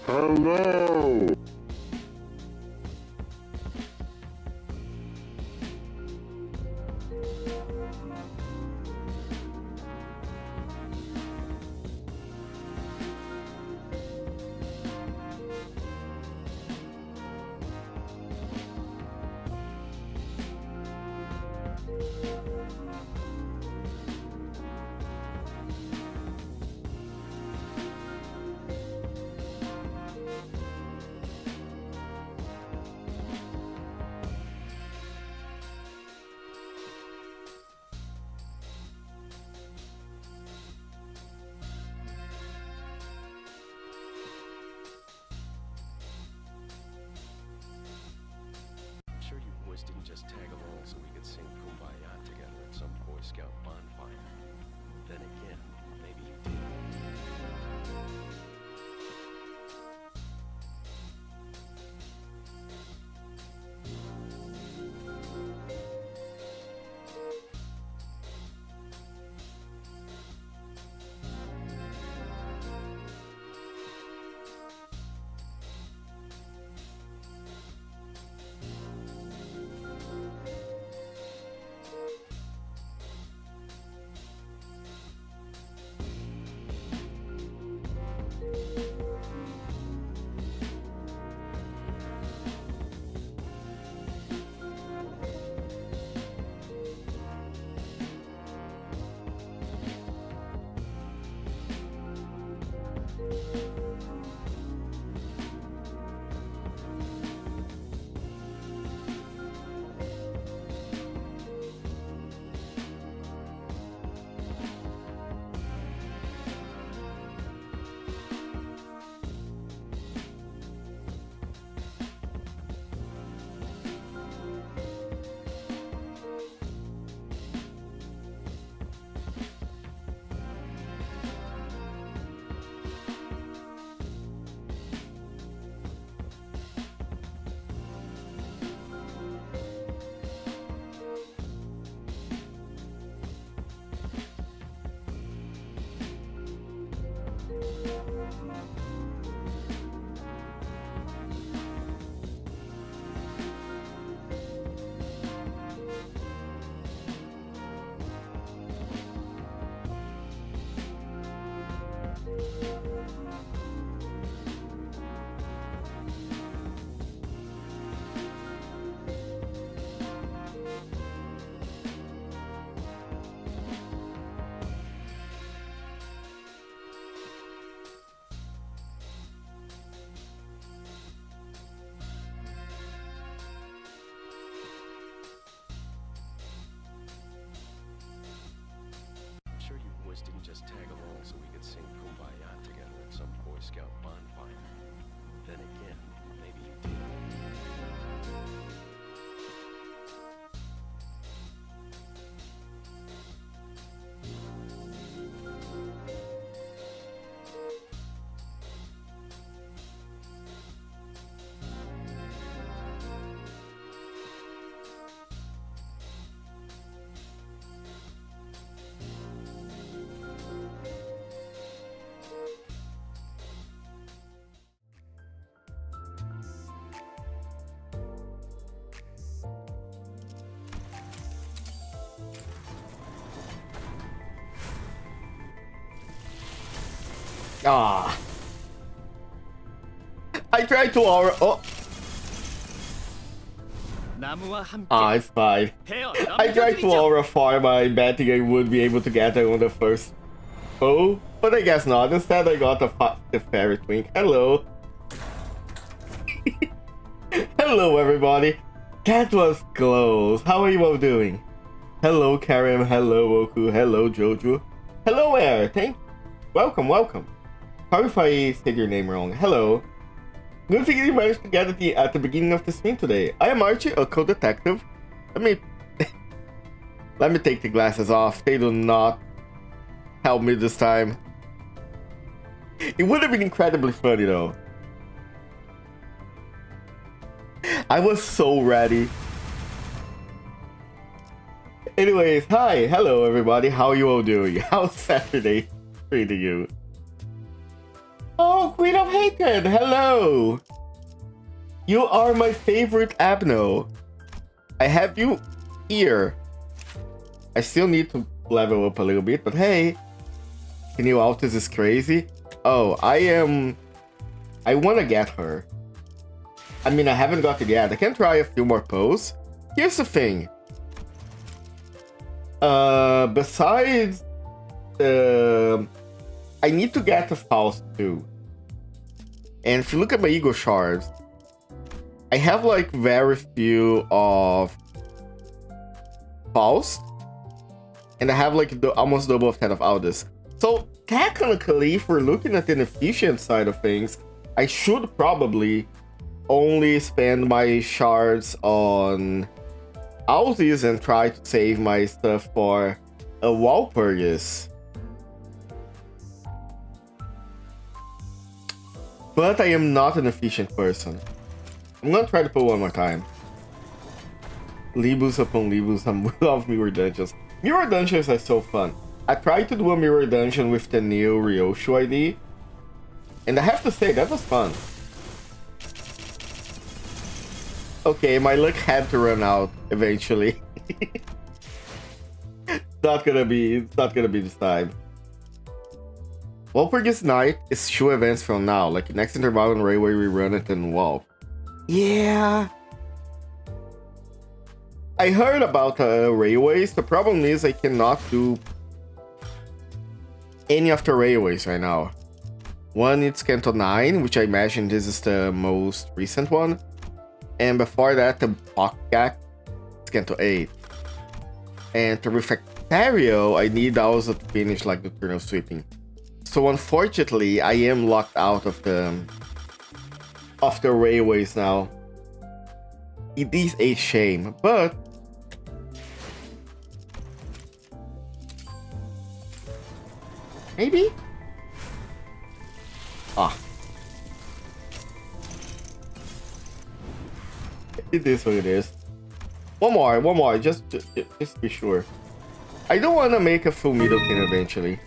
Hello! Sure you boys didn't just tag along so we could sing Kumbaya together at some Boy Scout bonfire. Then again, maybe you did. Sure you boys didn't just tag along so we could sing Kumbaya together at some Boy Scout bonfire. Then again, maybe you did. Ah. I tried to aura. Oh. It's fine. I tried to aura farm by betting I would be able to get it on the first. Oh, but I guess not. Instead, I got the fairy twink. Hello. Hello, everybody. That was close. How are you all doing? Hello, Karim. Hello, Oku. Hello, Jojo. Hello, Air. Welcome, welcome. Sorry if I said your name wrong. Hello. Good thing you managed to get at the beginning of the stream today. I am Archie, a co-detective. Let me take the glasses off. They do not help me this time. It would have been incredibly funny though. I was so ready. Anyways, hi, hello everybody. How are you all doing? How's Saturday treating you? Oh, Queen of Hatred, hello! You are my favorite Abno. I have you here. I still need to level up a little bit, but hey, can you out this is crazy? Oh, I wanna get her. I mean, I haven't got it yet. I can try a few more pulls. Here's the thing. Besides, I need to get a Faust too. And if you look at my ego shards, I have like very few of Faust, and I have like almost double of that of Aldous. So technically, if we're looking at an efficient side of things, I should probably only spend my shards on Aldous and try to save my stuff for a Walpurgis. But I am not an efficient person. I'm gonna try to pull one more time. Limbus upon Limbus, I love mirror dungeons. Mirror dungeons are so fun. I tried to do a mirror dungeon with the new Ryoshu ID, and I have to say, that was fun. Okay, my luck had to run out eventually. It's not gonna be this time. Walpurgis Night is 2 events from now, like next interval on Railway we run it and Walp. Yeah. I heard about railways. The problem is I cannot do any of the railways right now. One, it's Canto 9, which I imagine this is the most recent one. And before that, the Pocket, it's Canto 8. And the Refractario, I need also to finish like the turn of sweeping. So unfortunately, I am locked out of the railways now. It is a shame, but maybe? Ah. It is what it is. One more, just to be sure. I don't want to make a full Middleton eventually.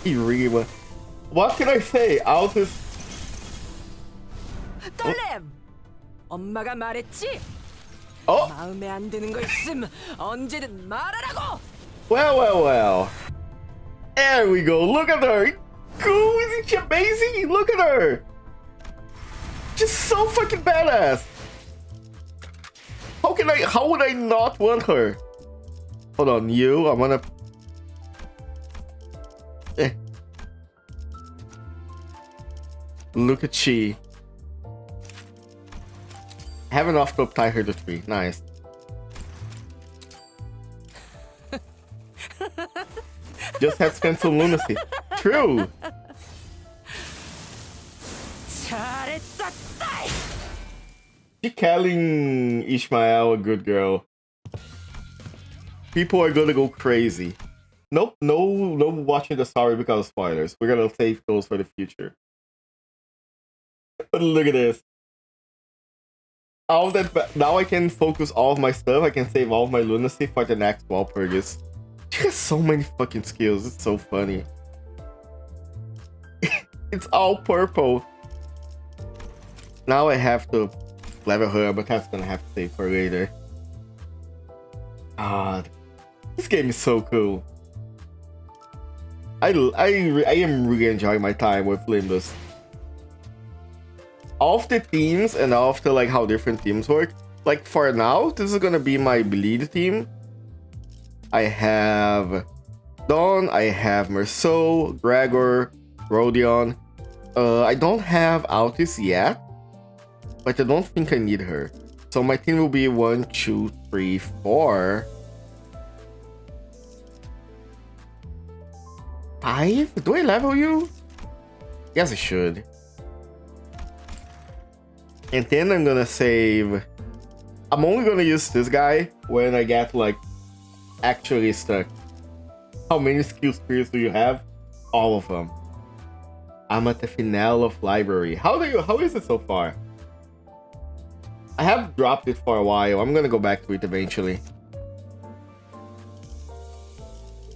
He really was. What can I say? Altus. 딸렘, 엄마가 말했지. Oh. 마음에 안 드는 거 있음 언제든 말하라고. Well. There we go. Look at her. Cool, isn't she amazing? Look at her. Just so fucking badass. How would I not want her? Hold on, you. I'm gonna. Look at she. Have enough to tie her to 3. Nice. Just have spent some lunacy. True. 잘했어, 딸. She calling Ishmael a good girl. People are gonna go crazy. Nope, no watching the story because of spoilers. We're gonna save those for the future. But look at this. All that now I can focus all of my stuff. I can save all of my lunacy for the next Walpurgis. She has so many fucking skills. It's so funny. It's all purple. Now I have to level her, but that's gonna have to save for later. God, this game is so cool. I am really enjoying my time with Limbus. All of the teams and all of the like how different teams work. Like for now, this is gonna be my bleed team. I have Dawn, I have Merceau, Gregor, Rodion. I don't have Altis yet, but I don't think I need her. So my team will be 1, 2, 3, 4. 5? Do I level you? Yes, I should. And then I'm gonna save. I'm only gonna use this guy when I get like actually stuck. How many skill spirits do you have? All of them. I'm at the finale of library. How is it so far? I have dropped it for a while. I'm gonna go back to it eventually.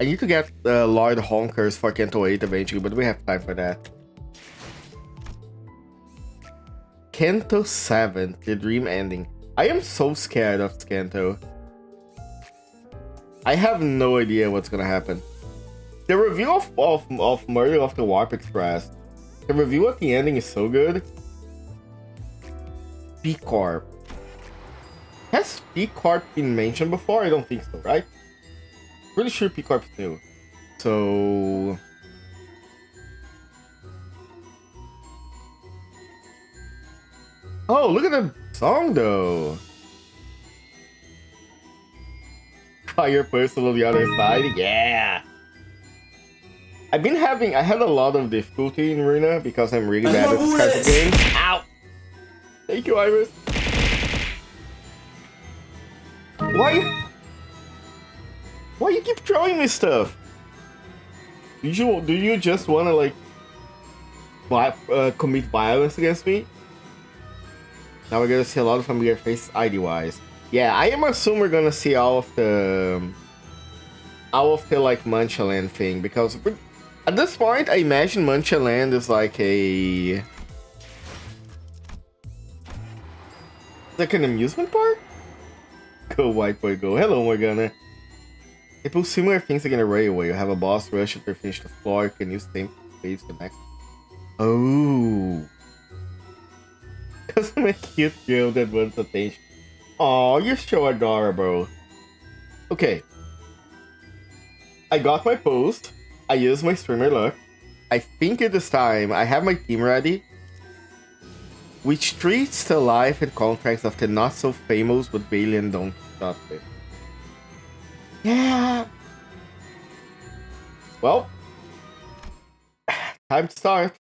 I need to get Lord Honkers for Canto 8 eventually, but we have time for that. CANTO VII, the dream ending. I am so scared of CANTO. I have no idea what's gonna happen. The review of Murder of the Warp Express, the review at the ending is so good. P Corp. Has P Corp been mentioned before? I don't think so, right? Pretty sure P Corp's new. So... Oh, look at the song though. Fire person on the other side, yeah. I had a lot of difficulty in Arena because I'm really bad at this type of game. Ow! Thank you, Iris. Why you keep throwing me stuff? Do you just wanna like commit violence against me? Now we're gonna see a lot of familiar faces ID-wise. Yeah, I am assuming we're gonna see all of the like Munchaland thing, because at this point I imagine Munchaland is like an amusement park? Go white boy go. Hello Morgana. They put similar things like in a railway. You have a boss rush after you finish the floor, you can use same waves the next. Oh. Because I'm a cute girl that wants attention. Aw, you're so adorable. Okay. I got my post. I used my streamer luck. I think at this time I have my team ready, which treats the life and contracts of the not so famous but valiant Don Quixote. Yeah. Well, time to start.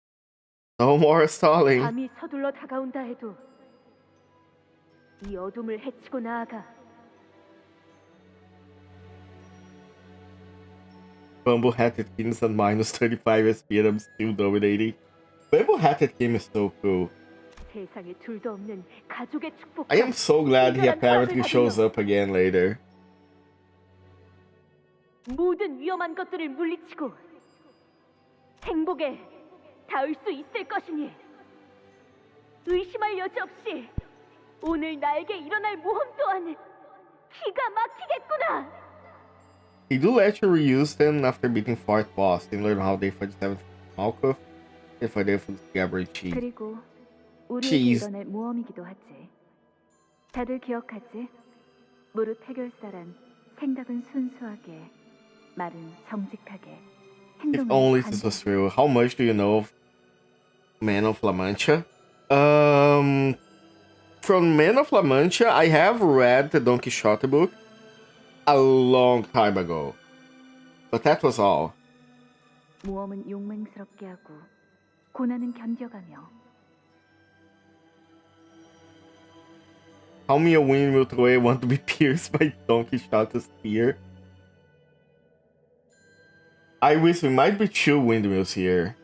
No more stalling. 밤이 서둘러 다가온다 해도 이 어둠을 헤치고 나아가. Bumble Hatted Kings at minus 35 SP and I'm still dominating. Bumble Hatted King is so cool. 세상에 둘도 없는 가족의 축복. I am so glad he apparently shows up again later. 모든 위험한 것들을 물리치고 행복에 닿을 수 있을 것이니 의심할 여지 없이 오늘 나에게 일어날 모험 또한 기가 막히겠구나. He do let you reuse them after beating 4th boss and learn how they fight 7th Malkuth and fight for the Gabriel cheese. 그리고 우리에게 일어날 모험이기도 하지. 다들 기억하지? 무릇 해결사란 생각은 순수하게, 말은 정직하게, If only this was true. How much do you know of Man of La Mancha? From Man of La Mancha, I have read the Don Quixote book a long time ago, but that was all. 모험은 용맹스럽게 하고 고난은 견뎌가며. How many a windmill throw want to be pierced by Don Quixote's spear? I wish we might be 2 windmills here.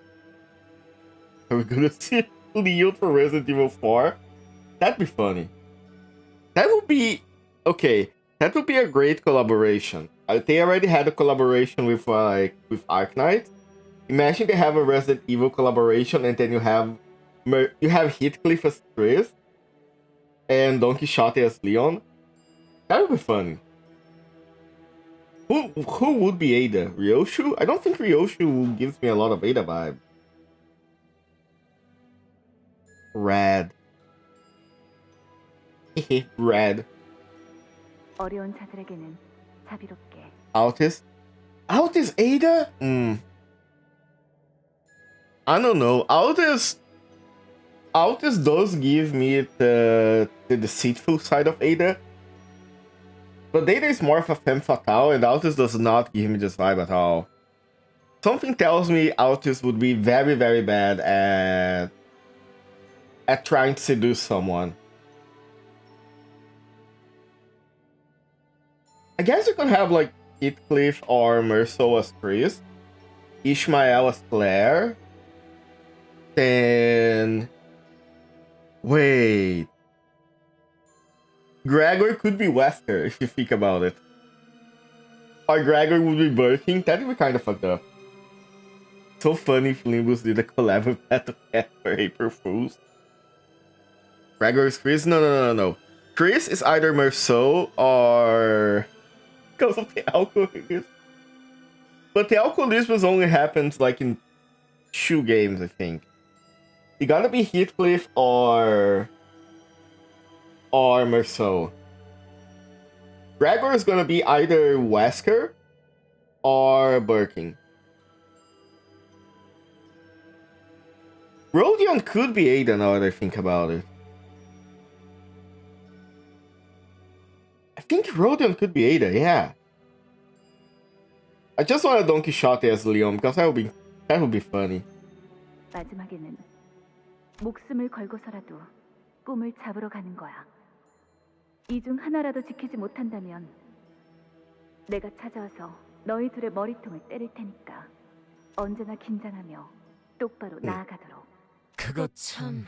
Are we gonna see Leo for Resident Evil 4? That'd be funny. That would be... Okay, that would be a great collaboration. They already had a collaboration with Arknight. Imagine they have a Resident Evil collaboration and then you have Heathcliff as Triss and Don Quixote as Leon. That would be fun. Who would be Ada? Ryoshu? I don't think Ryoshu gives me a lot of Ada vibe. Rad. Rad. 어려운 자들에게는 자비롭게. Altis? Altis Ada? I don't know. Altis does give me the deceitful side of Ada. But Ada is more of a femme fatale, and Altis does not give me this vibe at all. Something tells me Altis would be very, very bad at trying to seduce someone. I guess you could have like Heathcliff or Merceau as Triss, Ishmael as Claire, then... Wait... Gregor could be Wesker, if you think about it. Or Gregor would be Birkin. That would be kind of fucked up. So funny if Limbus did a collab with Battle Cat for April Fools. Gregor's Chris? No. Chris is either Merceau or because of the alcoholism. But the alcoholism only happens like in 2 games, I think. You gotta be Heathcliff or Merceau. Gregor is gonna be either Wesker or Birkin. Rodion could be Ada now that I think about it. I think Rodion could be Ada, yeah. I just want a Don Quixote as Leon because that would be funny. 마지막에는 목숨을 걸고서라도 꿈을 잡으러 가는 거야. 이 중 하나라도 지키지 못한다면 내가 찾아와서 너희 둘의 머리통을 때릴 테니까 언제나 긴장하며 똑바로 나아가도록. 그거 참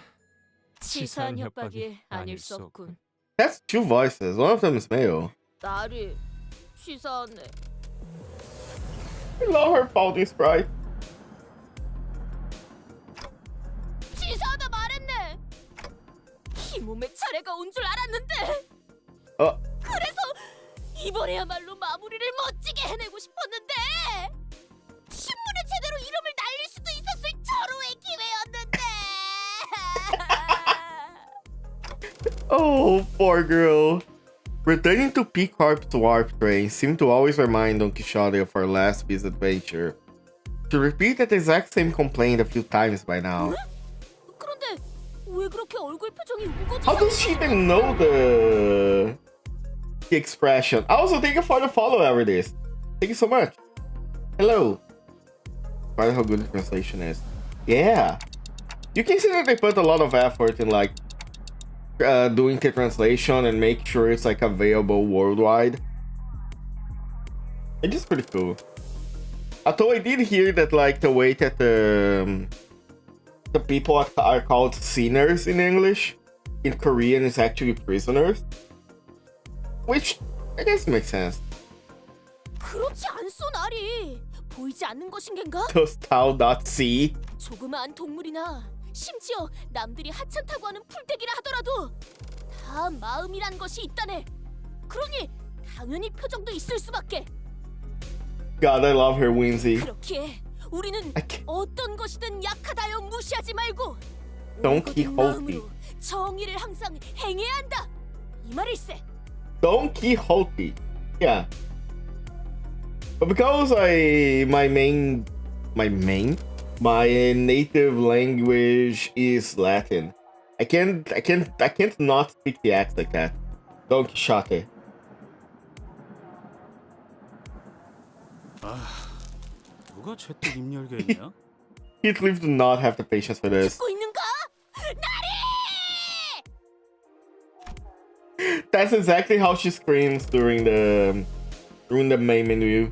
치사한 협박이 아닐 수 없군. That's 2 voices. One of them is male. 나리 치사하네. I love her pouting sprite. 치사하다 말했네. 이 몸에 차례가 온 줄 알았는데. 그래서 이번에야말로 마무리를 멋지게 해내고 싶었는데 신문에 제대로 이름을 날릴 수도 있었을 절호의 기회였는데. Oh, poor girl. Returning to P-Corp's warp train seemed to always remind Don Quixote of our last Beast adventure. She repeated the exact same complaint a few times by now. 그런데 왜 그렇게 얼굴 표정이 우거지? How does she even know the expression? Also, thank you for the follow, Everdays. Thank you so much. Hello. Quite how good the translation is. Yeah. You can see that they put a lot of effort in like doing the translation and make sure it's like available worldwide. It's just pretty cool. Although I did hear that like the way that the people are called sinners in English, in Korean is actually prisoners, which I guess makes sense. 그렇지 않소 나리. 보이지 않는 것인겐가? Dost thou not see? 조그마한 동물이나 심지어 남들이 하찮다고 하는 풀떼기라 하더라도 다 마음이란 것이 있다네. 그러니 당연히 표정도 있을 수밖에. God, I love her whimsy. 그렇기에 우리는 I can't- 어떤 것이든 약하다여 무시하지 말고 Don 올곧은 Quixote. 마음으로 정의를 항상 행해야 한다. 이 말일세. Don Quixote. Yeah. But because my native language is Latin, I can't not speak the accent like that. Don Quixote. 누가 제때 입 열게 했냐? Heathcliff do not have the patience for this. 듣고 있는가? 나리! That's exactly how she screams during the main menu.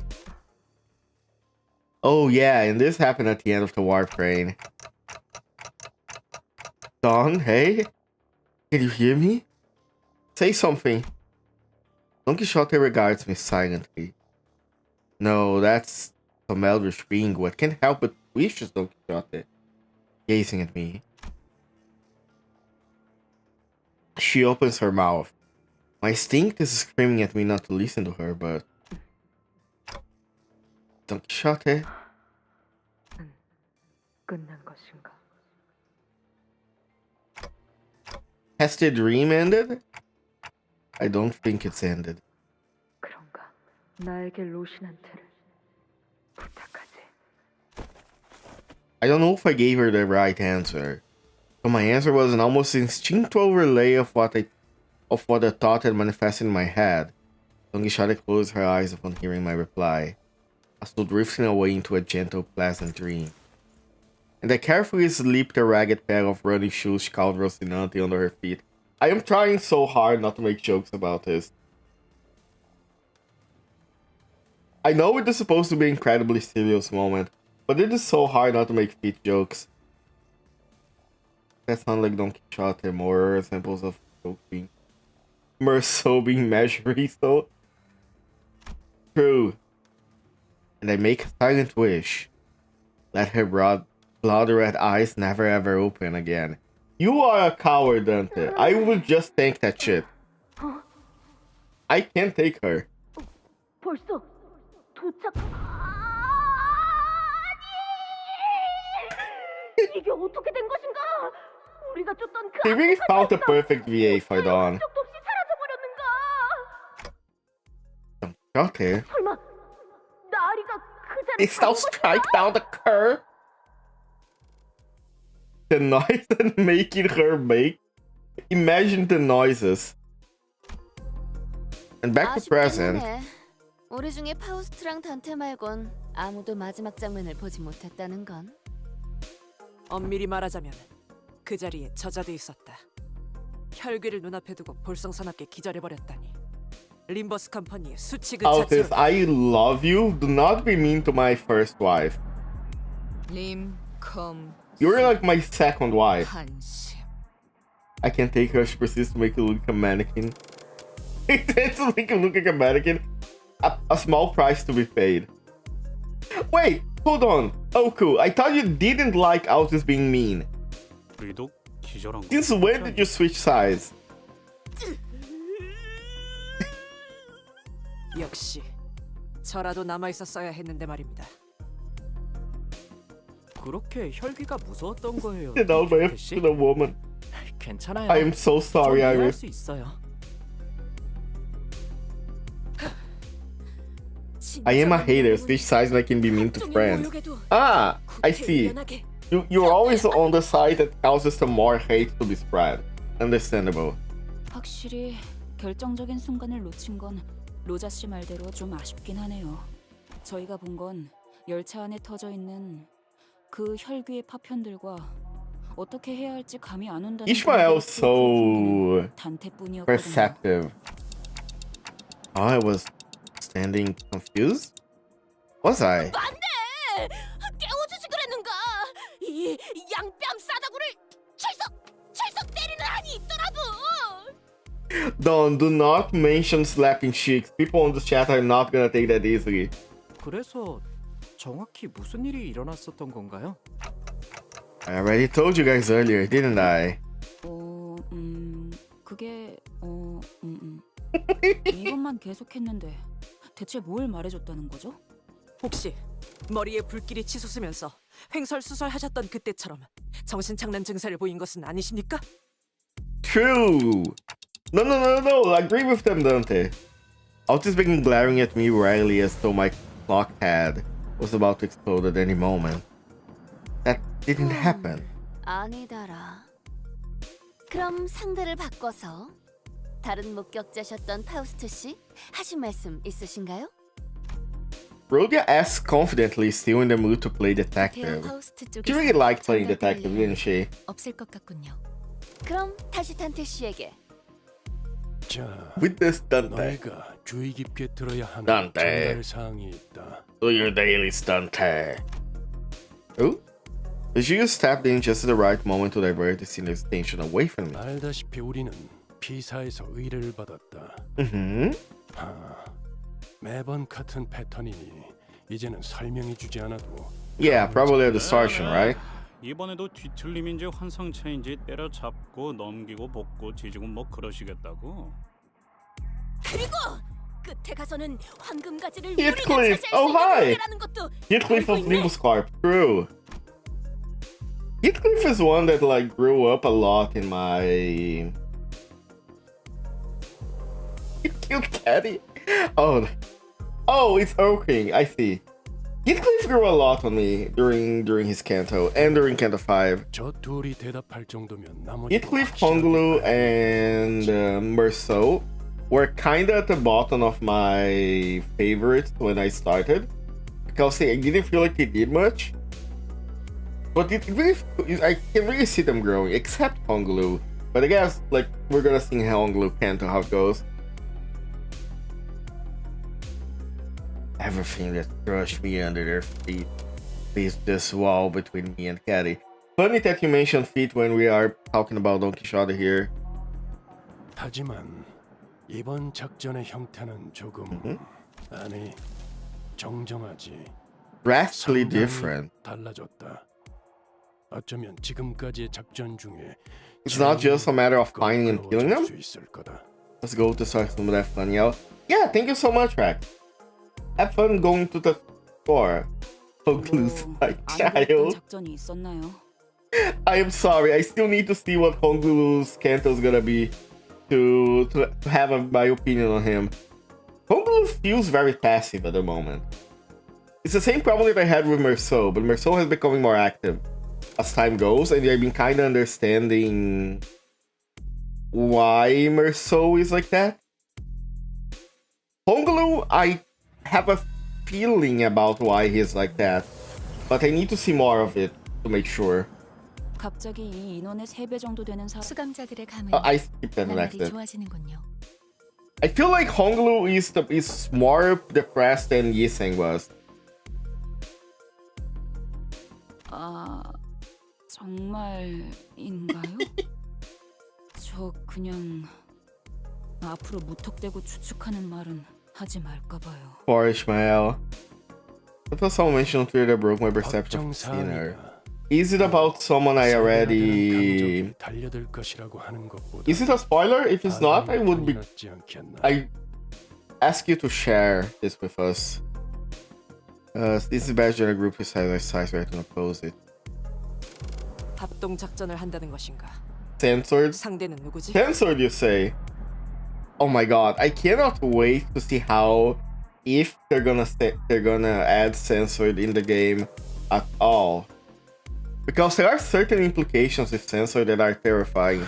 Oh yeah, and this happened at the end of the warp train. Don, hey? Can you hear me? Say something. Don Quixote regards me silently. No, that's some eldritch being who can't help but wishes Don Quixote, gazing at me. She opens her mouth. My instinct is screaming at me not to listen to her, but... Don Quixote? 끝난 것인가? Has the dream ended? I don't think it's ended. 그런가? 나에게 로신한테를 부탁하지. I don't know if I gave her the right answer, but my answer was an almost instinctual relay of what the thought had manifested in my head. Don Quixote closed her eyes upon hearing my reply, as though drifting away into a gentle, pleasant dream. And I carefully slipped a ragged pair of running shoes she called Rocinante under her feet. I am trying so hard not to make jokes about this. I know it is supposed to be an incredibly serious moment, but it is so hard not to make feet jokes. That sounds like Don Quixote, more examples of joke being Merceau being measuring so. True. And I make a silent wish. Let her blood-red eyes never ever open again. You are a coward, Dante. I would just tank that shit. I can't take her. 벌써 도착. 아니! 이게 어떻게 된 것인가? 우리가 쫓던 그 They really 악한 found the 녀석! perfect VA for Dawn. 흔적도 없이 사라져 버렸는가? Okay. 설마 나리가 그 자리에 They still strike down the curve. The noise that making her make. Imagine the noises. And back to present. 우리 중에 파우스트랑 단테 말곤 아무도 마지막 장면을 보지 못했다는 건. 엄밀히 말하자면 그 자리에 저자돼 있었다. 혈귀를 눈앞에 두고 볼썽사납게 기절해버렸다니. 림버스 컴퍼니의 수치 그 Altis, 자체로. I love you. Do not be mean to my first wife. 림컴 You're like my second wife. 한심. I can't take her. She persists to make you look like a mannequin. To make you look like a mannequin. A small price to be paid. Wait, hold on. Oh, cool. I thought you didn't like Altis being mean. 우리도 기절한 거. Since when did you switch sides? 역시 저라도 남아 있었어야 했는데 말입니다. 그렇게 혈귀가 무서웠던 거예요. You know, my 씨? the woman. 괜찮아요. I am so sorry, 전 이해할 Iris. 수 있어요. I am a hater. Switch sides and I can be mean to friends. Ah, I see. You're always on the side that causes the more hate to be spread. Understandable. 확실히 결정적인 순간을 놓친 건 로자 씨 말대로 좀 아쉽긴 하네요. 저희가 본 건 열차 안에 터져 있는 그 혈귀의 파편들과 어떻게 해야 할지 감이 안 온다는 Ishmael's so 단테뿐이었거든요. perceptive. I was standing confused? Was I? 안돼! 깨워주지 그랬는가? 이 양뺨 싸다구를 철썩 때리는 한이 있더라고. Do not mention slapping cheeks. People on the chat are not gonna take that easily. 그래서 정확히 무슨 일이 일어났었던 건가요? I already told you guys earlier, didn't I? 그게 이것만 계속했는데 대체 뭘 말해줬다는 거죠? 혹시 머리에 불길이 치솟으면서 횡설수설하셨던 그때처럼 정신착란 증세를 보인 것은 아니십니까? True. No. I agree with them, Dante. Altis began glaring at me wryly as though my clock head was about to explode at any moment. That didn't happen. 아니다라. 그럼 상대를 바꿔서 다른 목격자셨던 파우스트 씨 하신 말씀 있으신가요? Rhodia asked confidently, still in the mood to play 대형 detective. 파우스트 She 쪽에서 really liked playing 전달될 detective, 일은 didn't she? 없을 것 같군요. 그럼 다시 단테 씨에게. 자, With this Dante. 너희가 주의 깊게 들어야 하는 Dante. 전달 사항이 있다. Do your daily Dante. Oh? The Jew stepped in just at the right moment to divert the scene's attention away from me. 알다시피 우리는 피사에서 의뢰를 받았다. 매번 같은 패턴이니 이제는 설명해 주지 않아도 Yeah, probably a distortion, right? 이번에도 뒤틀림인지 환상체인지 때려잡고 넘기고 볶고 지지고 뭐 그러시겠다고? 그리고 끝에 가서는 황금가지를 Heathcliff! 우리가 Oh, hi! 차지할 것도 Heathcliff of 알고 있네. Limbus Corp, true. Heathcliff is one that like grew up a lot in my. You killed Caddy. Oh, it's Oaking. I see. Heathcliff grew a lot on me during his Canto and during Canto V. 저 둘이 대답할 정도면 나머지 Heathcliff, Honglu, and Merceau were kinda at the bottom of my favorites when I started because I didn't feel like they did much. But it really, I can really see them growing, except Honglu. But I guess like we're gonna see Honglu Canto how it goes. Everything that crushed me under their feet is this wall between me and Caddy. Funny that you mentioned feet when we are talking about Don Quixote here. 하지만 이번 작전의 형태는 조금 아니 정정하지. Drastically 상당히 different. 달라졌다. 어쩌면 지금까지의 작전 중에 It's not just a matter of finding and killing them. 수 있을 거다. Let's go to start some of that fun, yo. Yeah, thank you so much, Rex. Have fun going to the store. Honglu's my 안 그랬던 child. 작전이 있었나요? I am sorry. I still need to see what Honglu's Kanto is gonna be to have my opinion on him. Honglu feels very passive at the moment. It's the same problem that I had with Merceau, but Merceau has becoming more active as time goes, and I've been kind of understanding why Merceau is like that. Honglu, I have a feeling about why he's like that, but I need to see more of it to make sure. 갑자기 이 인원의 3배 정도 되는 수감자들의 감은 I skipped that and 나날이 acted. 좋아지는군요. I feel like Honglu is more depressed than Yiseng was. 아, 정말인가요? 저 그냥 앞으로 무턱대고 추측하는 말은 하지 말까 봐요. Poor Ishmael. I thought someone mentioned on Twitter that broke my perception of Sinner. Is it about someone I already... 달려들 것이라고 하는 것보다 Is it a spoiler? If it's not, I would be... 낫지 않겠나? I ask you to share this with us. This is better than a group whose size right to oppose it. 합동 작전을 한다는 것인가? Censored? 상대는 누구지? Censored, you say? Oh my god, I cannot wait to see how... If they're gonna add censored in the game at all. Because there are certain implications with censored that are terrifying.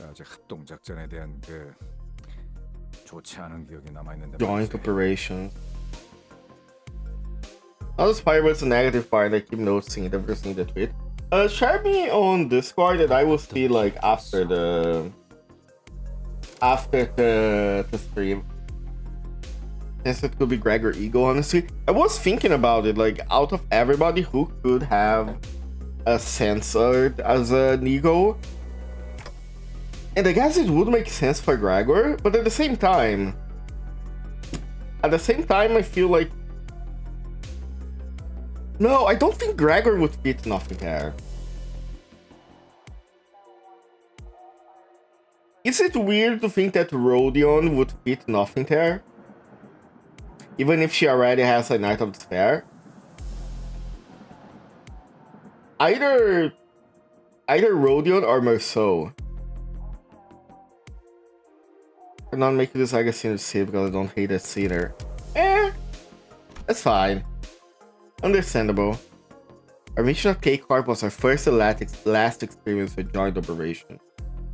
아직 합동 작전에 대한 그 좋지 않은 기억이 남아 있는데. Joint operations. Now the spy was a negative part. I keep noticing it ever since the tweet. Share me on Discord and I will see like after the stream. Yes, it could be Greg or Eagle, honestly. I was thinking about it, like out of everybody who could have a censored as an Eagle. And I guess it would make sense for Gregor, but at the same time I feel like no, I don't think Gregor would fit Nothing Hare. Is it weird to think that Rodion would fit Nothing Hare? Even if she already has a Knight of Despair? Either Rodion or Merceau. I'm not making this Legacy scene because I don't hate that scener. That's fine. Understandable. Our mission at K-Corp was our first and last experience with joint operation.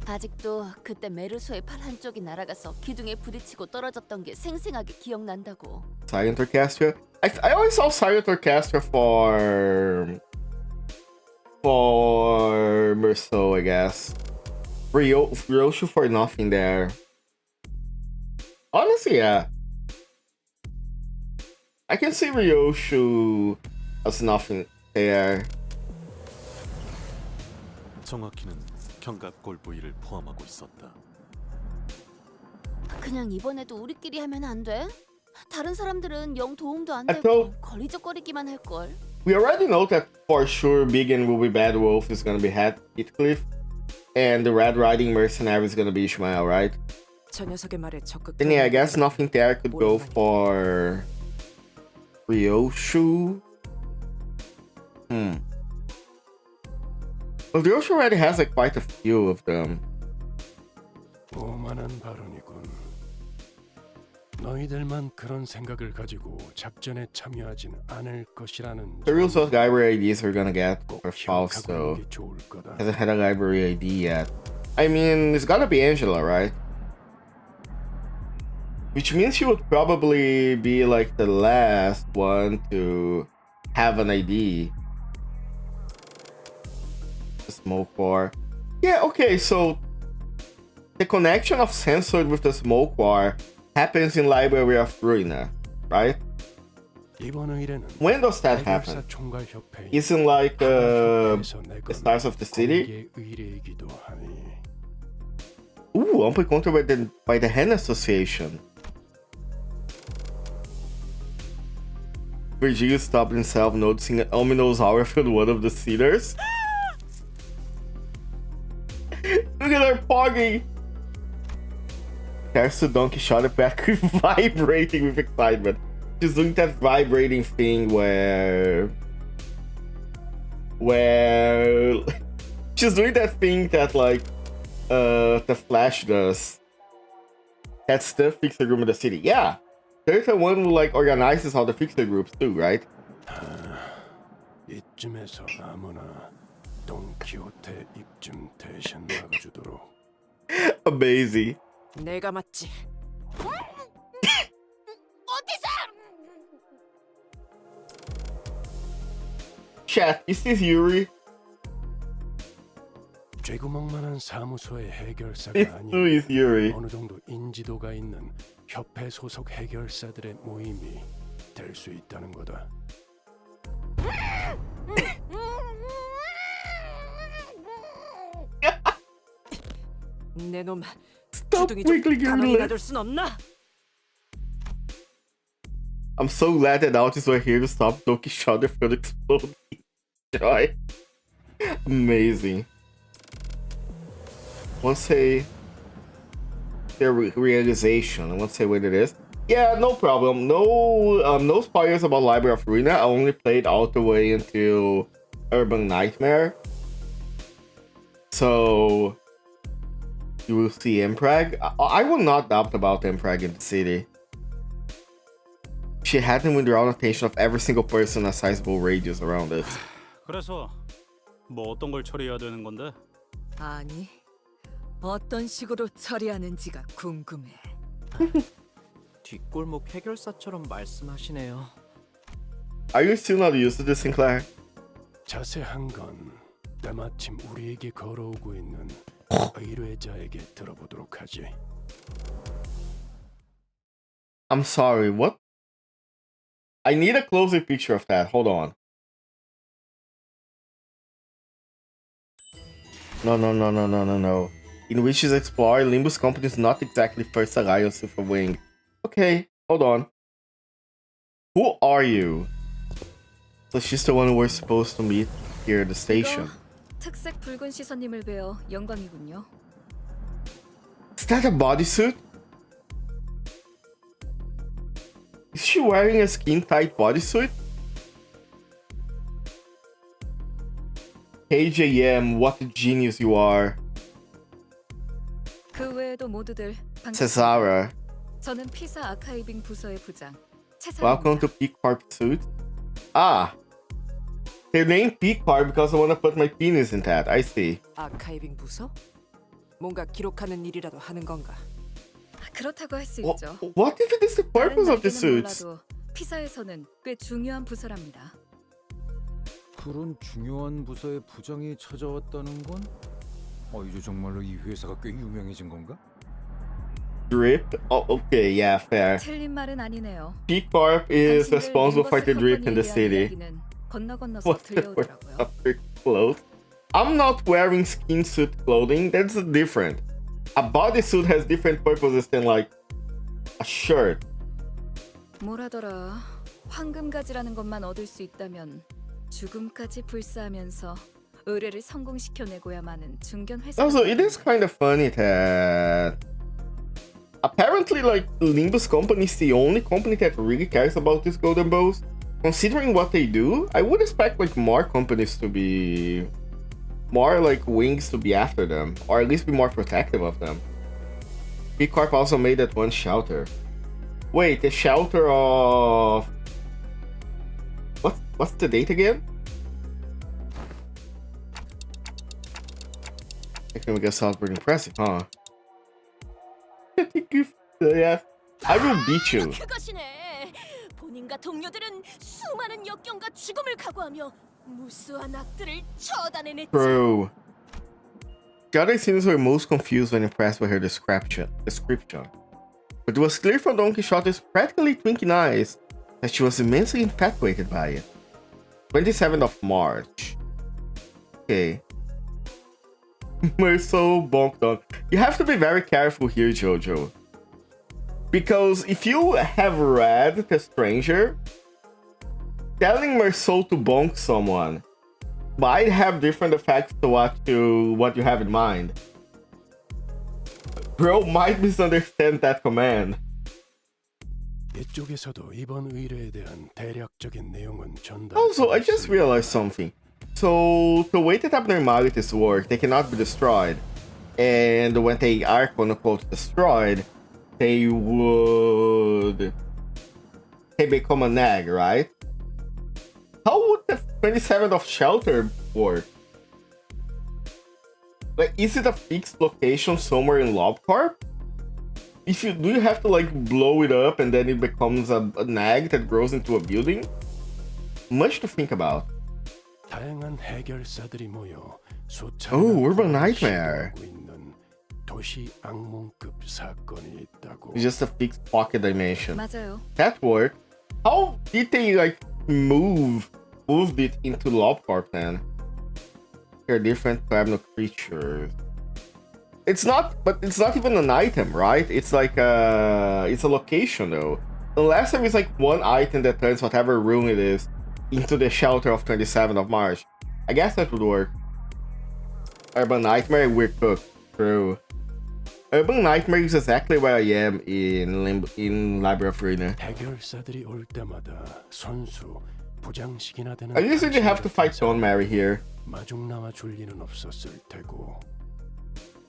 아직도 그때 메르소의 팔 한쪽이 날아가서 기둥에 부딪히고 떨어졌던 게 생생하게 기억난다고. Silent Orchestra? I always saw Silent Orchestra for Merceau, I guess. Ryoshu for Nothing there. Honestly, yeah. I can see Ryoshu as Nothing there. 정확히는 견갑골 부위를 포함하고 있었다. 그냥 이번에도 우리끼리 하면 안 돼? 다른 사람들은 영 도움도 안 I 되고 thought- 걸리적거리기만 할 걸. We already know that for sure Biggin will be Bad Wolf is gonna be Heathcliff, and the Red Riding Mercenary is gonna be Ishmael, right? 저 녀석의 말에 적극. Then yeah, I guess Nothing there could go for Ryoshu. Well, Ryoshu already has like quite a few of them. 오만한 발언이군. 너희들만 그런 생각을 가지고 작전에 참여하진 않을 것이라는 The real source library IDs we're gonna get 꼭 for 기억하고 Fausto 있는 게 좋을 거다. hasn't had a library ID yet. I mean, it's gotta be Angela, right? Which means she would probably be like the last one to have an ID. The smoke war. Yeah, okay, so the connection of censored with the smoke war happens in Library of Ruina, right? 이번 의뢰는 When does that happen? 해결사 총괄협회 Isn't like the the Stars of the City? 의뢰이기도 하니. Ooh, I'm encountered by the Hen Association. Virgil stopped himself, noticing an ominous aura filled one of the cedars. Look at her pogging! There's the Don Quixote back vibrating with excitement. She's doing that vibrating thing where she's doing that thing that like the Flash does. That's the fixer group in the city. Yeah. There's the one who like organizes all the fixer groups too, right? 이쯤에서 아무나 돈키호테 입좀 대신 막아주도록. Amazing. 내가 맞지. 어디서? Chat, is this Yuri? 쥐구멍만한 사무소의 해결사가 Who 아닌 is Yuri? 어느 정도 인지도가 있는 협회 소속 해결사들의 모임이 될 수 있다는 거다. 내놈 Stop 주둥이 좀 wiggling your 가만히 lips. 놔둘 순 없나? I'm so glad that Altis were here to stop Don Quixote from exploding. Joy. Amazing. I won't say their realization. I won't say what it is. Yeah, no problem. No spoilers about Library of Ruina. I only played all the way until Urban Nightmare. So you will see Imprag. I will not doubt about Imprag in the city. She had him with the attention of every single person a sizable radius around it. 그래서 뭐 어떤 걸 처리해야 되는 건데? 아니, 어떤 식으로 처리하는지가 궁금해. 뒷골목 해결사처럼 말씀하시네요. Are you still not used to this, Sinclair? 자세한 건 때마침 우리에게 걸어오고 있는 의뢰자에게 들어보도록 하지. I'm sorry, what? I need a closer picture of that. Hold on. No. In Witches Explore, Limbus Company is not exactly first alliance with a wing. Okay, hold on. Who are you? So she's the one we're supposed to meet here at the station. 특색 붉은 시선님을 뵈어 영광이군요. Is that a bodysuit? Is she wearing a skin-tight bodysuit? KJM, what a genius you are. 그 외에도 모두들 반갑습니다. Cesara, 저는 피사 아카이빙 부서의 부장 welcome to 채사입니다. P Corp suit. Ah, they named P Corp because I want to put my penis in that. I see. 아카이빙 부서? 뭔가 기록하는 일이라도 하는 건가? 그렇다고 할 수 What, 있죠. what if it is the 다른 purpose of the 날개는 suits? 몰라도 피사에서는 꽤 중요한 부서랍니다. 그런 중요한 부서의 부장이 찾아왔다는 건 이제 정말로 이 회사가 꽤 유명해진 건가? Drip? Oh, okay, yeah, fair. 틀린 말은 아니네요. P Corp is 당신들 responsible for 림버스 the drip in the 컴퍼니에 대한 city. 이야기는 건너건너서 What's the purpose 들려오더라고요. of their clothes? I'm not wearing skin suit clothing. That's different. A bodysuit has different purposes than like a shirt. 뭐라더라. 황금가지라는 것만 얻을 수 있다면 죽음까지 불사하면서 의뢰를 성공시켜내고야마는 중견 회사. Also, it is kind of funny that apparently, like, Limbus Company is the only company that really cares about these golden bows. Considering what they do, I would expect like more companies to be more like wings to be after them, or at least be more protective of them. B Corp also made that one shelter. Wait, the shelter of what's the date again? I guess sounds pretty impressive, huh? Yeah, I will beat you. 그것이네. 본인과 동료들은 수많은 역경과 죽음을 각오하며 무수한 악들을 처단해냈지. True. The other scenes were most confused when impressed with her description. But it was clear from Don Quixote's practically twinking eyes that she was immensely infatuated by it. 27th of March. Okay. We're so bonked on. You have to be very careful here, Jojo. Because if you have read The Stranger, telling my soul to bonk someone might have different effects to what you have in mind. Bro might misunderstand that command. 이쪽에서도 이번 의뢰에 대한 대략적인 내용은 전달. Also, I just realized something. So, the way that abnormalities work, they cannot be destroyed. And when they are quote-unquote destroyed, they become a nag, right? How would the 27th of Shelter work? Like, is it a fixed location somewhere in Lobcorp? Do you have to like blow it up and then it becomes a nag that grows into a building? Much to think about. 다양한 해결사들이 모여 Oh, Urban Nightmare. 도시 악몽급 사건이 있다고. It's just a fixed pocket dimension. 맞아요. That worked. How did they like moved it into Lobcorp then? They're different criminal creatures. It's not even an item, right? It's like it's a location though. Unless there is like one item that turns whatever room it is into the shelter of 27th of March. I guess that would work. Urban Nightmare, we're cooked. True. Urban Nightmare is exactly where I am in Library of Ruina. 해결사들이 올 때마다 선수 부장식이나 되는. I usually have to fight Stone Mary here. 마중 나와 줄 리는 없었을 테고.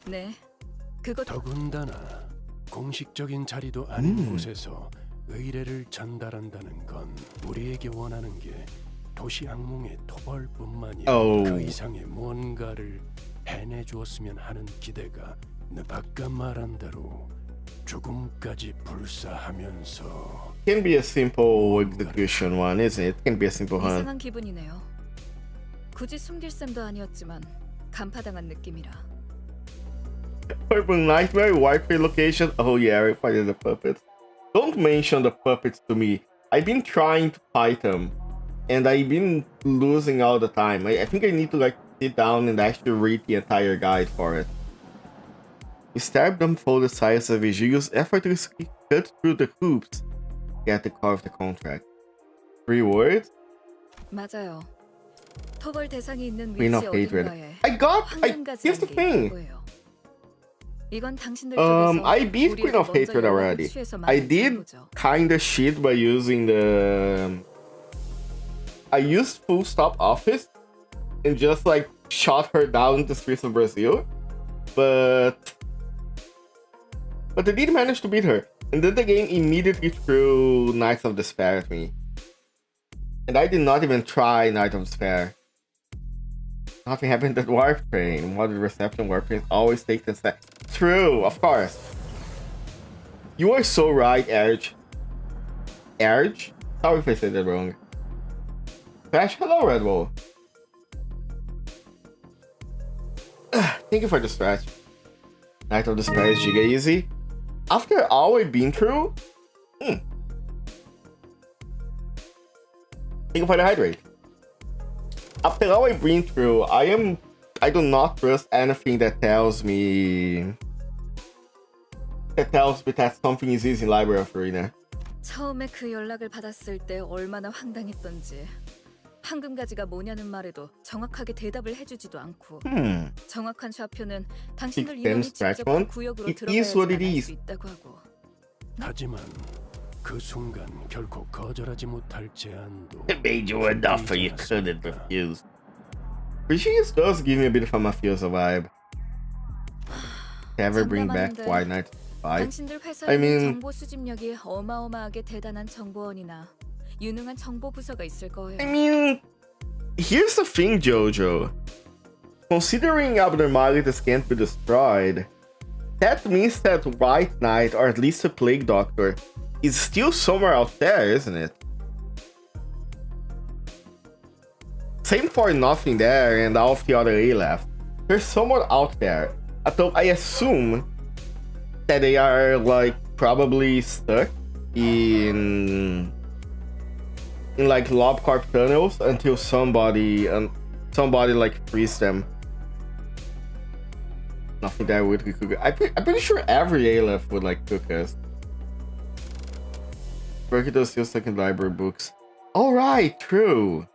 네, 그것. 더군다나 공식적인 자리도 아닌 곳에서 의뢰를 전달한다는 건 우리에게 원하는 게 도시 악몽의 토벌뿐만이 아니라 그 이상의 뭔가를 해내주었으면 하는 기대가 아까 말한 대로 죽음까지 불사하면서. Can be a simple execution one, isn't it? Can be a simple hunt. 이상한 기분이네요. 굳이 숨길 셈도 아니었지만 간파당한 느낌이라. Urban Nightmare, Wi-Fi location. Oh yeah, I fighted the puppets. Don't mention the puppets to me. I've been trying to fight them, and I've been losing all the time. I think I need to like sit down and actually read the entire guide for it. You stab them for the size of Vigil's effortlessly cut through the hoops. Get the car of the contract. 3 words? 맞아요. 토벌 대상이 있는 Queen 위치 of Hatred. 어딘가에 Here's the thing. 이건 당신들 쪽에서 I beat Queen of Hatred already. I did kinda shit by using I used full stop office and just like shot her down the streets of Brazil. But I did manage to beat her. And then the game immediately threw Knights of Despair at me. And I did not even try Knight of Despair. Nothing happened at Warp Train. Modern reception Warp Train always take the step. True, of course. You are so right, Archie. Archie? Sorry if I said that wrong. Crash, hello, Red Bull. Thank you for the stretch. Knight of Despair is giga easy. After all we've been through, Thank you for the hydrate. After all I've been through, I do not trust anything that tells me that something is easy in Library of Ruina. 처음에 그 연락을 받았을 때 얼마나 황당했던지. 황금가지가 뭐냐는 말에도 정확하게 대답을 해주지도 않고. 정확한 좌표는 당신들 인원이 직접 그 구역으로 들어가야지만 알 수 있다고 하고. 하지만 그 순간 결코 거절하지 못할 제안도. It made you an offer you couldn't refuse. Richie's does give me a bit of a mafioso vibe. Ever bring back Why Night 5? 당신들 회사에는 정보 수집력이 어마어마하게 대단한 정보원이나 유능한 정보 부서가 있을 거예요. I mean, here's the thing, Jojo. Considering abnormalities can't be destroyed, that means that White Knight, or at least a Plague Doctor, is still somewhere out there, isn't it? Same for Nothing There and all of the other A left. They're somewhere out there. Although I assume that they are like probably stuck in like Lobcorp tunnels until somebody like frees them. Nothing There would cook. I'm pretty sure every A left would like cook us. Burkito still stuck in library books. All right, true.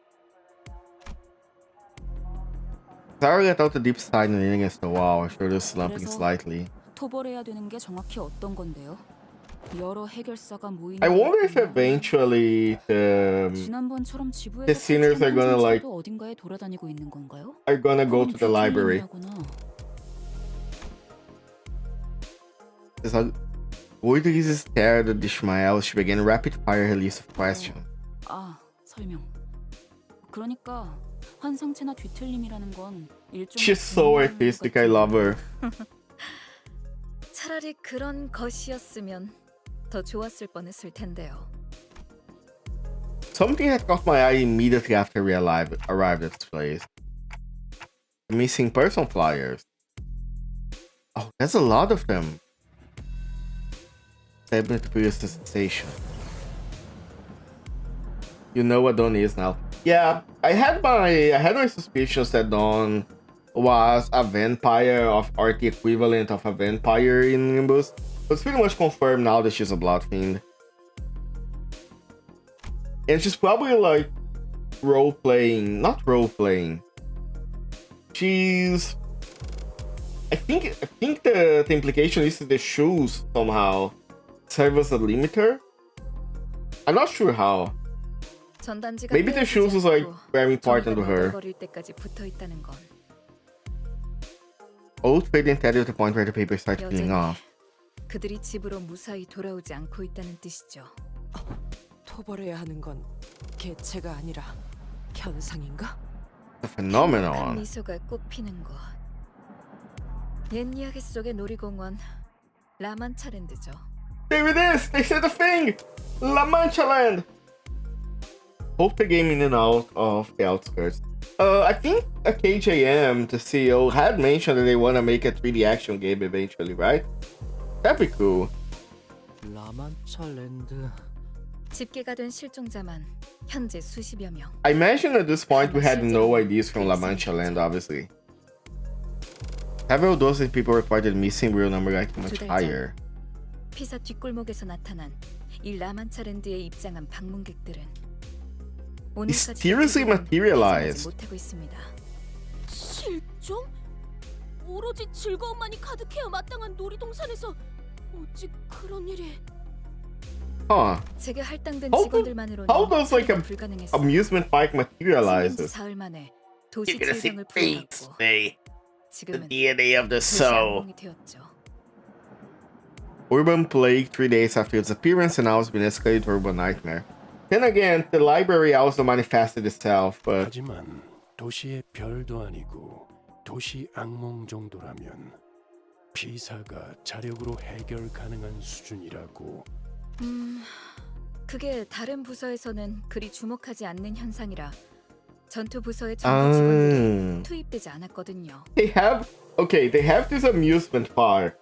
Sorry, I thought the deep side and leaning against the wall. Shoulders slumping 그래서 slightly. 토벌해야 되는 게 정확히 어떤 건데요? 여러 해결사가 모이는 I wonder if 게 있구나. eventually 지난번처럼 지부에서 the sinners are gonna like 어딘가에 돌아다니고 있는 건가요? are gonna go to the library. Woodley's stared at Ishmael. She began rapid fire her list of questions. 아, 설명. 그러니까 환상체나 뒤틀림이라는 건 일종의 She's so artistic. I love her. 차라리 그런 것이었으면 더 좋았을 뻔했을 텐데요. Something had caught my eye immediately after we arrived at this place. The missing person flyers. Oh, there's a lot of them. Tablet previous sensation. You know what Dawn is now. Yeah, I had my suspicions that Dawn was a vampire or the equivalent of a vampire in Limbus. But it's pretty much confirmed now that she's a blood fiend. And she's probably like not role playing. She's I think the implication is that the shoes somehow serve as a limiter. I'm not sure how. Maybe the shoes was like very important to her. Old fading tatted to the point where the paper started peeling off. 그들이 집으로 무사히 돌아오지 않고 있다는 뜻이죠. 토벌해야 하는 건 개체가 아니라 현상인가? A phenomenon. 미소가 꽃피는 곳. 옛 이야기 속의 놀이공원 라만차랜드죠. There it is! They said the thing! La Mancha Land! Hope the game in and out of the outskirts. I think a KJM, the CEO, had mentioned that they want to make a 3D action game eventually, right? That'd be cool. 라만차랜드. 집계가 된 실종자만 현재 수십여 명. I imagine at this point we had no ideas from La Mancha Land, obviously. Several dozen people reported missing, real number like much higher. 피사 뒷골목에서 나타난 이 라만차랜드에 입장한 방문객들은 Mysteriously materialized. 못하고 있습니다. 실종? 오로지 즐거움만이 가득해야 마땅한 놀이동산에서 어찌 그런 일이? Huh. 제게 할당된 How 직원들만으로는 does like an 불가능했어요. amusement park materializes? 사흘 만에 도시 You're gonna see 질병을 fates, 부여받고 the 지금은 DNA of the 도시 soul. 악몽이 되었죠. Urban plague 3 days after its appearance and now has been escalated to urban nightmare. Then again, the library also manifested itself, but 하지만 도시의 별도 아니고 도시 악몽 정도라면 피사가 자력으로 해결 가능한 수준이라고. 그게 다른 부서에서는 그리 주목하지 않는 현상이라 전투 부서의 전부 직원들이 투입되지 않았거든요. they have this amusement park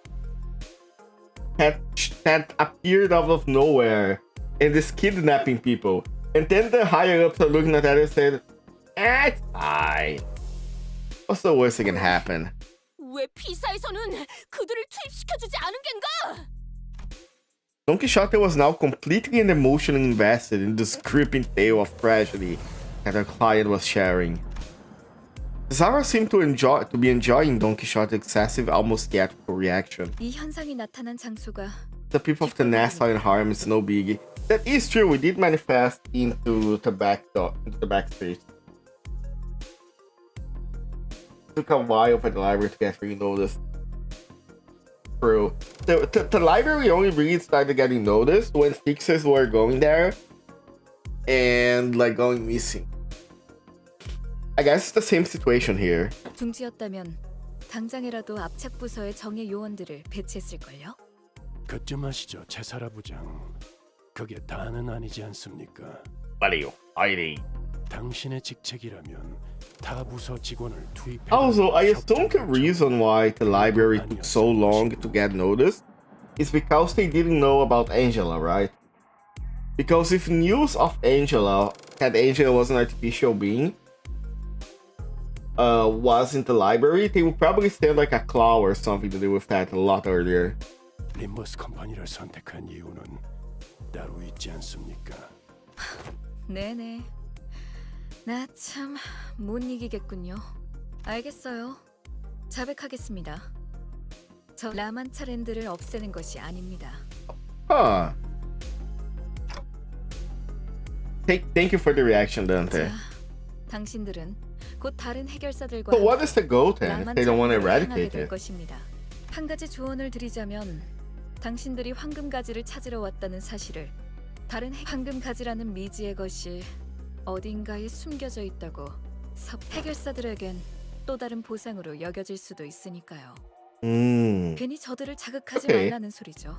that appeared out of nowhere and is kidnapping people. And then the higher ups are looking at that and said, it's fine. What's the worst that can happen? 왜 피사에서는 그들을 투입시켜주지 않은 겐가? Don Quixote was now completely and emotionally invested in this creeping tale of tragedy that her client was sharing. Zara seemed to be enjoying Don Quixote's excessive, almost theatrical reaction. 이 현상이 나타난 장소가 The people of the Nassau and Harlem is no biggie. That is true, we did manifest into the back streets. It took a while for the library to get really noticed. True. The library only really started getting noticed when fixers were going there and like going missing. I guess it's the same situation here. 둥지였다면 당장이라도 압착 부서의 정예 요원들을 배치했을걸요? 그쯤 하시죠, 제사라 부장. 그게 다는 아니지 않습니까? Buddy, 당신의 직책이라면 타 부서 직원을 투입해. Also, I assume the reason why the library took so long to get noticed is because they didn't know about Angela, right? Because if news of Angela, that Angela was an artificial being, was in the library, they would probably send like a claw or something to do with that a lot earlier. 림버스 컴퍼니를 선택한 이유는 따로 있지 않습니까? 네네. 나 참 못 이기겠군요. 알겠어요. 자백하겠습니다. 저 라만차랜드를 없애는 것이 아닙니다. Huh. Thank you for the reaction, Dante. 자, 당신들은 곧 다른 해결사들과 So what is the goal then if they don't want to 라만차랜드를 향하게 eradicate 될 it? 것입니다. 한 가지 조언을 드리자면 당신들이 황금가지를 찾으러 왔다는 사실을 다른 황금가지라는 미지의 것이 어딘가에 숨겨져 있다고 해결사들에겐 또 다른 보상으로 여겨질 수도 있으니까요. 괜히 저들을 자극하지 Okay. 말라는 소리죠.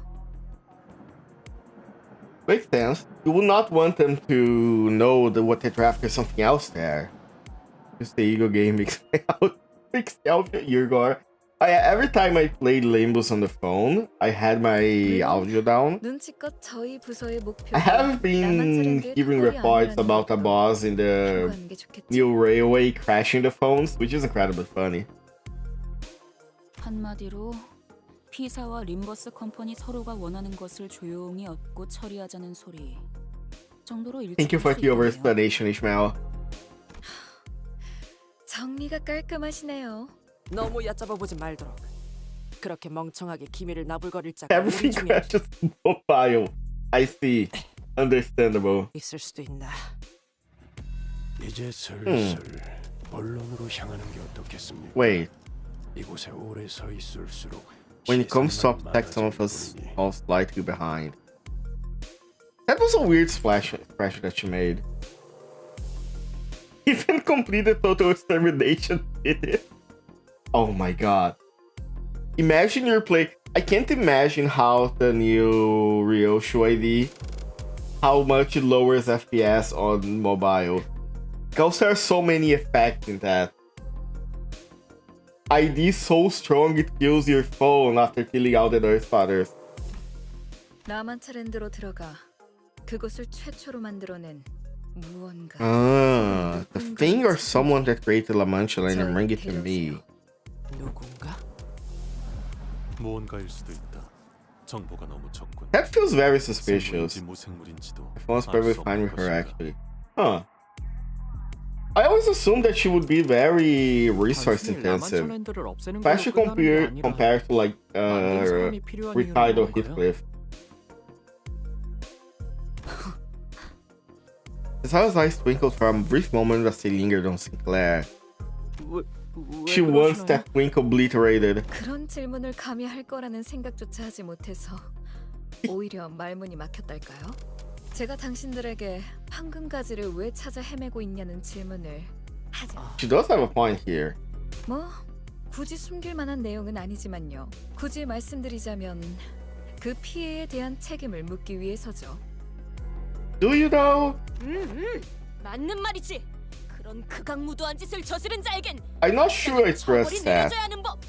Makes sense. You would not want them to know that what they draft is something else there. Just the ego game mixed out Yurgar. Every time I played Limbus on the phone, I had my audio down. 눈치껏 저희 부서의 목표. I have been hearing reports about a boss in the new railway crashing the phones, which is incredibly funny. 한마디로 피사와 림버스 컴퍼니 서로가 원하는 것을 조용히 얻고 처리하자는 소리 정도로 Thank you for your explanation, Ishmael. 정리가 깔끔하시네요. 너무 얕잡아 보지 말도록. 그렇게 멍청하게 기밀을 나불거릴 자가 Everything 우리 중에 crashes mobile. I see. Understandable. 있을 수도 있나. 이제 슬슬 본론으로 향하는 게 어떻겠습니까? Wait. 이곳에 오래 서 있을수록 When it comes to attack, some of us fall slightly behind. That was a weird splash that you made. Even completed total extermination did it. Oh my god. Imagine your play. I can't imagine how the new Ryoshu ID, how much it lowers FPS on mobile. Because there are so many effects in that. ID so strong it kills your phone after killing all the Earth Fathers. 라만차랜드로 들어가 그곳을 최초로 만들어낸 무언가. The thing or someone that created La Mancha Land and bring it to me. 누군가? 무언가일 수도 있다. 정보가 너무 적군. That feels very suspicious. 생물인지 무생물인지도 My phone's 알 probably 수 fine 없는 with her 것이다. actually. Huh. I always assumed that she would be very resource intensive, 라만차랜드를 없애는 especially 걸로 끝나는 게 아니라 compared to like 만든 사람이 필요한 Retired or 이유는 뭔가요? Heathcliff. His eyes twinkled for a brief moment as he lingered on Sinclair. She wants that twinkle obliterated. 그런 질문을 감히 할 거라는 생각조차 하지 못해서 오히려 말문이 막혔달까요? 제가 당신들에게 황금가지를 왜 찾아 헤매고 있냐는 질문을 하지. She does have a point here. 뭐 굳이 숨길 만한 내용은 아니지만요. 굳이 말씀드리자면 그 피해에 대한 책임을 묻기 위해서죠. Do you though? 맞는 말이지. 그런 극악무도한 짓을 저지른 자에겐 I'm not sure it's 처벌이 just that. 내려져야 하는 법.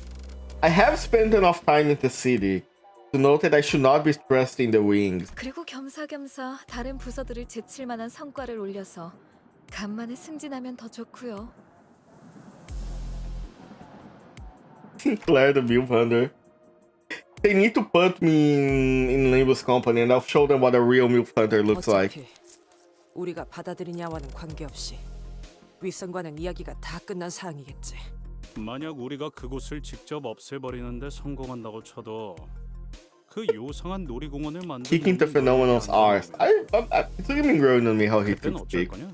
I have spent enough time in the city to know that I should not be stressed in the wings. 그리고 겸사겸사 다른 부서들을 제칠 만한 성과를 올려서 간만에 승진하면 더 좋고요. Sinclair the Milf Hunter. They need to put me in Limbus Company and I'll show them what a real Milf Hunter looks like. 어차피 우리가 받아들이냐와는 관계없이 윗선과는 이야기가 다 끝난 사항이겠지. 만약 우리가 그곳을 직접 없애버리는데 성공한다고 쳐도 그 요상한 놀이공원을 만드는 Kicking the phenomenal's arse. It's even growing on me how he 그때는 could 어쩔 speak. 거냐?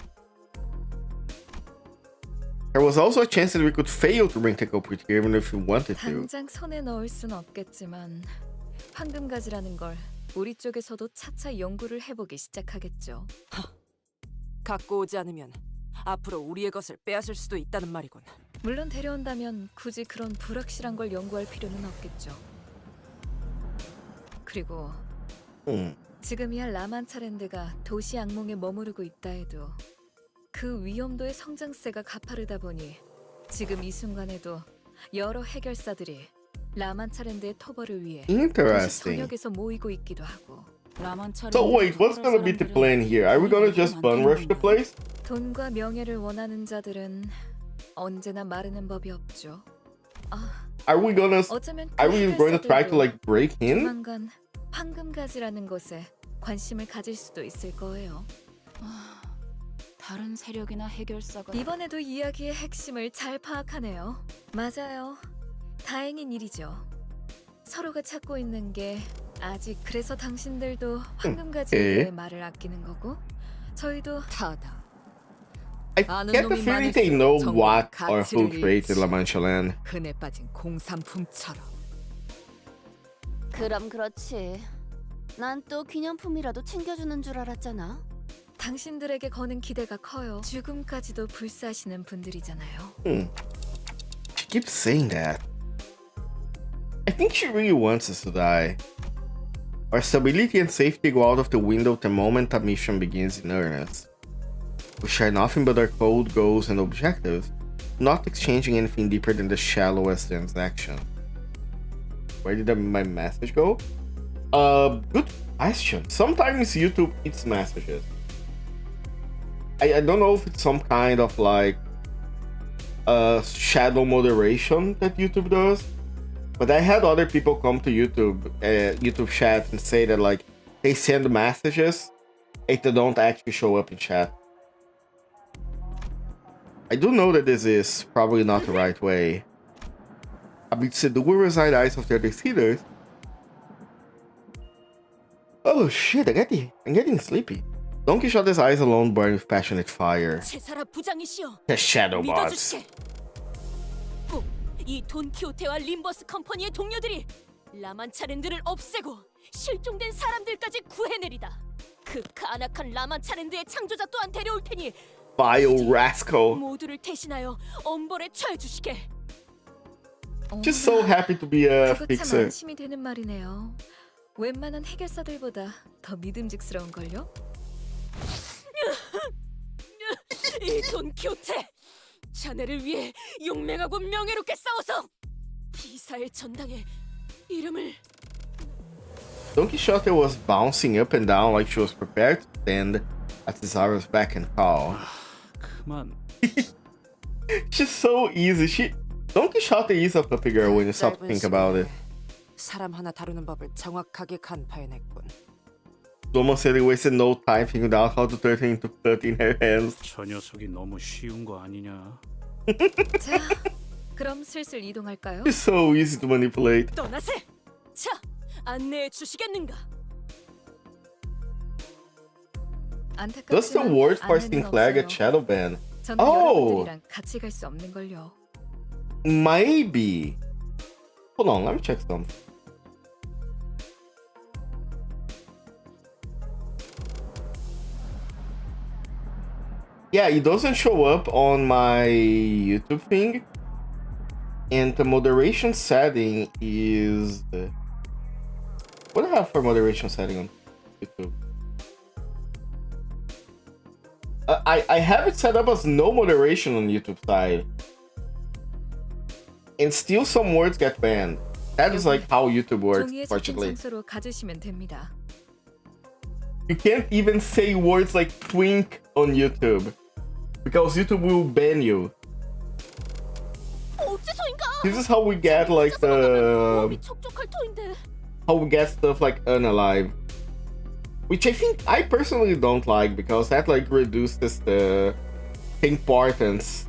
There was also a chance that we could fail to bring Tekoprit here even if we wanted to. 당장 손에 넣을 순 없겠지만 황금가지라는 걸 우리 쪽에서도 차차 연구를 해보기 시작하겠죠. 갖고 오지 않으면 앞으로 우리의 것을 빼앗을 수도 있다는 말이군. 물론 데려온다면 굳이 그런 불확실한 걸 연구할 필요는 없겠죠. 그리고 지금이야 라만차랜드가 도시 악몽에 머무르고 있다 해도 그 위험도의 성장세가 가파르다 보니 지금 이 순간에도 여러 해결사들이 라만차랜드의 토벌을 위해 도시 Interesting. 전역에서 모이고 있기도 하고. So wait, what's gonna be the plan here? Are we gonna just bum rush the place? 돈과 명예를 원하는 자들은 언제나 마르는 법이 없죠. Are we going to try to like break in? 조만간 황금가지라는 것에 관심을 가질 수도 있을 거예요. 다른 세력이나 해결사가 이번에도 이야기의 핵심을 잘 파악하네요. 맞아요. 다행인 일이죠. 서로가 찾고 있는 게 아직 그래서 당신들도 황금가지에 대해 말을 아끼는 거고 저희도 다다. I 아는 get the 놈이 feeling they 많을수록 know 정보가 what or who 가치를 created 잃지. La Mancha Land. 흔해 빠진 공산품처럼. 그럼 그렇지. 난 또 기념품이라도 챙겨주는 줄 알았잖아. 당신들에게 거는 기대가 커요. 죽음까지도 불사하시는 분들이잖아요. She keeps saying that. I think she really wants us to die. Our stability and safety go out of the window the moment a mission begins in earnest. We share nothing but our code, goals, and objectives, not exchanging anything deeper than the shallowest transaction. Where did my message go? Good question. Sometimes YouTube eats messages. I don't know if it's some kind of like shadow moderation that YouTube does, but I had other people come to YouTube chat and say that like they send messages and they don't actually show up in chat. I do know that this is probably not the right way. I mean, do we resign eyes of the other seeders? Oh shit, I'm getting sleepy. Don Quixote's eyes alone burn with passionate fire. 제사라 부장이시여. The shadow bots. 믿어주시게. 꼭 이 돈키호테와 림버스 컴퍼니의 동료들이 라만차랜드를 없애고 실종된 사람들까지 구해내리다. 그 간악한 라만차랜드의 창조자 또한 데려올 테니 Vile rascal. 모두를 대신하여 엄벌에 처해 주시게. Just so happy to be a 그거 참 fixer. 안심이 되는 말이네요. 웬만한 해결사들보다 더 믿음직스러운 걸요? 이 돈키호테, 자네를 위해 용맹하고 명예롭게 싸워서 비사의 전당에 이름을. Don Quixote was bouncing up and down like she was prepared to stand at Cesaro's beck and call. 그만. She's so easy. Don Quixote is a puppy girl when you stop to think about it. 사람 하나 다루는 법을 정확하게 간파해냈군. Almost said he wasted no time figuring out how to turn him into cut in her hands. 저 녀석이 너무 쉬운 거 아니냐? 자, 그럼 슬슬 이동할까요? She's so easy to manipulate. 떠나세. 자, 안내해 주시겠는가? Does the word for Sinclair get shadow banned? 저는 Oh! 여러분들이랑 같이 갈 수 없는 걸요. Maybe. Hold on, let me check something. Yeah, it doesn't show up on my YouTube thing. And the moderation setting is... What do I have for moderation setting on YouTube? I have it set up as no moderation on YouTube side. And still some words get banned. That is like how YouTube works, 종이에 적힌 fortunately. 장소로 가주시면 됩니다. You can't even say words like twink on YouTube. Because YouTube will ban you. 어째서인가? This is how we get like 몸이 촉촉할 터인데. how we get stuff like unalive. Which I personally don't like because that like reduces the importance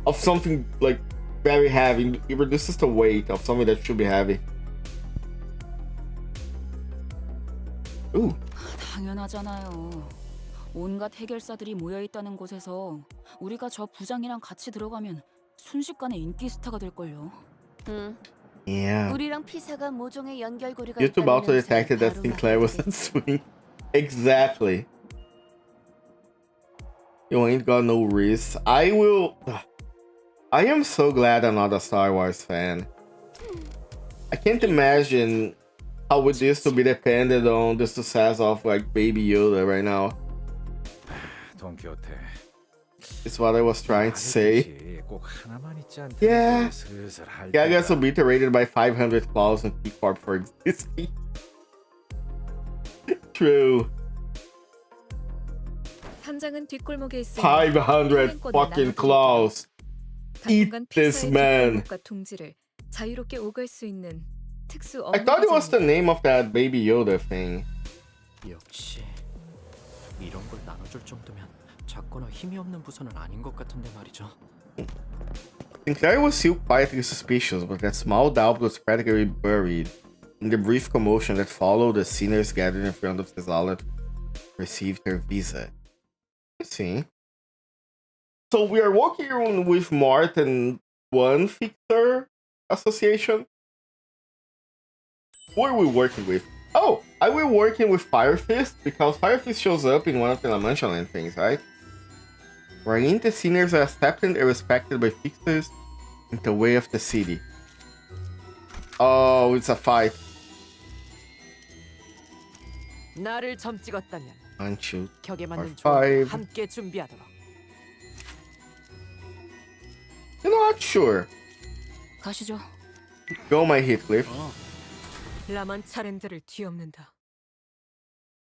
of something like very heavy. It reduces the weight of something that should be heavy. Ooh. 당연하잖아요. 온갖 해결사들이 모여 있다는 곳에서 우리가 저 부장이랑 같이 들어가면 순식간에 인기 스타가 될 걸요. Yeah. 우리랑 피사가 모종의 연결고리가 YouTube 있다는 also detected that 바로 Sinclair was on swing. Exactly. You ain't got no wrist. I am so glad I'm not a Star Wars fan. I can't imagine how would this to be dependent on the success of like Baby Yoda right now. Don Quixote. It's what I was trying to say. 꼭 하나만 있지 않다는 Yeah. 게 슬슬 할 Yeah, I 때가. guess obliterated by 500 claws and P Corp for existing. True. 현장은 뒷골목에 있으니 500 fucking claws. Eat 당분간 this 피사의 man. 뒷골목과 둥지를 자유롭게 오갈 수 있는 특수 I thought it was the 업무기지입니다. name of that Baby Yoda thing. 역시 이런 걸 나눠줄 정도면 작거나 힘이 없는 부서는 아닌 것 같은데 말이죠. Sinclair was still quietly suspicious, but that small doubt was practically buried in the brief commotion that followed the sinners gathered in front of Cesala to receive their visa. I see. So we are working with more than one fixer association? Who are we working with? Oh, I will working with Fire Fist because Fire Fist shows up in one of the La Mancha Land things, right? Wherein the sinners are accepted and respected by fixers in the way of the city. Oh, it's a fight. 나를 점 찍었다면 1, 2, 격에 4, 맞는 조언을 5. 함께 준비하도록. You're not sure. 가시죠. Go, my Heathcliff. 라만차랜드를 뒤엎는다.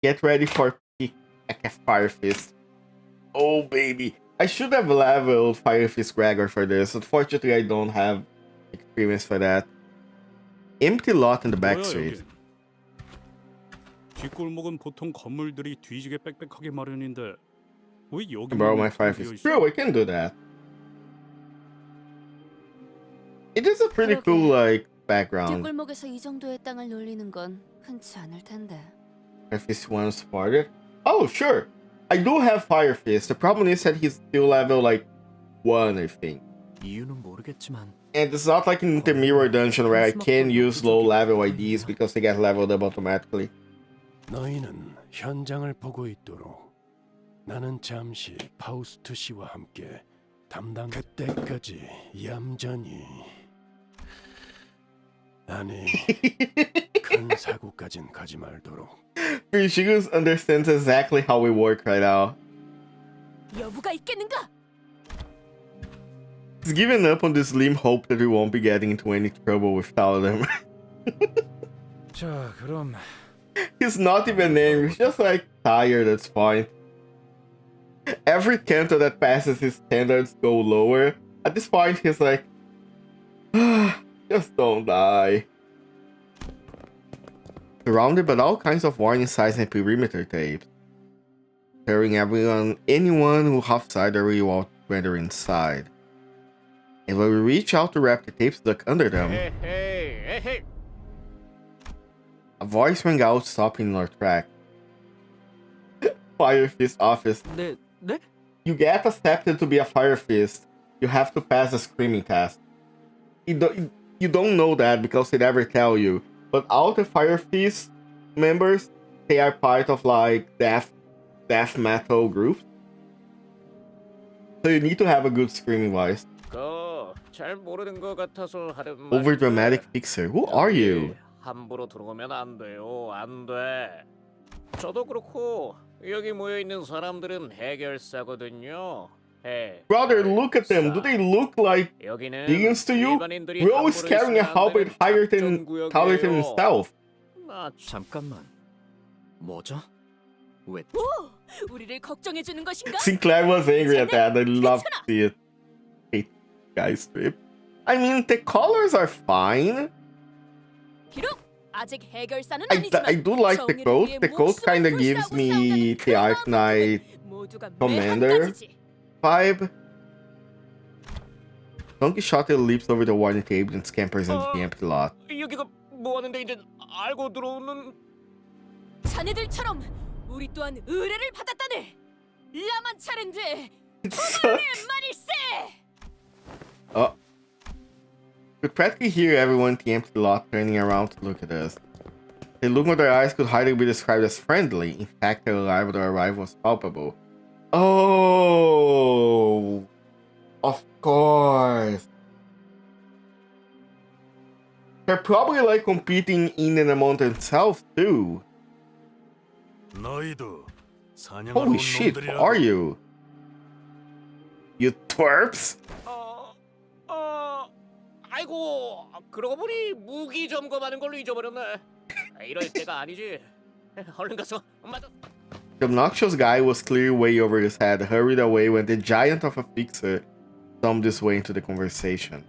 Get ready for pick a Fire Fist. Oh, baby. I should have leveled Fire Fist Gregor for this. Unfortunately, I don't have experience for that. Empty lot in the back street. 뒷골목은 보통 건물들이 뒤지게 빽빽하게 마련인데 왜 여기 Borrow my Fire Fist. Bro, I can do that. It is a pretty cool, like, background. 뒷골목에서 이 정도의 땅을 놀리는 건 흔치 않을 텐데. Fire Fist 1 spotted. Oh, sure. I do have Fire Fist. The problem is that he's still level, like, 1, I think. 이유는 모르겠지만 And it's not like in the mirror dungeon where I can use low level IDs because they get leveled up automatically. 너희는 현장을 보고 있도록 나는 잠시 파우스트 씨와 함께 담당 그때까지 얌전히 아니 큰 사고까진 가지 말도록. She understands exactly how we work right now. 여부가 있겠는가? He's giving up on the slim hope that we won't be getting into any trouble without them. 자, 그럼 He's not even angry, he's just like tired at this point. Every canto that passes his standards go lower. At this point he's like, just don't die. Surrounded by all kinds of warning signs and perimeter tapes, telling anyone who outside the real out whether inside. And when we reach out to wrap the tapes look under them, hey. a voice rang out, stopping in our track. Fire Fist office. 네? You get accepted to be a Fire Fist. You have to pass a screaming test. You don't know that because they never tell you. But all the Fire Fist members, they are part of like death metal groups. So you need to have a good screaming voice. 잘 모르는 것 같아서 하는 말. Over dramatic fixer. Who are you? 함부로 들어오면 안 돼요. 안 돼. 저도 그렇고 여기 모여 있는 사람들은 해결사거든요. Brother, look at them. Do they look like vegans to you? Ro is carrying a halberd higher than himself. 잠깐만. 뭐죠? 왜? 오, 우리를 걱정해 주는 것인가? Sinclair was angry at that. I love to see it. Hate guys strip. I mean, the colors are fine. 비록 아직 해결사는 I 아니지만 do like the coat. The coat kind of gives me the Arc Knight Commander vibe. Don Quixote leaps over the warning table and scampers into the empty lot. 여기가 뭐 하는데 이제 알고 들어오는 자네들처럼 우리 또한 의뢰를 받았다네. 라만차랜드에 It 도전의 sucks. 말일세. Oh. Could practically hear everyone in the empty lot turning around to look at us. The look of their eyes could hardly be described as friendly. In fact, their arrival was palpable. Oh, of course. They're probably like competing in and among themselves too. 너희도 사냥하러 Holy 온 shit, who 놈들이라고. are you? You twerps? 아이고 그러고 보니 무기 점검하는 걸로 잊어버렸네. 이럴 때가 아니지. 얼른 가서 맞아. The obnoxious guy was clearly way over his head, hurried away when the giant of a fixer thumbed his way into the conversation.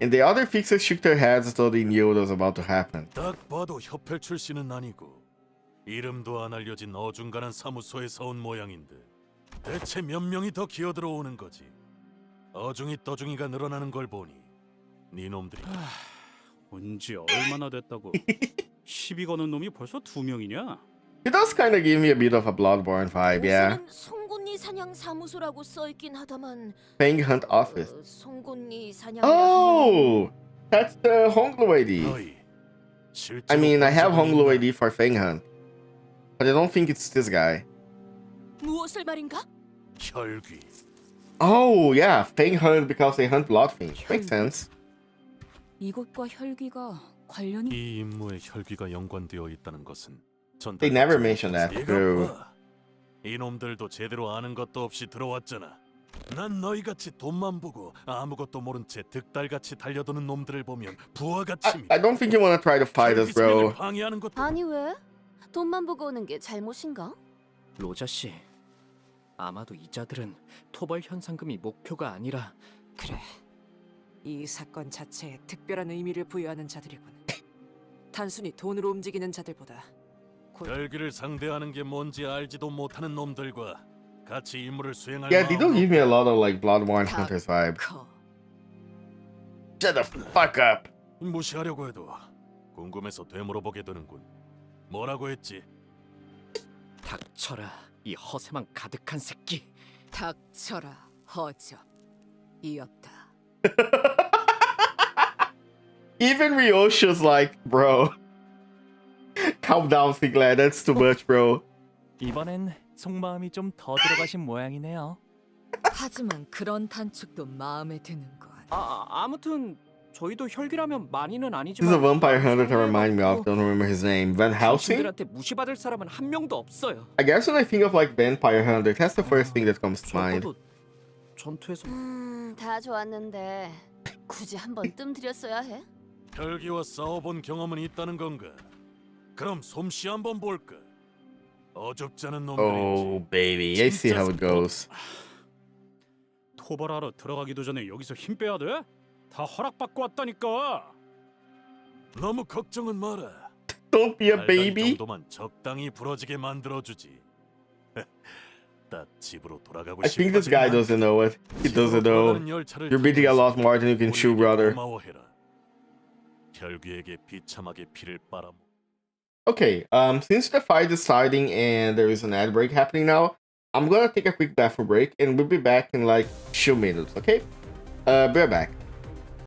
And the other fixers shook their heads as though they knew what was about to happen. 딱 봐도 협회 출신은 아니고 이름도 안 알려진 어중간한 사무소에서 온 모양인데 대체 몇 명이 더 기어들어오는 거지? 어중이 떠중이가 늘어나는 걸 보니 네 놈들이 온지 얼마나 됐다고? 시비 거는 놈이 벌써 2명이냐? It does kind of give me a bit of a Bloodborne vibe, yeah. 옷에는 송곳니 사냥 사무소라고 써 있긴 하다만 Fang Hunt Office. 송곳니 사냥. Oh, that's the Honglu ID. 너희 I mean, I have 실제로 Honglu 본 ID for Fang Hunt, but I don't think it's this guy. 무엇을 말인가? 혈귀. Oh, yeah, Fang Hunt because they hunt blood fiends. Makes sense. 이것과 혈귀가 관련이 이 임무에 혈귀가 연관되어 있다는 것은 They never mentioned that. True. 이놈들도 제대로 아는 것도 없이 들어왔잖아. 난 너희같이 돈만 보고 아무것도 모른 채 득달같이 달려드는 놈들을 보면 부하같이 I don't think you want to try to fight us, bro. 방해하는 것도 아니 왜? 돈만 보고 오는 게 잘못인가? 로자 씨, 아마도 이자들은 토벌 현상금이 목표가 아니라 그래. 이 사건 자체에 특별한 의미를 부여하는 자들이군. 단순히 돈으로 움직이는 자들보다 혈귀를 상대하는 게 뭔지 알지도 못하는 놈들과 같이 임무를 수행할 Yeah, they do 마음은 give me a lot of like Bloodborne Hunters vibe. 커. Shut the fuck up. 무시하려고 해도 궁금해서 되물어보게 되는군. 뭐라고 했지? 닥쳐라, 이 허세만 가득한 새끼. 닥쳐라 허접. 이었다. Even Ryosha's like, bro. Calm down, Sinclair. That's too much, bro. 이번엔 속마음이 좀 더 들어가신 모양이네요. 하지만 그런 단축도 마음에 드는걸. 아무튼 저희도 혈귀라면 많이는 This is a 아니지만 vampire hunter to remind me of. Don't remember his name. Van Helsing? 당신들한테 무시받을 사람은 한 명도 없어요. I guess when I think of like vampire hunter, that's the first thing that comes to mind. 적어도 전투에서 다 좋았는데 굳이 한번 뜸들였어야 해? 혈귀와 싸워본 경험은 있다는 건가? 그럼 솜씨 한번 볼까? 어줍잖은 놈들이. Oh, baby. I see how it goes. 토벌하러 들어가기도 전에 여기서 힘 빼야 돼? 다 허락받고 왔다니까. 너무 걱정은 마라. Don't be a 달달이 baby. 정도만 적당히 부러지게 만들어주지. 나 집으로 돌아가고 I think this guy doesn't know it. He doesn't know. You're beating a lot more than you can chew, brother. 고마워해라. 혈귀에게 비참하게 피를 빨아. Okay, since the fight is starting and there is an ad break happening now, I'm gonna take a quick bathroom break and we'll be back in like 2 minutes, okay? Be right back.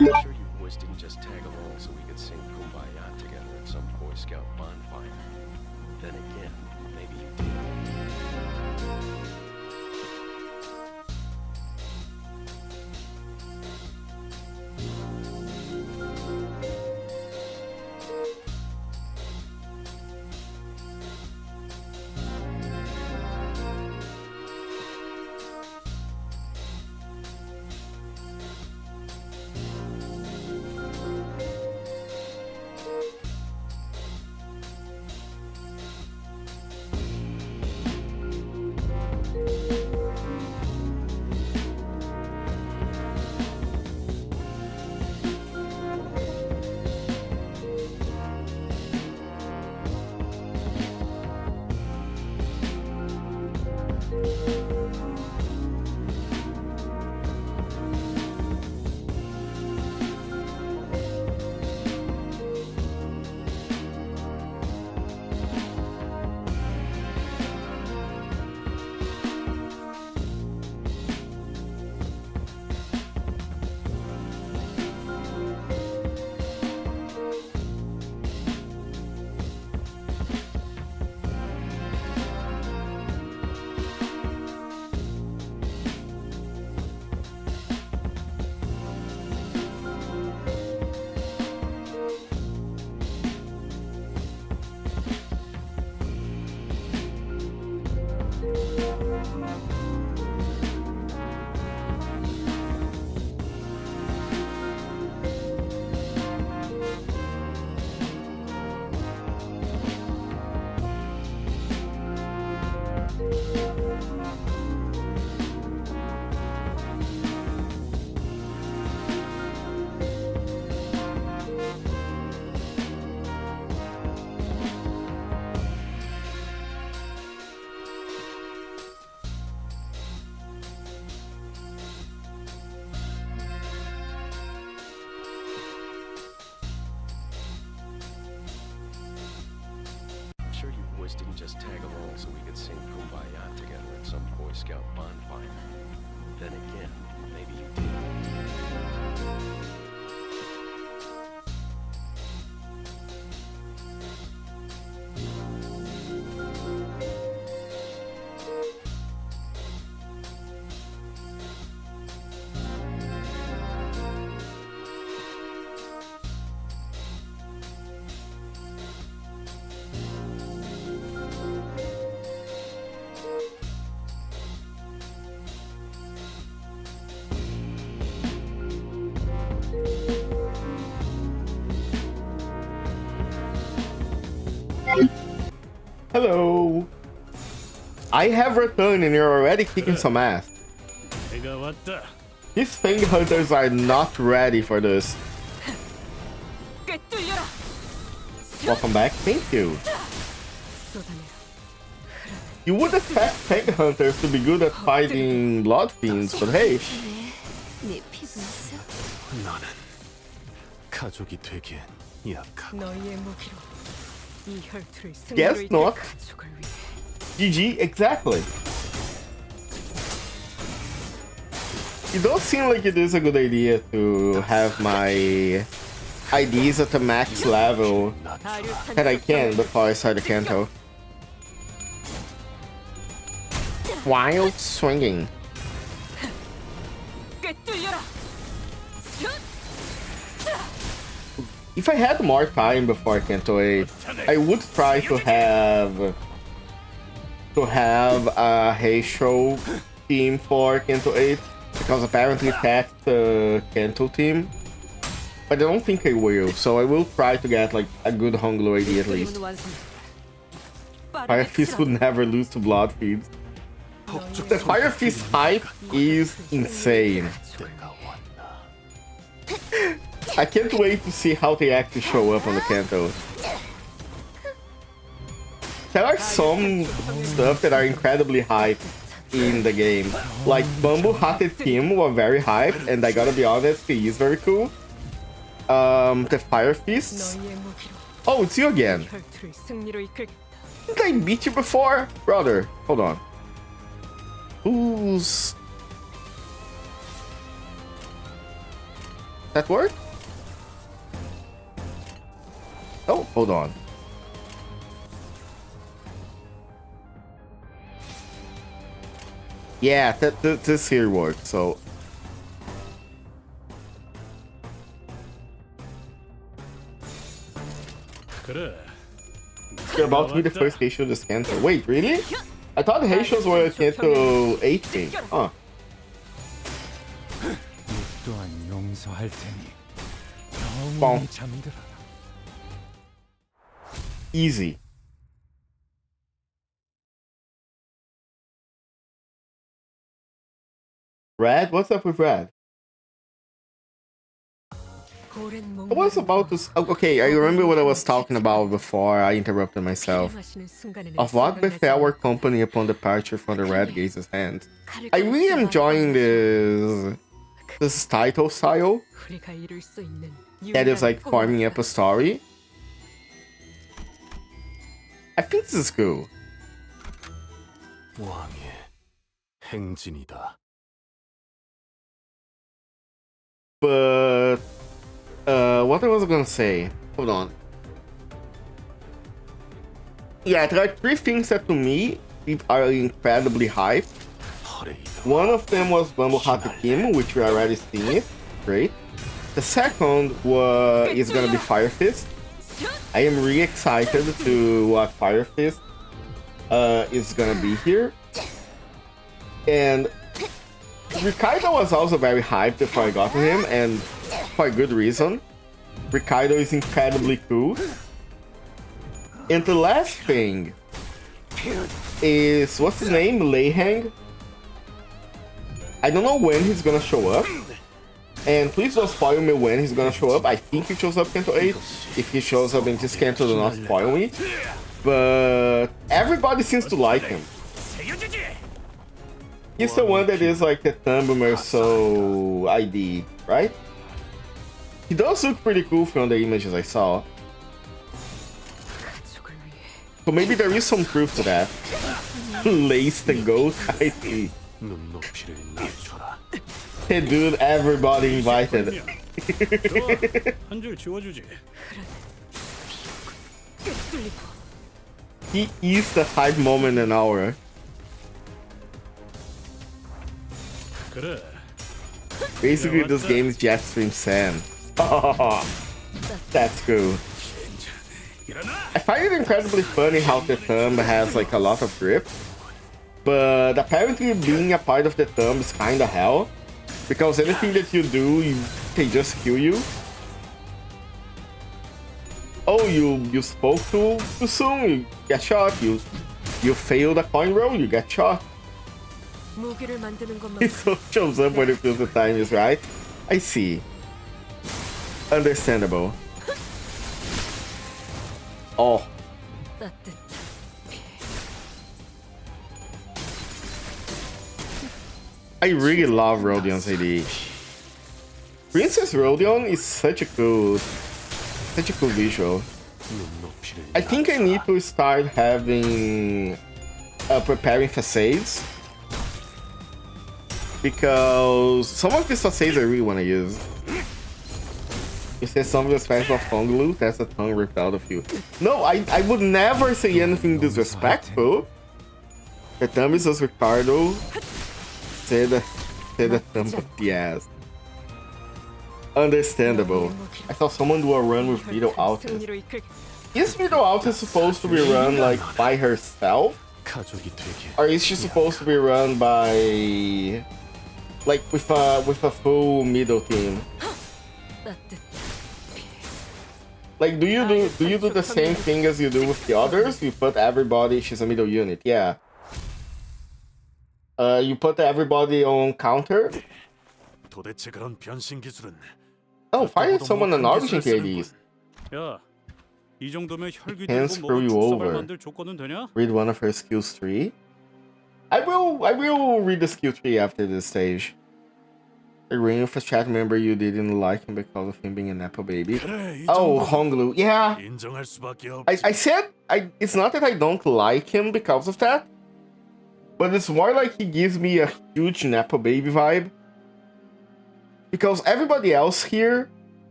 I'm sure you boys didn't just tag along so we could sing Kumbaya together at some Boy Scout bonfire. Then again, maybe you did. just tag along so we could sing Kumbaya together at some Boy Scout bonfire. Then again, maybe you did. Hello. I have returned and you're already kicking some ass. 내가 왔다. These Fang Hunters are not ready for this. 꿰뚫려라. Welcome back. Thank you. You would expect Fang Hunters to be good at fighting Blood Fiends, but hey. 네 피부 있어? 나는 가족이 되기엔 약하고. 너희의 무기로 이 혈투를 승리로 Guess 이끌 not. 가족을 위해. GG, exactly. It does seem like it is a good idea to have my IDs at the max level that I can before I start the Kanto. While swinging. 꿰뚫려라. If I had more time before Kanto 8, I would try to have a Heisho team for Kanto 8, because apparently that's the Kanto team. But I don't think I will, so I will try to get like a good Honglo ID at least. Fire Fist would never lose to Blood Fiends. The Fire Fist hype is insane. I can't wait to see how they actually show up on the Kanto. There are some stuff that are incredibly hyped in the game. Like Bamboo Hatted Team were very hyped, and I gotta be honest, he is very cool. The Fire Fists. Oh, it's you again. Didn't I beat you before? Brother, hold on. Who's... That work? Oh, hold on. Yeah, this here works, so... 그래. You're about to be the first Heisho to Kanto. Wait, really? I thought Heishos were Kanto 8 thing. Huh. 또한 용서할 테니 Bom. 영원히 잠들어라. Easy. Red? What's up with Red? I was about to... Okay, I remember what I was talking about before I interrupted myself. Of what befell our company upon departure from the Red Gaze's hands. I really am enjoying this title style. That is like forming up a story. I think this is cool. 왕의 행진이다. But what I was gonna say, hold on. Yeah, there are three things that to me are incredibly hyped. One of them was Bamboo Hatted Team, which we already seen it. Great. The second is gonna be Fire Fist. I am really excited to what Fire Fist is gonna be here. And Ricardo was also very hyped before I got to him, and for a good reason. Ricardo is incredibly cool. And the last thing is, what's his name? Leihang. I don't know when he's gonna show up. And please don't spoil me when he's gonna show up. I think he shows up Kanto 8. If he shows up in this Kanto, do not spoil me. But everybody seems to like him. He's the one that is like the Thumb so ID, right? He does look pretty cool from the images I saw. So maybe there is some proof to that. Lace the goat? I see. 눈높이를 낮춰라. Hey dude, everybody invited. 한 줄 지워주지. He is the hype moment an hour. 그래. Basically, this game is Jetstream Sand. That's cool. I find it incredibly funny how the thumb has like a lot of grip, but apparently being a part of the thumb is kinda hell, because anything that you do, they just kill you. Oh, you spoke too soon, you get shot. You failed a coin roll, you get shot. 무기를 만드는 것만 It so shows up when it feels the time is right. I see. Understandable. Oh. I really love Rodion's AD. Princess Rodion is such a cool visual. I think I need to start having preparing facades, because some of these facades I really want to use. You said some of the special of Honglu, that's a tongue ripped out of you. No, I would never say anything disrespectful. The thumb is as Ricardo said the thumb of the ass. Understandable. I saw someone do a run with Vito Altus. Is Vito Altus supposed to be run like by herself? Or is she supposed to be run by like with a full middle team? Like, do you do the same thing as you do with the others? You put everybody. She's a middle unit, yeah. You put everybody on counter. Oh, find someone an origin KDs. 야, 이 정도면 혈기 Can 들고 screw 뭐 you 축사발 over. 만들 조건은 되냐? Read one of her skills 3. I will read the skill 3 after this stage. Agreeing with a chat member you didn't like him because of him being an apple baby. Oh, Honglu. Yeah. I said it's not that I don't like him because of that, but it's more like he gives me a huge Nepo baby vibe. Because everybody else here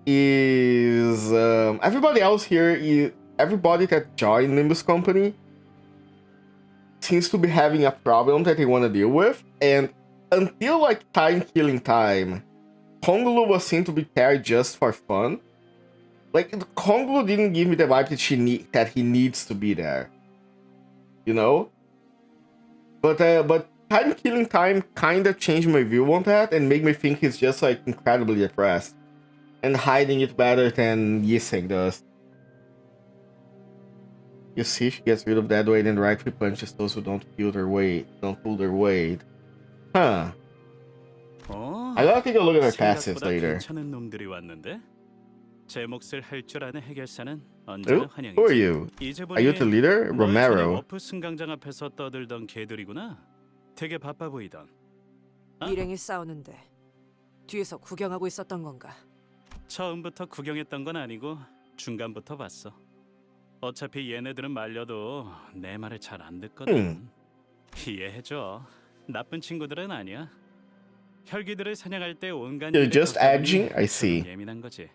is everybody that joined Limbus Company seems to be having a problem that they want to deal with, and until like killing time, Honglu was seen to be there just for fun. Like, Honglu didn't give me the vibe that he needs to be there, you know. But killing time kind of changed my view on that and made me think he's just like incredibly depressed and hiding it better than Yiseng does. You see, she gets rid of that weight and rightly punches those who don't pull their weight. Huh. I gotta take a look at her passives later. 괜찮은 놈들이 왔는데 제 몫을 할 줄 아는 해결사는 Who? 언제나 환영이지. Who are you? Are you the leader? Romero. 워프 승강장 앞에서 떠들던 개들이구나. 되게 바빠 보이던. 일행이 싸우는데 뒤에서 구경하고 있었던 건가? 처음부터 구경했던 건 아니고 중간부터 봤어. 어차피 얘네들은 말려도 내 말을 잘 안 듣거든. 이해해줘. 나쁜 친구들은 아니야. 혈기들을 사냥할 때 온갖 You're just edging? I see. 예민한 거지.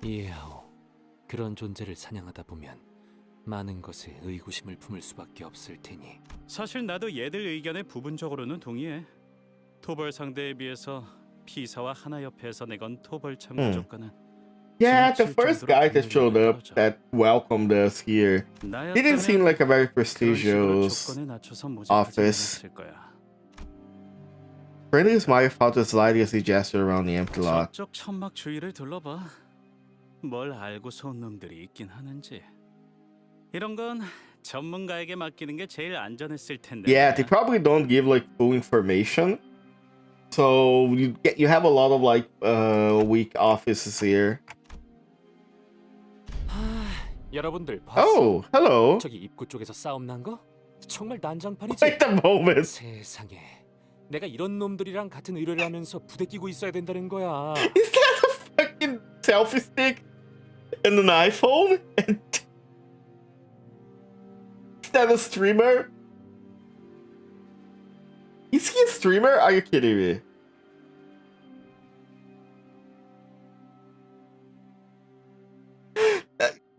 이해하오. 그런 존재를 사냥하다 보면 많은 것에 의구심을 품을 수밖에 없을 테니. 사실 나도 얘들 의견에 부분적으로는 동의해. 토벌 상대에 비해서 피사와 하나 옆에서 내건 토벌 참가 조건은 Yeah, the first guy that showed up that welcomed us here didn't seem like a very prestigious office. Friendly smile felt the slightest gesture around the empty lot. 저쪽 천막 주위를 둘러봐. 뭘 알고서 온 놈들이 있긴 하는지. 이런 건 전문가에게 맡기는 게 제일 안전했을 텐데. Yeah, they probably don't give like full information, so you have a lot of like weak offices here. 여러분들 봤어? Oh, hello. 저기 입구 쪽에서 싸움 난 거? 정말 난장판이지. Wait a moment. 세상에, 내가 이런 놈들이랑 같은 의뢰를 하면서 부대끼고 있어야 된다는 거야. Is that a fucking selfie stick and an iPhone? that a streamer? Is he a streamer? Are you kidding me?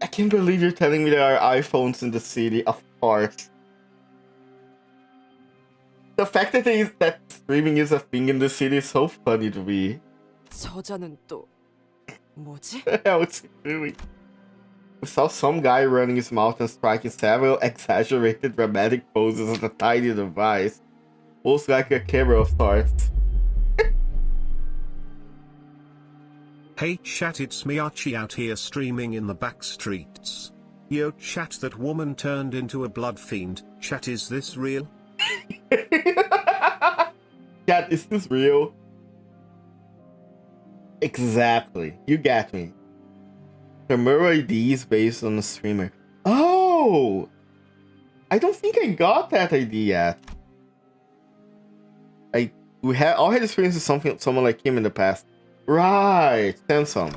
I can't believe you're telling me there are iPhones in the city. Of course. The fact that streaming is a thing in the city is so funny to me. 저자는 또 뭐지? What the hell is he doing? We saw some guy running his mouth and striking several exaggerated dramatic poses with a tiny device. Most like a camera of sorts. Hey chat, it's me Archie out here streaming in the back streets. Yo chat, that woman turned into a blood fiend. Chat, is this real? Chat, is this real? Exactly. You got me. The mirror ID is based on the streamer. Oh! I don't think I got that idea yet. We had all had experience with someone like him in the past. Right, Samsung.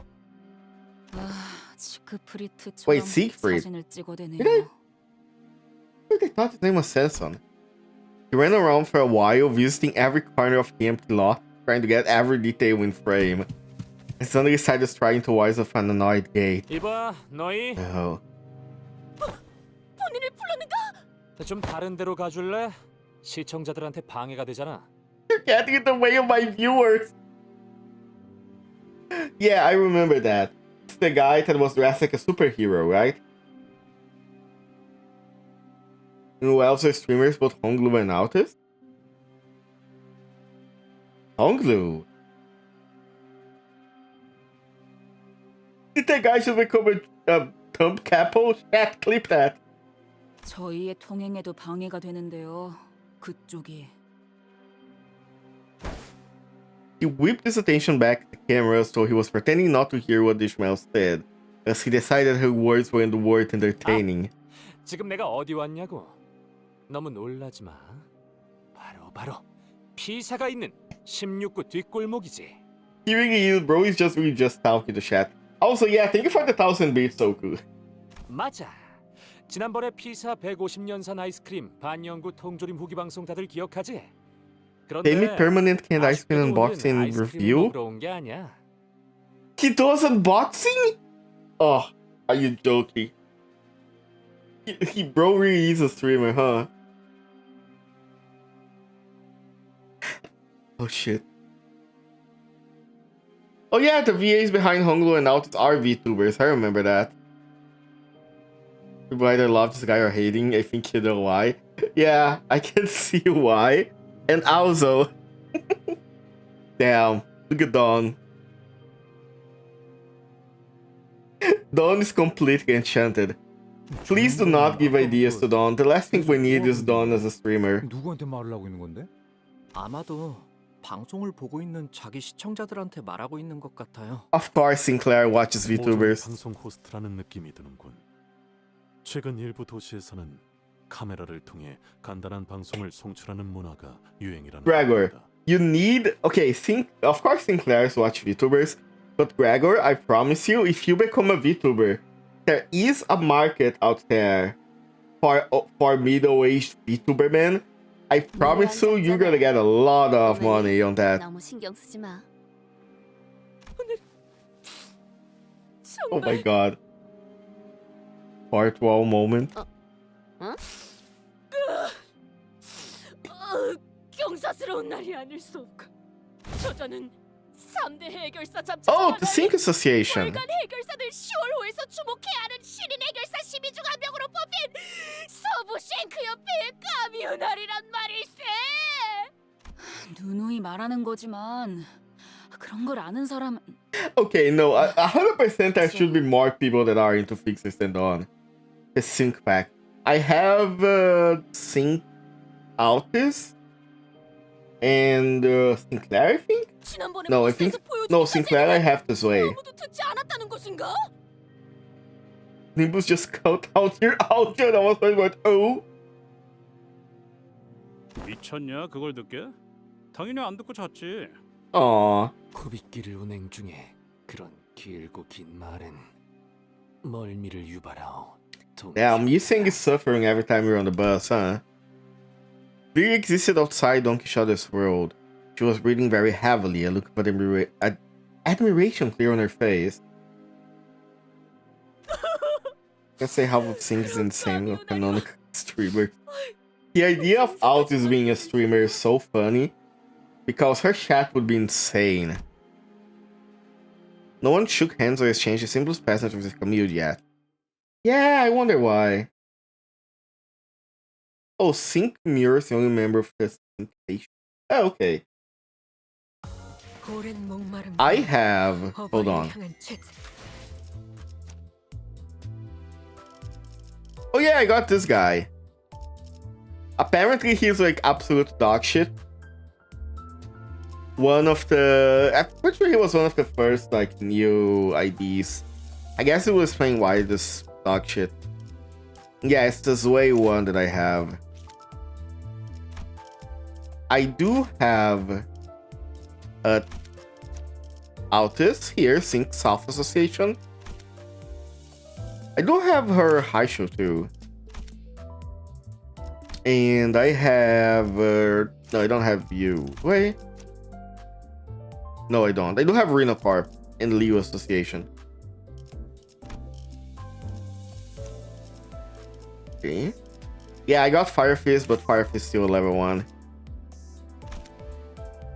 Wait, Siegfried. Did I thought his name was Samsung. He ran around for a while, visiting every corner of the empty lot, trying to get every detail in frame. And suddenly decided to try into wise of an annoyed gate. 이봐, 너희. Oh. 본인을 불렀는가? 좀 다른 데로 가줄래? 시청자들한테 방해가 되잖아. You're getting in the way of my viewers. Yeah, I remember that. It's the guy that was dressed like a superhero, right? And who else are streamers both Honglu and Altus? Honglu. Did that guy should become a thumb capo? Chat, clip that. 저희의 통행에도 방해가 되는데요. 그쪽이. He whipped his attention back to the camera, so he was pretending not to hear what Ishmael said, as he decided her words weren't worth entertaining. 지금 내가 어디 왔냐고? 너무 놀라지 마. 바로 피사가 있는 16구 뒷골목이지. Hearing it, bro, is just really just talking to chat. Also, yeah, thank you for the 1000 bits, Soku. 맞아. 지난번에 피사 150년산 아이스크림 반영구 통조림 후기 방송 다들 기억하지? Semi-permanent canned ice cream unboxing review? He does unboxing? Oh, are you joking? He bro really is a streamer, huh? Oh shit. Oh yeah, the VAs behind Honglu and Altus are VTubers. I remember that. People either love this guy or hating. I think you know why. Yeah, I can see why. And also, damn, look at Dawn. Dawn is completely enchanted. Please do not give ideas to Dawn. The last thing we need is Dawn as a streamer. 누구한테 말을 하고 있는 건데? 아마도 방송을 보고 있는 자기 시청자들한테 말하고 있는 것 같아요. Of course, Sinclair watches VTubers. 방송 호스트라는 느낌이 드는군. 최근 일부 도시에서는 카메라를 통해 간단한 방송을 송출하는 문화가 유행이라는 Gregor, 겁니다. you need... Okay, of course Sinclairs watch VTubers, but Gregor, I promise you, if you become a VTuber, there is a market out there for middle-aged VTuber men. I promise you, you're gonna get a lot of money on that. 너무 신경 쓰지 마. Oh my god. Part wow moment. 경사스러운 날이 아닐 수 없고 저자는 3대 해결사 잡지. Oh, the Sync Association. 월간 해결사들 10월호에서 주목해야 하는 신인 해결사 12중 한 명으로 뽑힌 서부 쉔크 협회의 까미우날이란 말일세. 누누이 말하는 거지만 그런 걸 아는 사람은. Okay, no, 100% there should be more people that are into fixers than Dawn. The Sync pack. I have Sync Altus and Sinclair, I think? No, I think... No, Sinclair I have this way. Nimbus just cut out your outro and I was like, oh? 미쳤냐 그걸 듣게? 당연히 안 듣고 잤지. Aww. 코빗길을 운행 중에 그런 길고 긴 말은 멀미를 유발하오. don't Damn, you you think is suffering every time you're on the bus, huh? Lyra existed outside Don Quixote's world. She was breathing very heavily, a look of admiration clear on her face. Can't say half of things insane of canonical streamers. The idea of Altis being a streamer is so funny because her chat would be insane. No one shook hands or exchanged the simplest passage with Camille yet. Yeah, I wonder why. Oh, Sync Mirror is the only member of the Sync Station. Oh, okay. I have... Hold on. Oh yeah, I got this guy. Apparently he's like absolute dog shit. One of the... I'm pretty sure he was one of the first like new IDs. I guess it was playing why this dog shit. Yeah, it's the Zway one that I have. I do have a Altis here, Sync South Association. I do have her Haisho too. And I have... no, I don't have you. Wait. No, I don't. I do have Reno Corp in Liu Association. Okay. Yeah, I got Fire Fist, but Fire Fist still level 1.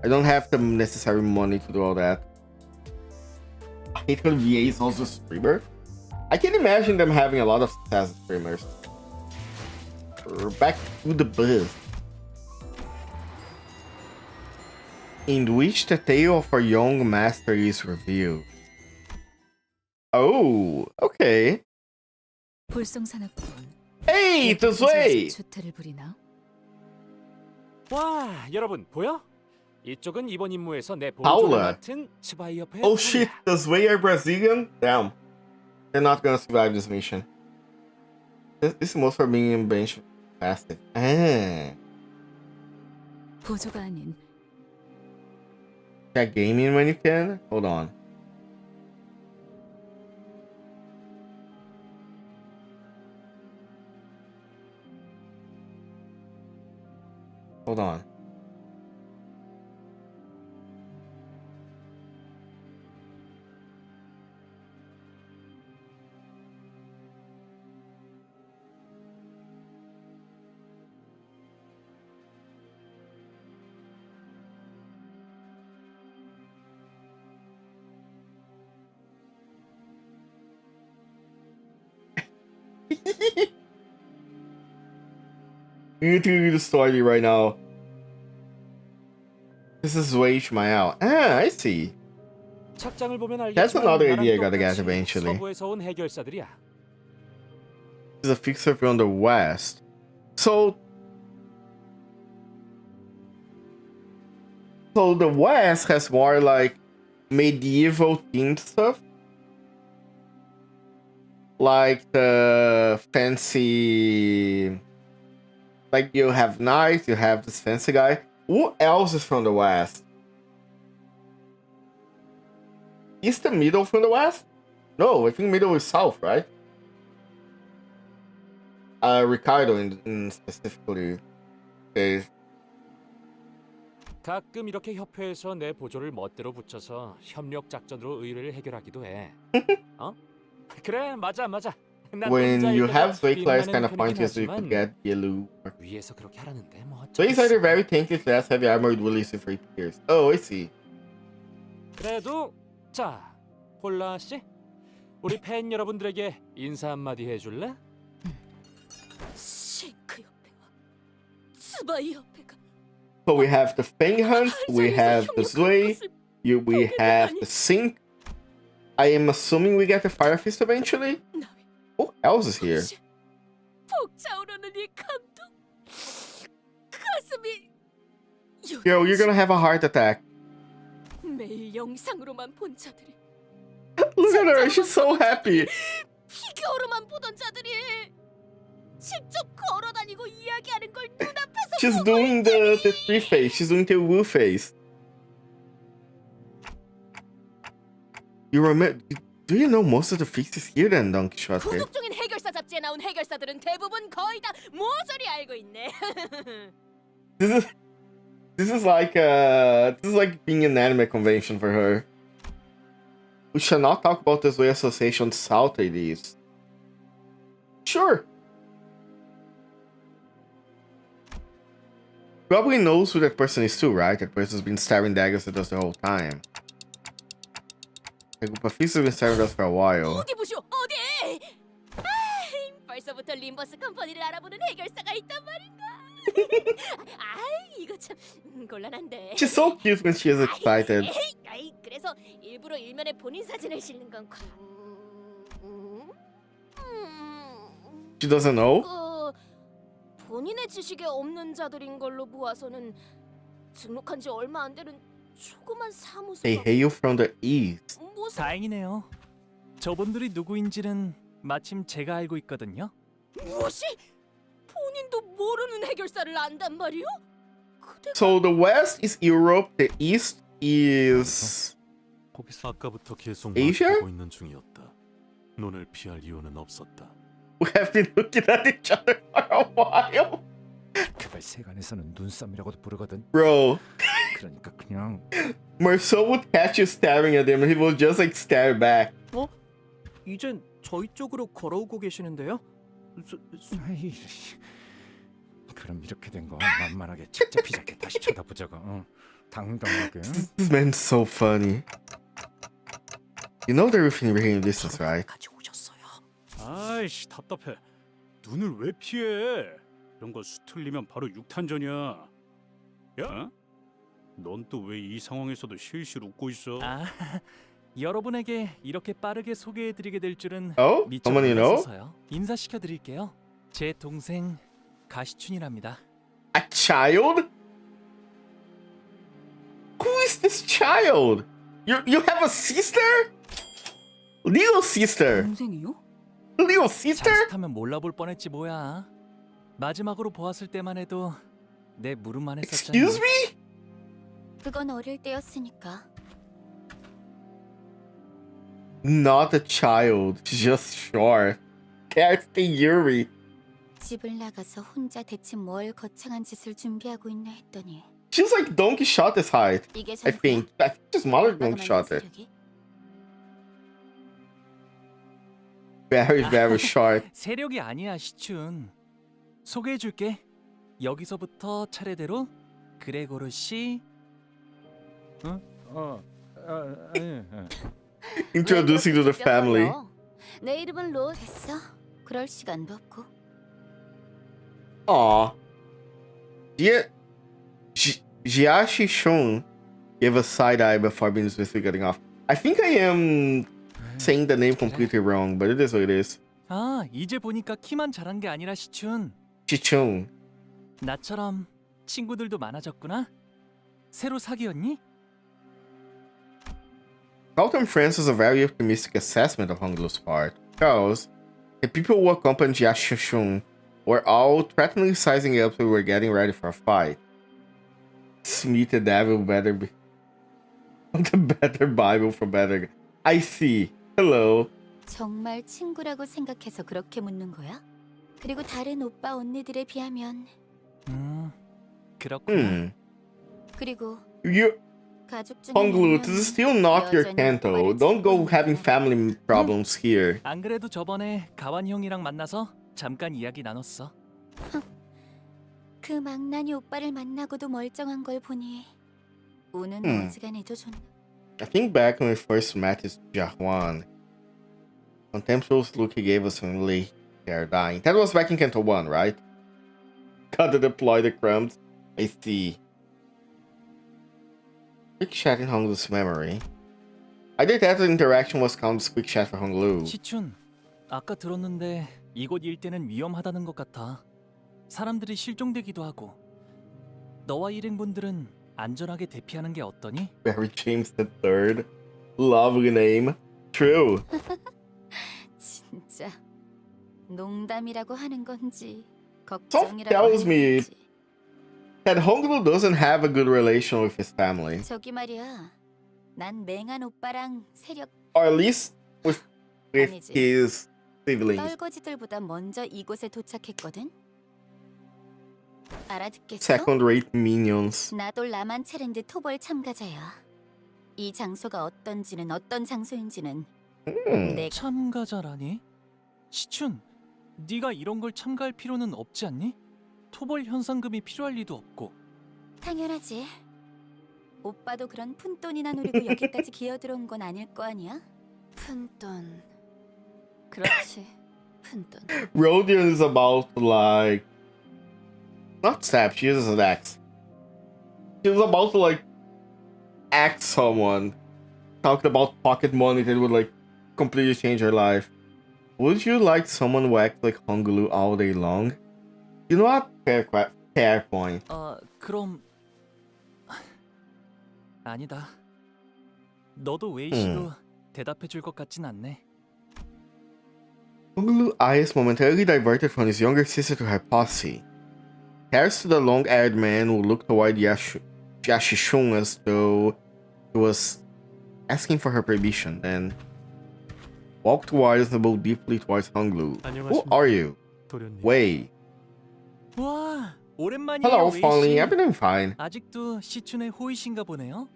I don't have the necessary money to do all that. I hate when VA is also a streamer. I can imagine them having a lot of success as streamers. Back to the buzz. In which the tale of our young master is revealed. Oh, okay. Hey, this way! 와, 여러분 보여? 이쪽은 이번 임무에서 내 Paula. 보조를 맡은 스바이 옆에 Oh shit, does Way are Brazilian? Damn. They're not gonna survive this mission. This is most for being in bench fasted. 보조가 아닌 Check gaming when you can? Hold on. Hold on. You need to read the story right now. This is Wei Ishmael. Ah, I see. 착장을 보면 알겠지만 That's another 나랑 idea I gotta get 똑같이 eventually. 서부에서 온 해결사들이야. This is a fixer from the West. So the West has more like medieval themed stuff. Like the fancy... Like you have knights, you have this fancy guy. Who else is from the West? Is the middle from the West? No, I think middle is South, right? Ricardo in specifically says. 가끔 이렇게 협회에서 내 보조를 멋대로 붙여서 협력 작전으로 의뢰를 해결하기도 해. 어? 그래, 맞아. 난 When 혼자일 you 때가 have Sway class 비린내는 kind of 편이긴 pointy so you could 하지만 get yellow. 위에서 그렇게 하라는데 뭐 Sways are very tanky class heavy armored willies with 3 tiers. Oh, I see. 그래도 자, 폴라 씨, 우리 팬 여러분들에게 인사 한마디 해줄래? 싱크 협회와 스바이 협회가 So we have the Fang Hunt, we have the Sway, we have the Sync. I am assuming we get the Fire Fist eventually. Who else is here? 벅차오르는 이 감동, 가슴이 Yo, you're gonna have a heart attack. 매일 영상으로만 본 자들이, Look at her, she's so happy. 피규어로만 보던 자들이 직접 걸어다니고 이야기하는 걸 눈앞에서 She's 보고 doing the 3 face, she's doing the woo face. You remember? Do you know most of the fixes here then, Don Quixote? 구독 중인 해결사 잡지에 나온 해결사들은 대부분 거의 다 모조리 알고 있네. This is like being an anime convention for her. We shall not talk about this way association salt IDs. Sure. Probably knows who that person is too, right? That person's been staring daggers at us the whole time. A group of thieves have been staring at us for a while. 어디 보쇼, 어디? 벌써부터 림버스 컴퍼니를 알아보는 해결사가 있단 말인가? 이거 참 곤란한데. She's so cute when she is excited. 그래서 일부러 일면에 본인 사진을 실는 건 She doesn't know? 본인의 지식에 없는 자들인 걸로 보아서는 등록한 지 얼마 안 되는 조그만 사무소. They hail from the east. 다행이네요. 저분들이 누구인지는 마침 제가 알고 있거든요. 무엇이? 본인도 모르는 해결사를 안단 말이오? So the west is Europe, the east is 아까부터 계속 Asia? 마주보고 있는 중이었다. 눈을 피할 이유는 없었다. We have been looking at each other for a while. 그걸 세간에서는 눈싸움이라고도 부르거든. Bro. 그러니까 그냥 Marceau would catch you staring at him and he will just like stare back. 이젠 저희 쪽으로 걸어오고 계시는데요. 그럼 이렇게 된 거 만만하게 착잡히자게 다시 쳐다보자고. 당당하게. This man's so funny. You know they're within hearing distance, right? 아이씨 답답해. 눈을 왜 피해? 이런 거 수틀리면 바로 육탄전이야. 야? 넌 또 왜 이 상황에서도 실실 웃고 있어? 여러분에게 이렇게 빠르게 소개해드리게 될 줄은 미처 Someone you know? 몰랐어서요. 인사시켜드릴게요. 제 동생 가시춘이랍니다. A child? Who is this child? You have a sister? Little sister? 동생이요? Little sister? 자칫하면 몰라볼 뻔했지 뭐야. 마지막으로 보았을 때만 해도 내 물음만 했었잖아. Excuse me? 그건 어릴 때였으니까. Not a child, just short. Casting Yuri. 집을 나가서 혼자 대체 뭘 거창한 짓을 준비하고 있나 했더니 She's like Don Quixote's height. 이게 I think his mother Don Quixote. Very short. 세력이 아니야 시춘. 소개해줄게. 여기서부터 차례대로 그레고르 씨. Introducing to the family. 내 이름은 로 됐어. 그럴 시간도 없고. Aw. Jiashi Shun gave a side eye before being swiftly getting off. I think I am saying the name completely wrong, but it is what it is. 이제 보니까 키만 자란 게 아니라 시춘. Chichung. 나처럼 친구들도 많아졌구나. 새로 사귀었니? Carlton France is a very optimistic assessment of Honglu's part, because the people who accompanied Jiashi Shun were all threateningly sizing up so we were getting ready for a fight. Smith the devil better be the better Bible for better. I see. Hello. 정말 친구라고 생각해서 그렇게 묻는 거야? 그리고 다른 오빠 언니들에 비하면 그렇구나. 그리고 You 가족 중에 Honglu, this is still not your canto. Don't go having family problems here. 안 그래도 저번에 가완 형이랑 만나서 잠깐 이야기 나눴어. 그 망나니 오빠를 만나고도 멀쩡한 걸 보니 우는 어지간해도 좋나. I think back when we first met his Jahuan. Contemptuous look he gave us when we were dying. That was back in Canto 1, right? Gotta deploy the crumbs. I see. Quick chat in Honglu's memory. I did that interaction was counted as quick chat for Honglu. 시춘, 아까 들었는데 이곳 일대는 위험하다는 것 같아. 사람들이 실종되기도 하고. 너와 일행분들은 안전하게 대피하는 게 어떠니? Barry James III. Lovely name. True. 진짜 농담이라고 하는 건지 Soft 걱정이라고 tells 하는 me 건지. that Honglu doesn't have a good relation with his family. 저기 말이야. 난 맹한 오빠랑 세력 Or at least with his siblings. 떨거지들보다 먼저 이곳에 도착했거든. 알아듣겠어? Second-rate minions. 나도 라만체랜드 토벌 참가자야. 이 장소가 어떤 장소인지는 내 참가자라니? 시춘, 네가 이런 걸 참가할 필요는 없지 않니? 토벌 현상금이 필요할 리도 없고. 당연하지. 오빠도 그런 푼돈이나 노리고 여기까지 기어들어온 건 아닐 거 아니야? 푼돈. 그렇지. 푼돈. Rodion is about to like not stab, she uses an axe. She was about to like axe someone. Talking about pocket money that would like completely change her life. Would you like someone who acts like Honglu all day long? You know what? Fair point. 그럼 아니다. 너도 웨이 씨도 대답해 줄 것 같진 않네. Honglu's eyes momentarily diverted from his younger sister to her posse. Hares to the long-haired man who looked toward Yashishun as though he was asking for her permission, then walked towards and bowed deeply towards Honglu. Who are you? Wei. 와, 오랜만이에요, Hello, 웨이 Falling. 씨. I've been doing fine. 아직도 시춘의 호의신가 보네요.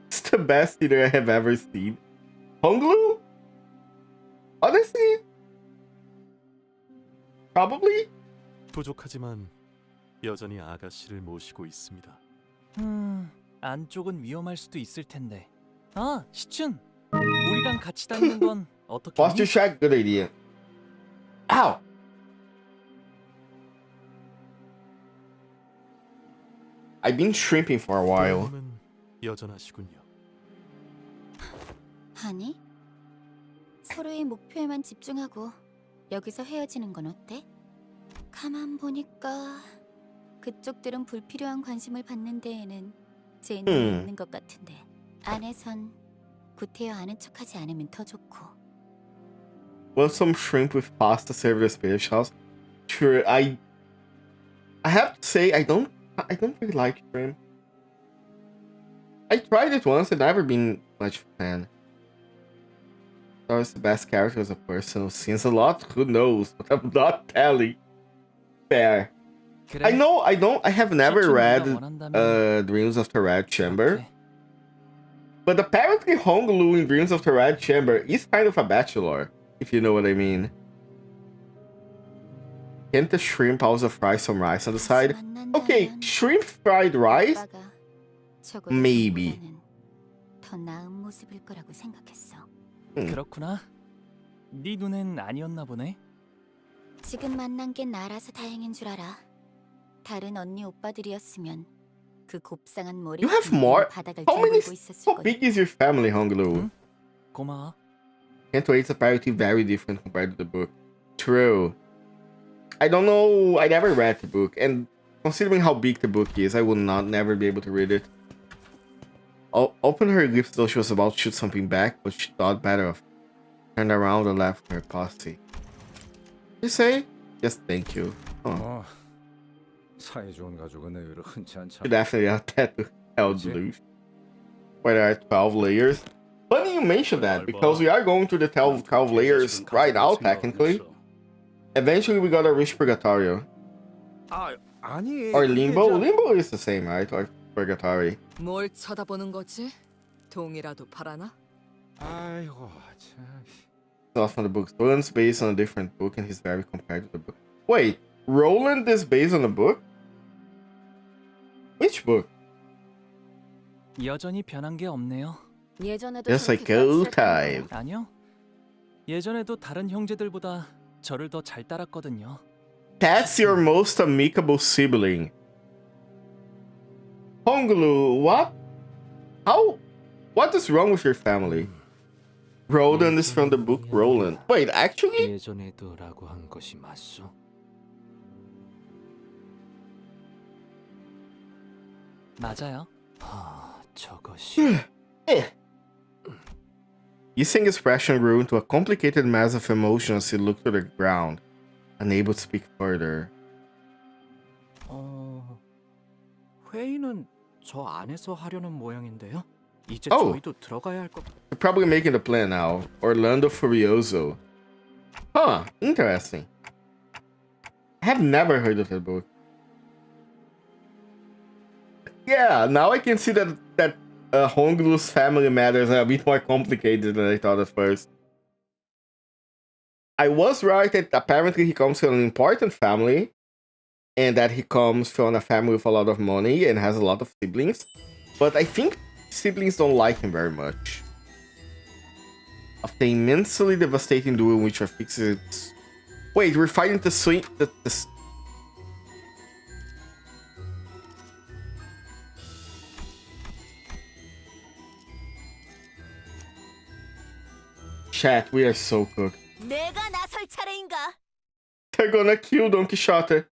It's the best theater I have ever seen. Honglu? Honestly? Probably? 부족하지만 여전히 아가씨를 모시고 있습니다. 안쪽은 위험할 수도 있을 텐데. 아, 시춘. 우리랑 같이 다니는 건 어떻게? Posture check, good idea. Ow! I've been shrimping for a while. 여전하시군요. 아니, 서로의 목표에만 집중하고 여기서 헤어지는 건 어때? 가만 보니까 그쪽들은 불필요한 관심을 받는 데에는 재능이 있는 것 같은데 안에선 구태여 아는 척하지 않으면 더 좋고. Want some shrimp with pasta served as specials? Sure, I have to say I don't really like shrimp. I tried it once and never been much of a fan. Thor's the best character as a person who sins a lot, who knows, but I'm not telling. Fair. I know I have never read Dreams of the Red Chamber. But apparently Honglu in Dreams of the Red Chamber is kind of a bachelor, if you know what I mean. Can't the shrimp also fry some rice on the side? Okay, shrimp fried rice? Maybe. 더 나은 모습일 거라고 생각했어. 그렇구나. 네 눈엔 아니었나 보네. 지금 만난 게 나라서 다행인 줄 알아. 다른 언니 오빠들이었으면 그 곱상한 머리 You have more? 바닥을 How 있었을 거야. big is your family, Honglu? 고마워. Can't wait, apparently very different compared to the book. True. I don't know, I never read the book, and considering how big the book is, I would never be able to read it. Opened her lips though she was about to shoot something back, but she thought better of it. Turned around and left her posse. You say? Just thank you. Oh. 사이 좋은 가족은 의외로 흔치 않죠. You definitely have that to hell delusion. Where there are 12 layers. Funny you mentioned that, because we are going through the 12 layers right now, technically. Eventually we gotta reach Purgatorio. 아니. Or Limbo? Limbo is the same, right? Or Purgatory. 뭘 쳐다보는 거지? 동이라도 바라나? 아이고 참. Off from the book. Roland's based on a different book and he's very compared to the book. Wait, Roland is based on a book? Which book? 여전히 변한 게 없네요. 예전에도 Just like old time. 아니요. 예전에도 다른 형제들보다 저를 더 잘 따랐거든요. That's your most amicable sibling. Honglu, what? How? What is wrong with your family? Roland is from the book Roland. Wait, actually? 예전에도라고 한 것이 맞소? 맞아요. 저것이 Yiseng's expression grew into a complicated mass of emotion as he looked to the ground, unable to speak further. 회의는 저 안에서 하려는 모양인데요. 이제 Oh. 저희도 들어가야 할 것. They're probably making the plan now. Orlando Furioso. Huh, interesting. I have never heard of that book. Yeah, now I can see that Honglu's family matters are a bit more complicated than I thought at first. I was right that apparently he comes from an important family, and that he comes from a family with a lot of money and has a lot of siblings. But I think siblings don't like him very much. After the immensely devastating duel in which I fixed it. Wait, we're fighting the swing. Chat, we are so cooked. 내가 나설 차례인가? They're gonna kill Don Quixote.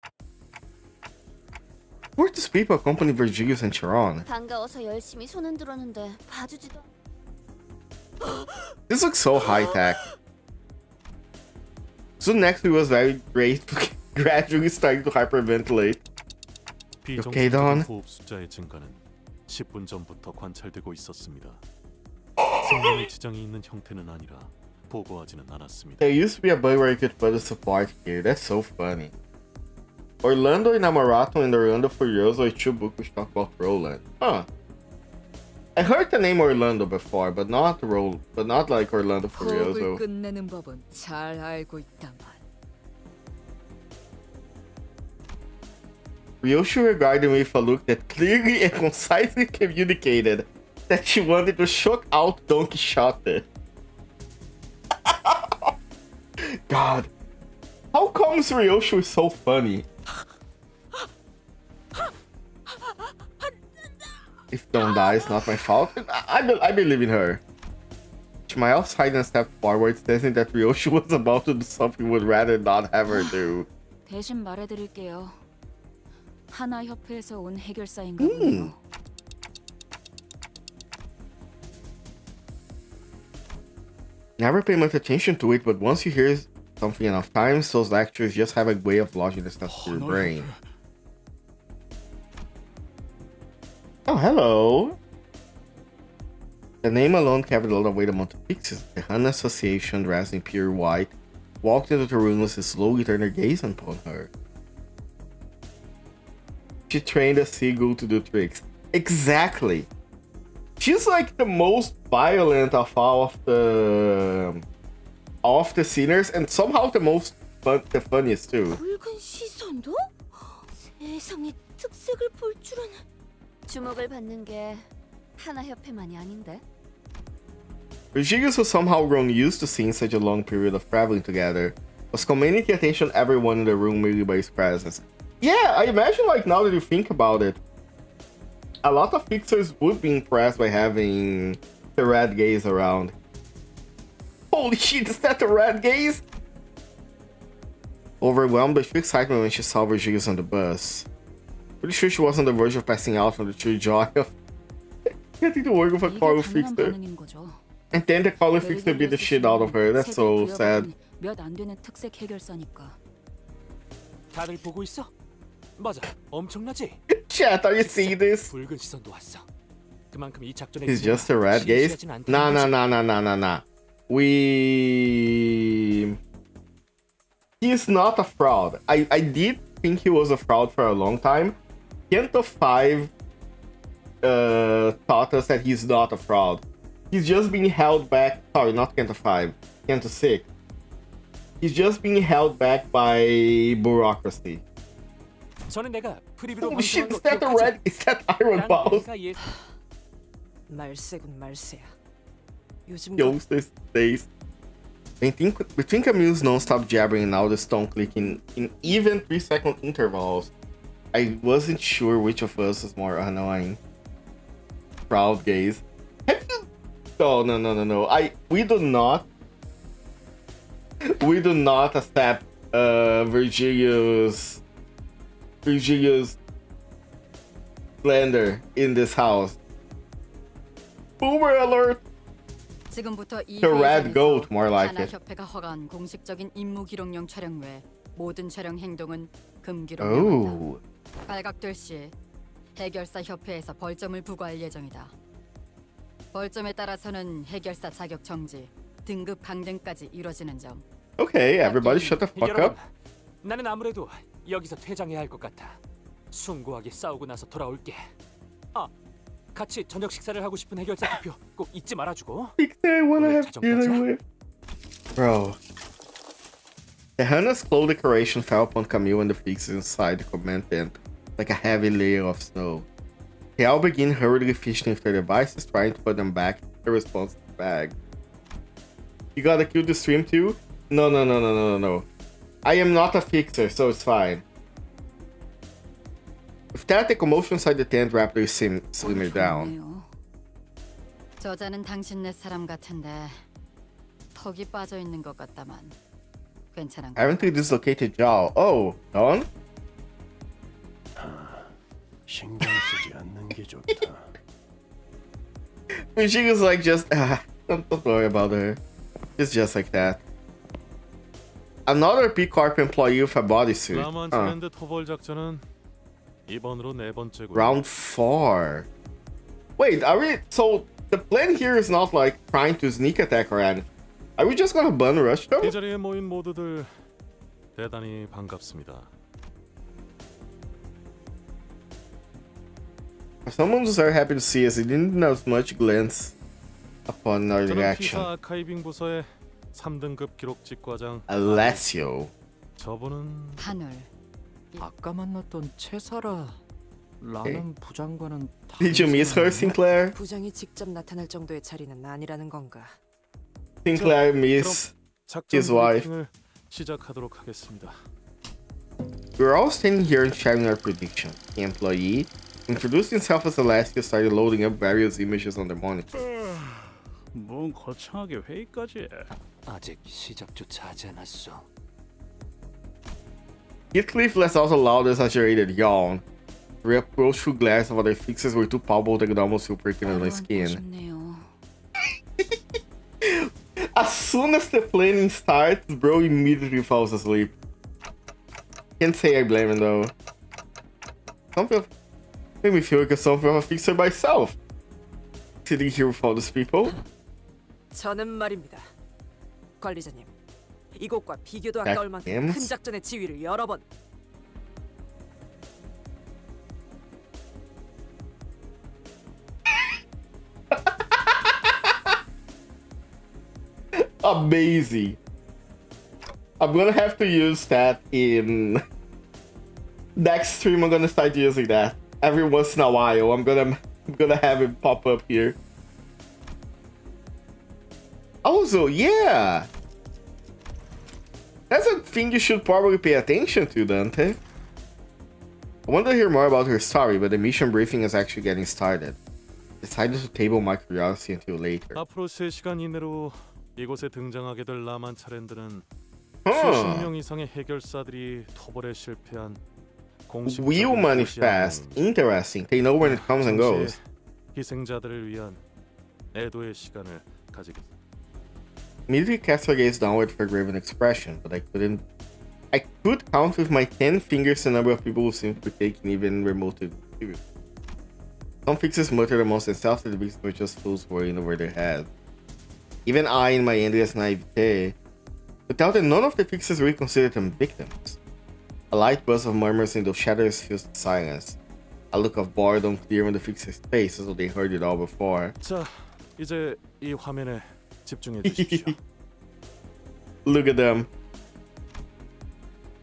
Who are these people accompanying Virgilius and Chiron? 반가워서 열심히 손은 들었는데 봐주지도. This looks so high-tech. Soon next he was very great, gradually starting to hyperventilate. Okay, Don? 호흡 숫자의 증가는 10분 전부터 관찰되고 있었습니다. 생명의 지장이 있는 형태는 아니라 보고하지는 않았습니다. There used to be a bug where you could put a support here. That's so funny. Orlando Inamorato and Orlando Furioso are two books which talk about Roland. Huh. I heard the name Orlando before, but not like Orlando Furioso. 끝내는 법은 잘 알고 있다만. Ryoshi regarded me with a look that clearly and concisely communicated that she wanted to shock out Don Quixote. God. How comes Ryoshi is so funny? If Don dies, not my fault. I believe in her. Ishmael sighed and stepped forward, sensing that Ryoshi was about to do something he would rather not have her do. 대신 말해드릴게요. 하나 협회에서 온 해결사인가 보네요. Never pay much attention to it, but once you hear something enough times, those lectures just have a way of lodging the stuff to your brain. Oh, hello. The name alone carried a lot of weight among the pixies. The Hana Association, dressed in pure white, walked into the room and slowly turned her gaze upon her. She trained a seagull to do tricks. Exactly. She's like the most violent of all of the sinners, and somehow the funniest too. 붉은 시선도? 세상에 특색을 볼 줄은. 주목을 받는 게 하나 협회만이 아닌데. Virgilius was somehow grown used to seeing such a long period of traveling together, was commanding the attention of everyone in the room merely by his presence. Yeah, I imagine, like, now that you think about it, a lot of fixers would be impressed by having the red gaze around. Holy shit, is that the red gaze? Overwhelmed by sheer excitement when she saw Virgilius on the bus. Pretty sure she was on the verge of passing out from the sheer joy of getting to work with a collar fixer. And then the collar fixer beat the shit out of her. That's so sad. 몇안 되는 특색 해결사니까. 다들 보고 있어? 맞아, 엄청나지? Chat, are you seeing this? 붉은 시선도 왔어. 그만큼 이 작전에 He's just a red gaze? Nah. He's not a fraud. I did think he was a fraud for a long time. CANTO V taught us that he's not a fraud. He's just being held back. Sorry, not CANTO V. CANTO VI. He's just being held back by bureaucracy. Holy shit, is that the red? Is that Iron Balls? 말세군 말세야. 요즘 Youngsters days. Between Camille's non-stop jabbering and now the stone clicking in even 3-second intervals, I wasn't sure which of us was more annoying. Proud gaze. Oh, no. We do not accept Virgilius slander in this house. Boomer alert! 지금부터 이 The red goat, more like 하나 it. 협회가 허가한 공식적인 임무 기록용 촬영 외 모든 촬영 행동은 금기로 Oh. 명한다. 발각될 시 해결사 협회에서 벌점을 부과할 예정이다. 벌점에 따라서는 해결사 자격 정지, 등급 강등까지 이뤄지는 점 Okay, everybody shut the fuck 여러분, up. 나는 아무래도 여기서 퇴장해야 할 것 같아. 숭고하게 싸우고 나서 돌아올게. 아, 같이 저녁 식사를 하고 싶은 해결사 투표 꼭 잊지 말아주고. I wanna 오늘 have dinner 저녁까지야. with. Bro. The Hannah's clothes decoration fell upon Camille and the fixes inside the command tent like a heavy layer of snow. They all begin hurriedly fishing with their devices, trying to put them back in the responsive bag. You gotta kill the stream too? No. I am not a fixer, so it's fine. With that, the commotion inside the tent rapidly simmered down. 저자는 당신네 사람 같은데 턱이 빠져 있는 것 같다만 괜찮은 거. Haven't you dislocated jaw? Oh, Don? 신경 쓰지 않는 게 좋다. She was like, just don't worry about her. It's just like that. Another P-Corp employee with a bodysuit. 라만 차랜드 토벌 작전은 이번으로 네 번째고. Round 4. Wait, are we? So the plan here is not like trying to sneak attack or anything. Are we just gonna bun rush them? 이 자리에 모인 모두들 대단히 반갑습니다. Someone was very happy to see us. He didn't have much glance upon our 저는 reaction. 피사 아카이빙 부서의 3등급 기록직 과장 Alessio. 저분은 하늘. 아까 만났던 채사라라는 부장과는 Did you miss her, Sinclair? 부장이 직접 나타날 정도의 자리는 아니라는 건가? Sinclair miss his wife. 브리핑을 시작하도록 하겠습니다. We're all standing here and sharing our prediction. The employee introduced himself as Alessio, started loading up various images on the monitor. 뭔 거창하게 회의까지 해. 아직 시작조차 하지 않았어. Heathcliff lets out a loud, exaggerated yawn. The reproachful glance of other fixers were too palpable they could almost feel pricking on my skin. As soon as the planning starts, bro immediately falls asleep. Can't say I blame him though. Something made me feel like something of a fixer myself. Sitting here with all these people. 저는 말입니다. 관리자님, 이곳과 비교도 아까울 만큼 큰 작전의 지휘를 여러 번. Amazing. I'm gonna have to use that in next stream. I'm gonna start using that every once in a while. I'm gonna have it pop up here. Also, yeah, that's a thing you should probably pay attention to, Dante. I want to hear more about her story, but the mission briefing is actually getting started. Decided to table my curiosity until later. 앞으로 3시간 이내로 이곳에 등장하게 될 라만 차랜드는 수십 명 이상의 해결사들이 토벌에 실패한 Will manifest. Interesting. They know when it comes and goes. 희생자들을 위한 애도의 시간을 가지겠습니다. Immediately cast her gaze downward for a graven expression, but I could count with my 10 fingers the number of people who seemed to be taken even remotely seriously. Some fixers muttered amongst themselves that the beasts were just fools worrying over their heads. Even I, in my endless naivete, could tell that none of the fixers really considered them victims. A light buzz of murmurs in those shadows filled the silence. A look of boredom clear on the fixers' face as though they heard it all before. 자, 이제 이 화면에 집중해 주십시오. Look at them.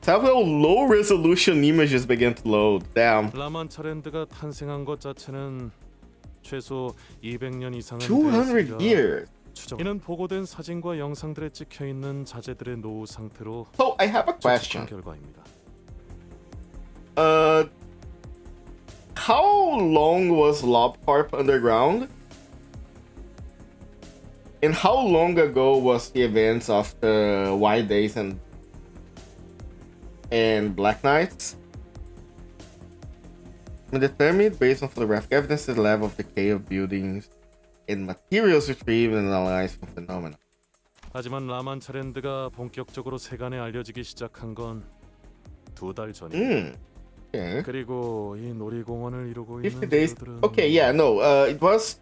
Several low-resolution images began to load. Damn. 라만 차랜드가 탄생한 것 자체는 최소 200년 이상은 200 years. 이는 보고된 사진과 영상들에 찍혀 있는 자재들의 노후 상태로 So I have a question. 결과입니다. How long was LobCorp underground? And how long ago was the events of the White Days and Black Nights? And determined based on photographic evidence the level of decay of buildings and materials retrieved and analyzed from phenomena. 하지만 라만 차랜드가 본격적으로 세간에 알려지기 시작한 건 2달 전입니다. Okay. 그리고 이 놀이공원을 이루고 50 있는 days. 그들은 Okay, yeah, no. It was.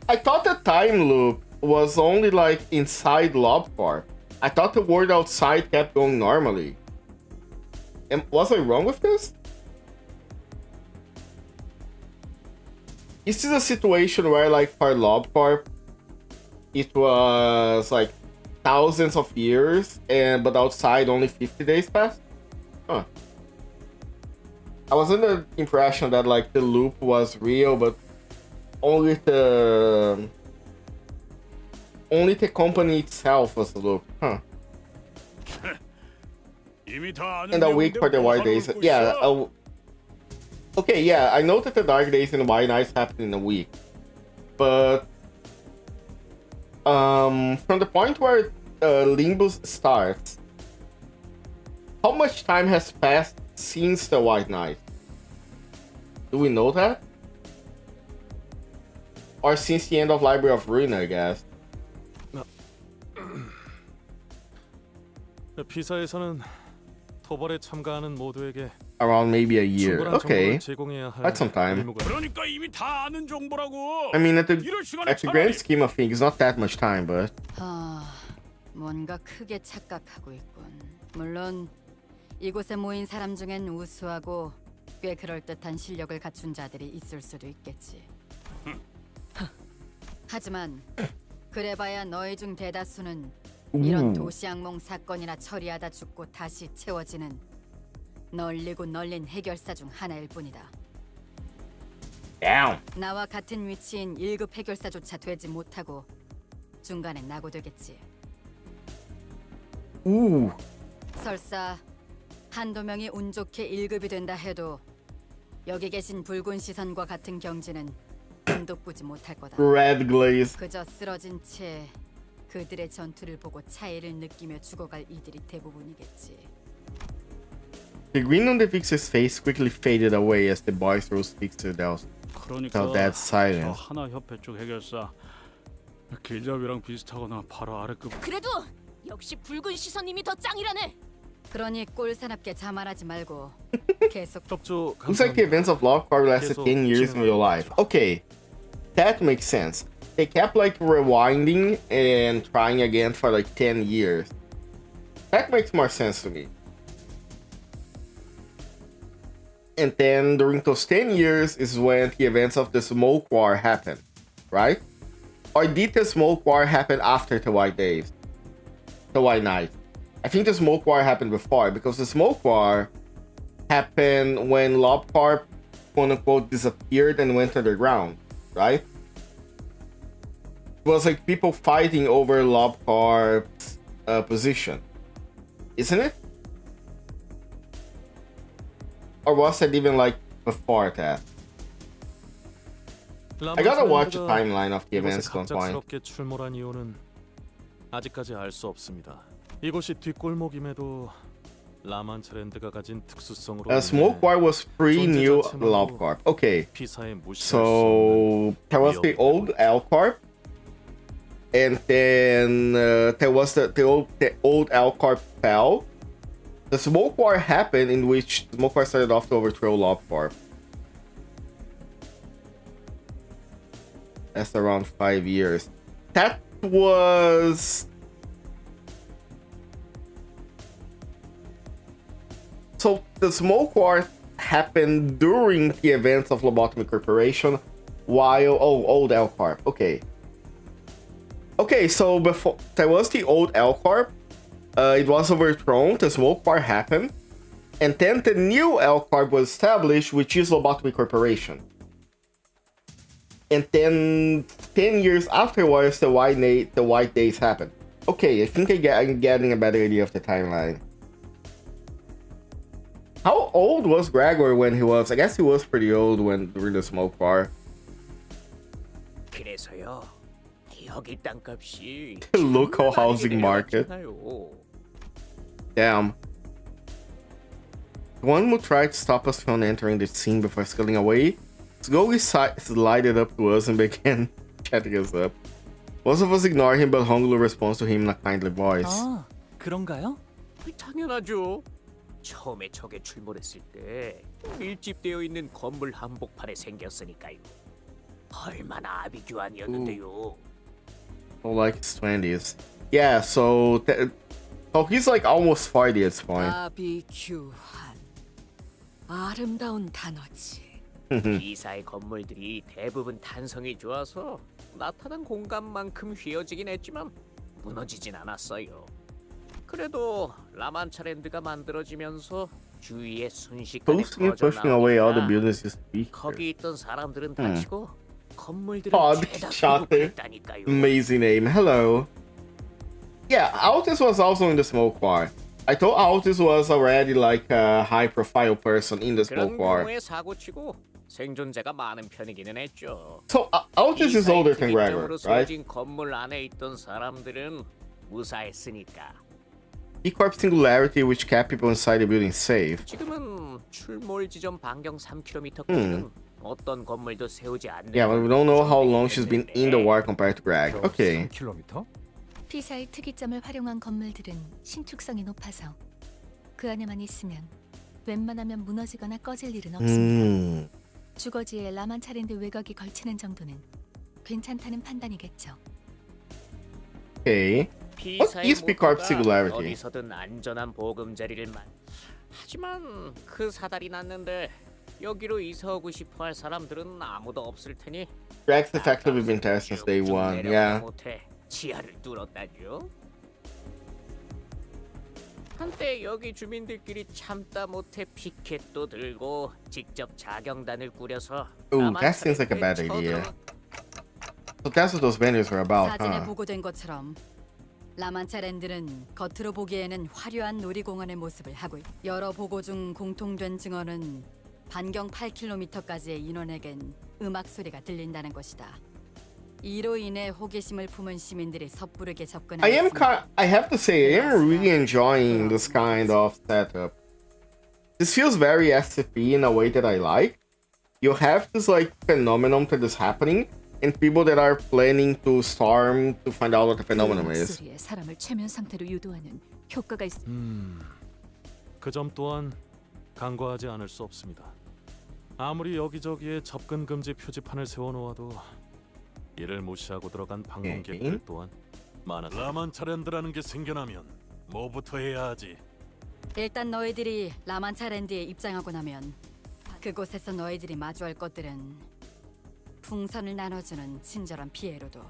I thought the time loop was only like inside Lobcar. I thought the world outside kept going normally. And was I wrong with this? Is this a situation where, like, for Lobcar, it was like thousands of years, but outside only 50 days passed? Huh. I was under the impression that, like, the loop was real, but only the company itself was the loop. Huh. And a week for the white days. Yeah. Okay, yeah, I know that the dark days and white nights happen in a week, but from the point where Limbus starts, how much time has passed since the white night? Do we know that? Or since the end of Library of Ruin, I guess. 피사에서는 토벌에 참가하는 모두에게 Around maybe a year. 충분한 Okay, 정보를 제공해야 할 that's some time. 의무가 그러니까 이미 다 아는 정보라고. I mean, at the 이럴 시간에 grand scheme of things, not that much time, but 뭔가 크게 착각하고 있군. 물론 이곳에 모인 사람 중엔 우수하고 꽤 그럴듯한 실력을 갖춘 자들이 있을 수도 있겠지. 하지만 그래봐야 너희 중 대다수는 이런 도시 악몽 사건이나 처리하다 죽고 다시 채워지는 널리고 널린 해결사 중 하나일 뿐이다. Damn. 나와 같은 위치인 1급 해결사조차 되지 못하고 중간에 낙오되겠지. 설사 한두 명이 운 좋게 1급이 된다 해도 여기 계신 붉은 시선과 같은 경지는 꿈도 꾸지 못할 거다. Red glaze. 그저 쓰러진 채 그들의 전투를 보고 차이를 느끼며 죽어갈 이들이 대부분이겠지. The grin on the Vix's face quickly faded away as the boys rose fixed their dead silence. 하나 협회 쪽 해결사 길잡이랑 비슷하거나 바로 아래급. 그래도 역시 붉은 시선님이 더 짱이라네. 그러니 꼴사납게 자만하지 말고 계속. Looks like the events of Lobcar lasted 10 years in real life. Okay, that makes sense. They kept like rewinding and trying again for like 10 years. That makes more sense to me. And then during those 10 years is when the events of the Smoke War happened, right? Or did the Smoke War happen after the White Days? The White Night? I think the Smoke War happened before, because the Smoke War happened when Lobcar, quote-unquote, disappeared and went underground, right? It was like people fighting over Lobcar's position, isn't it? Or was it even like before that? I gotta watch a timeline of the events at one point. 출몰한 이유는 아직까지 알 수 없습니다. 이곳이 뒷골목임에도 라만차랜드가 가진 특수성으로 Smoke War was pre-new Lobcarp. Okay, so there was the old Alcarp, and then there was the old Alcarp fell. The Smoke War happened, in which Smoke War started off to overthrow Lobcarp. That's around 5 years. That was... So the Smoke War happened during the events of Lobotomy Corporation, while... Oh, old Alcarp. Okay. Okay, so before... There was the old Alcarp. It was overthrown, the Smoke War happened, and then the new Alcarp was established, which is Lobotomy Corporation. And then 10 years afterwards, the White Days happened. Okay, I think I'm getting a better idea of the timeline. How old was Gregor when he was? I guess he was pretty old during the Smoke War. 그래서요. 여기 땅값이 The local housing market. Damn. The one who tried to stop us from entering the scene before scuttling away slowly slided up to us and began chatting us up. Most of us ignore him, but Honglu responds to him in a kindly voice. 아, 그런가요? 당연하죠. 처음에 적에 출몰했을 때 밀집되어 있는 건물 한복판에 생겼으니까요. 얼마나 아비규환이었는데요. So like his 20s. Yeah, so he's like almost 40 at this point. 아비규환. 아름다운 단어지. 이사의 건물들이 대부분 탄성이 좋아서 나타난 공간만큼 휘어지긴 했지만 무너지진 않았어요. 그래도 라만차랜드가 만들어지면서 주위에 순식간에 pushing away all the buildings used to be here. 거기 있던 사람들은 다치고 건물들은 Oh, 죄다 shot there. 회복했다니까요. Amazing name. Hello. Yeah, Altis was also in the smoke bar. I thought Altis was already like a high-profile person in the 그런 smoke bar. 경우에 사고치고 생존자가 많은 편이기는 했죠. So Altis is older than Gregor, 특이점으로 right? 쓰여진 건물 안에 있던 사람들은 무사했으니까. E-Corp singularity which kept people inside the building safe. 지금은 출몰 지점 반경 3km까지는 어떤 건물도 세우지 않는. Yeah, but we don't know how long she's been in the war compared to Greg. Okay. 3km? 피사의 특이점을 활용한 건물들은 신축성이 높아서 그 안에만 있으면 웬만하면 무너지거나 꺼질 일은 없습니다. 주거지에 라만차랜드 외곽이 걸치는 정도는 괜찮다는 판단이겠죠. Okay. What is E-Corp singularity? 어디서든 안전한 보금 자리를 하지만 그 사달이 났는데 여기로 이사 오고 싶어할 사람들은 아무도 없을 테니. Greg's effectively been there since day one. Yeah. 못해 지하를 뚫었다죠. 한때 여기 주민들끼리 참다 못해 피켓도 들고 직접 자경단을 꾸려서. Ooh, that seems like a bad idea. So that's what those banners were about, 사진에 huh? 보고된 것처럼 라만차랜드는 겉으로 보기에는 화려한 놀이공원의 모습을 하고 여러 보고 중 공통된 증언은 반경 8km까지의 인원에겐 음악 소리가 들린다는 것이다. 이로 인해 호기심을 품은 시민들이 섣부르게 접근하고 I have to say, I am really enjoying this kind of setup. This feels very SCP in a way that I like. You have this like phenomenon that is happening, and people that are planning to storm to find out what the phenomenon is. 소리에 사람을 최면 상태로 유도하는 효과가 있. 그 점 또한 간과하지 않을 수 없습니다. 아무리 여기저기에 접근 금지 표지판을 세워놓아도 이를 무시하고 들어간 방문객들 또한 많아. 라만차랜드라는 게 생겨나면 뭐부터 해야 하지? 일단 너희들이 라만차랜드에 입장하고 나면 그곳에서 너희들이 마주할 것들은 풍선을 나눠주는 친절한 피에로도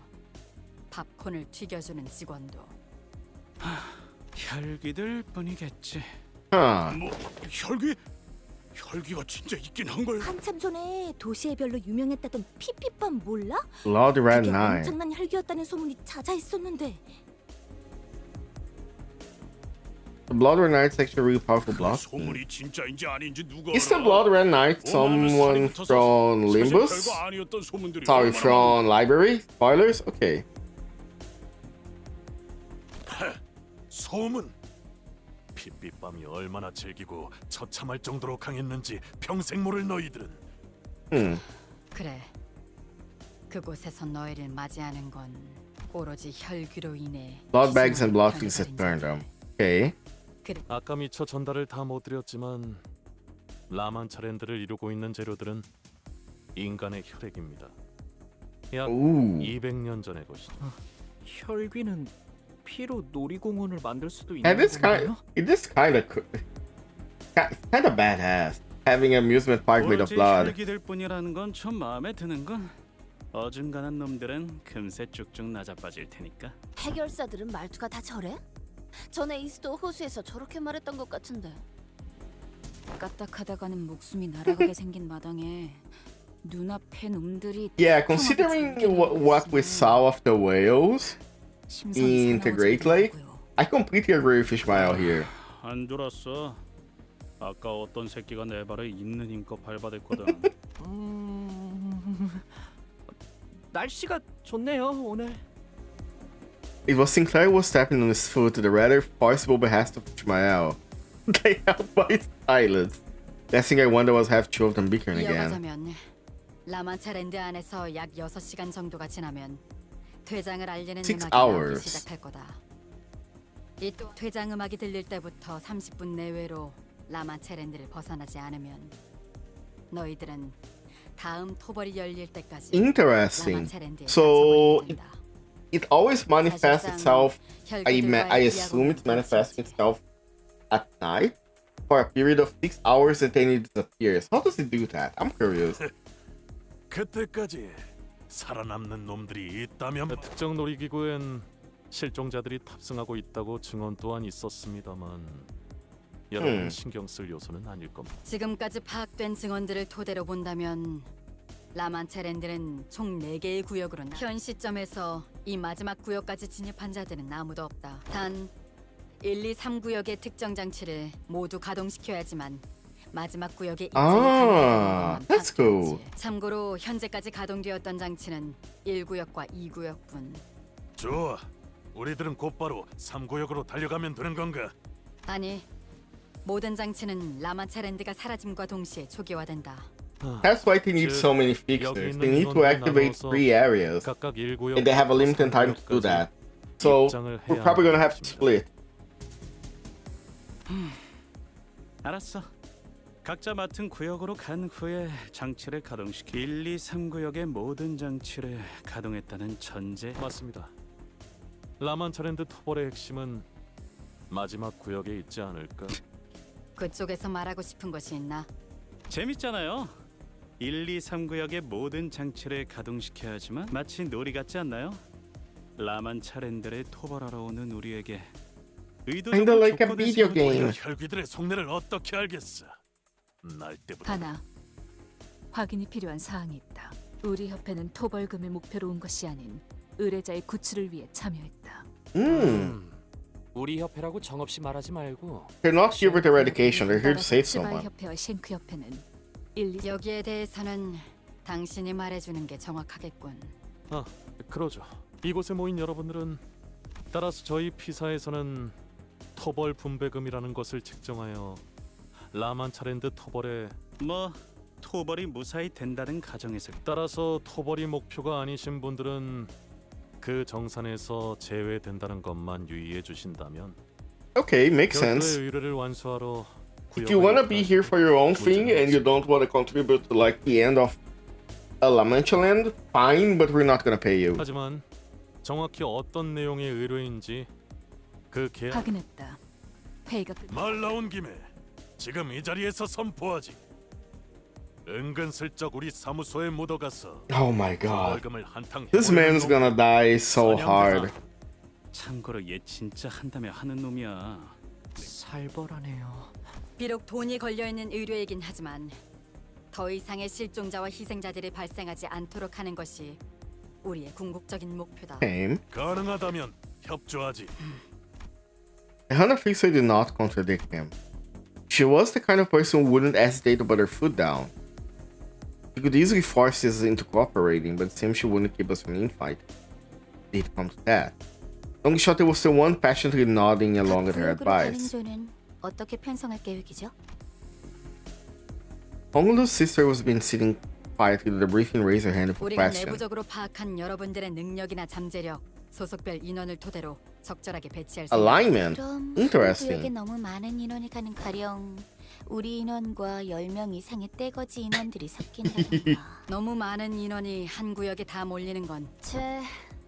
팝콘을 튀겨주는 직원도 혈기들 뿐이겠지. 뭐 혈기가 진짜 있긴 한 걸. 한참 전에 도시의 별로 유명했다던 피피밤 몰라? Blood Red 그게 Knight. 엄청난 혈기였다는 소문이 자자했었는데. The Blood Red Knight's actually a really powerful blood. 소문이 진짜인지 아닌지 누가 Is the Blood Red Knight someone from Limbus? Sorry, from Library? Spoilers? Okay. 소문. 핏빛밤이 얼마나 즐기고 처참할 정도로 강했는지 평생 모를 너희들은. 그래. 그곳에서 너희를 맞이하는 건 오로지 혈기로 인해 Blood bags and blood things that burned them. Okay. 아까 미처 전달을 다 못 드렸지만 라만차랜드를 이루고 있는 재료들은 인간의 혈액입니다. 약 200년 전의 것이다. 혈귀는 피로 놀이공원을 만들 수도 있는 And it's kind of badass having an amusement park made of 오로지 blood. 혈기들 뿐이라는 건 좀 마음에 드는군. 어중간한 놈들은 금세 쭉쭉 낮아빠질 테니까. 해결사들은 말투가 다 저래? 전에 이스도 호수에서 저렇게 말했던 것 같은데. 까딱하다가는 목숨이 날아가게 생긴 마당에 눈앞에 놈들이. Yeah, considering what we saw of the whales in the Great Lake, I completely agree with Ishmael here. 안 졸았어. 아까 어떤 새끼가 내 발에 있는 힘껏 밟아댔거든. 날씨가 좋네요 오늘. It was Sinclair was stepping on his foot to the rather forcible behest of Ishmael. They held by his silence. That thing I wonder was have two of them bickering again. 이어가자면 라만차랜드 안에서 약 6시간 정도가 지나면 퇴장을 알리는 6 음악이 나오기 hours. 시작할 거다. 이 또 퇴장 음악이 들릴 때부터 30분 내외로 라만차랜드를 벗어나지 않으면 너희들은 다음 토벌이 열릴 때까지 Interesting. 라만차랜드에 So it always manifests 사실상 itself. I 혈기들과의 assume it's 기하고는 manifesting itself at night for a period of 6 hours and then it disappears. How does it do that? I'm curious. 그때까지 살아남는 놈들이 있다면 특정 놀이기구엔 실종자들이 탑승하고 있다고 증언 또한 있었습니다만 여러분 신경 쓸 요소는 아닐 겁니다. 지금까지 파악된 증언들을 토대로 본다면 라만차랜드는 총 4개의 구역으로 현 시점에서 이 마지막 구역까지 진입한 자들은 아무도 없다. 단 1, 2, 3구역의 특정 장치를 모두 가동시켜야지만 마지막 구역에 입장이 가능하다는 것만 that's cool. 바뀌었지. 참고로 현재까지 가동되었던 장치는 1구역과 2구역뿐. 좋아. 우리들은 곧바로 3구역으로 달려가면 되는 건가? 아니, 모든 장치는 라만차랜드가 사라짐과 동시에 초기화된다. That's why they need so many fixers. They need to activate 3 areas. And they have a limited time to do that. So we're probably gonna have to split. 알았어. 각자 맡은 구역으로 간 후에 장치를 가동시키 1, 2, 3구역의 모든 장치를 가동했다는 전제. 맞습니다. 라만차랜드 토벌의 핵심은 마지막 구역에 있지 않을까? 그쪽에서 말하고 싶은 것이 있나? 재밌잖아요. 1, 2, 3구역의 모든 장치를 가동시켜야 하지만 마치 놀이 같지 않나요? 라만차랜드를 토벌하러 오는 우리에게 Kinda like a video game. 혈귀들의 속내를 어떻게 알겠어? 날 때부터 하나, 확인이 필요한 사항이 있다. 우리 협회는 토벌금을 목표로 온 것이 아닌 의뢰자의 구출을 위해 참여했다. 우리 협회라고 정없이 말하지 말고. They're not here with eradication. They're here to save someone. 협회와 쉔크 협회는 여기에 대해서는 당신이 말해주는 게 정확하겠군. 아, 그러죠. 이곳에 모인 여러분들은 따라서 저희 피사에서는 토벌 분배금이라는 것을 측정하여 라만차랜드 토벌에 토벌이 무사히 된다는 가정에서 따라서 토벌이 목표가 아니신 분들은 그 정산에서 제외된다는 것만 유의해 주신다면 Okay, makes sense. 별도의 의뢰를 완수하러 If you wanna be here for your own thing and you don't wanna contribute to like the end of a Lamanchaland, fine, but we're not gonna pay you. 하지만 정확히 어떤 내용의 의뢰인지 그 계약 확인했다. 회의가 끝. 말 나온 김에 지금 이 자리에서 선포하지. 은근슬쩍 우리 사무소에 묻어가서 Oh my god. 벌금을 한탕 This man's gonna die so hard. 참고로 얘 진짜 한다며 하는 놈이야. 살벌하네요. 비록 돈이 걸려있는 의뢰이긴 하지만 더 이상의 실종자와 희생자들이 발생하지 않도록 하는 것이 우리의 궁극적인 목표다. Same. 가능하다면 협조하지. Hannah Fixer did not contradict him. She was the kind of person who wouldn't hesitate to put her foot down. She could easily force us into cooperating, but it seems she wouldn't keep us from infight. Did it come to that? Don Quixote was the one passionately nodding along at her advice. 어떻게 편성할 계획이죠? Onglu's sister was been sitting quietly with the briefing raised her hand for 우리가 question. 내부적으로 파악한 여러분들의 능력이나 잠재력, 소속별 인원을 토대로 적절하게 배치할 수 Alignment? 그럼 Interesting. 구역에 너무 많은 인원이 가는 가령 우리 인원과 10명 이상의 떼거지 인원들이 섞인다던가. 너무 많은 인원이 한 구역에 다 몰리는 건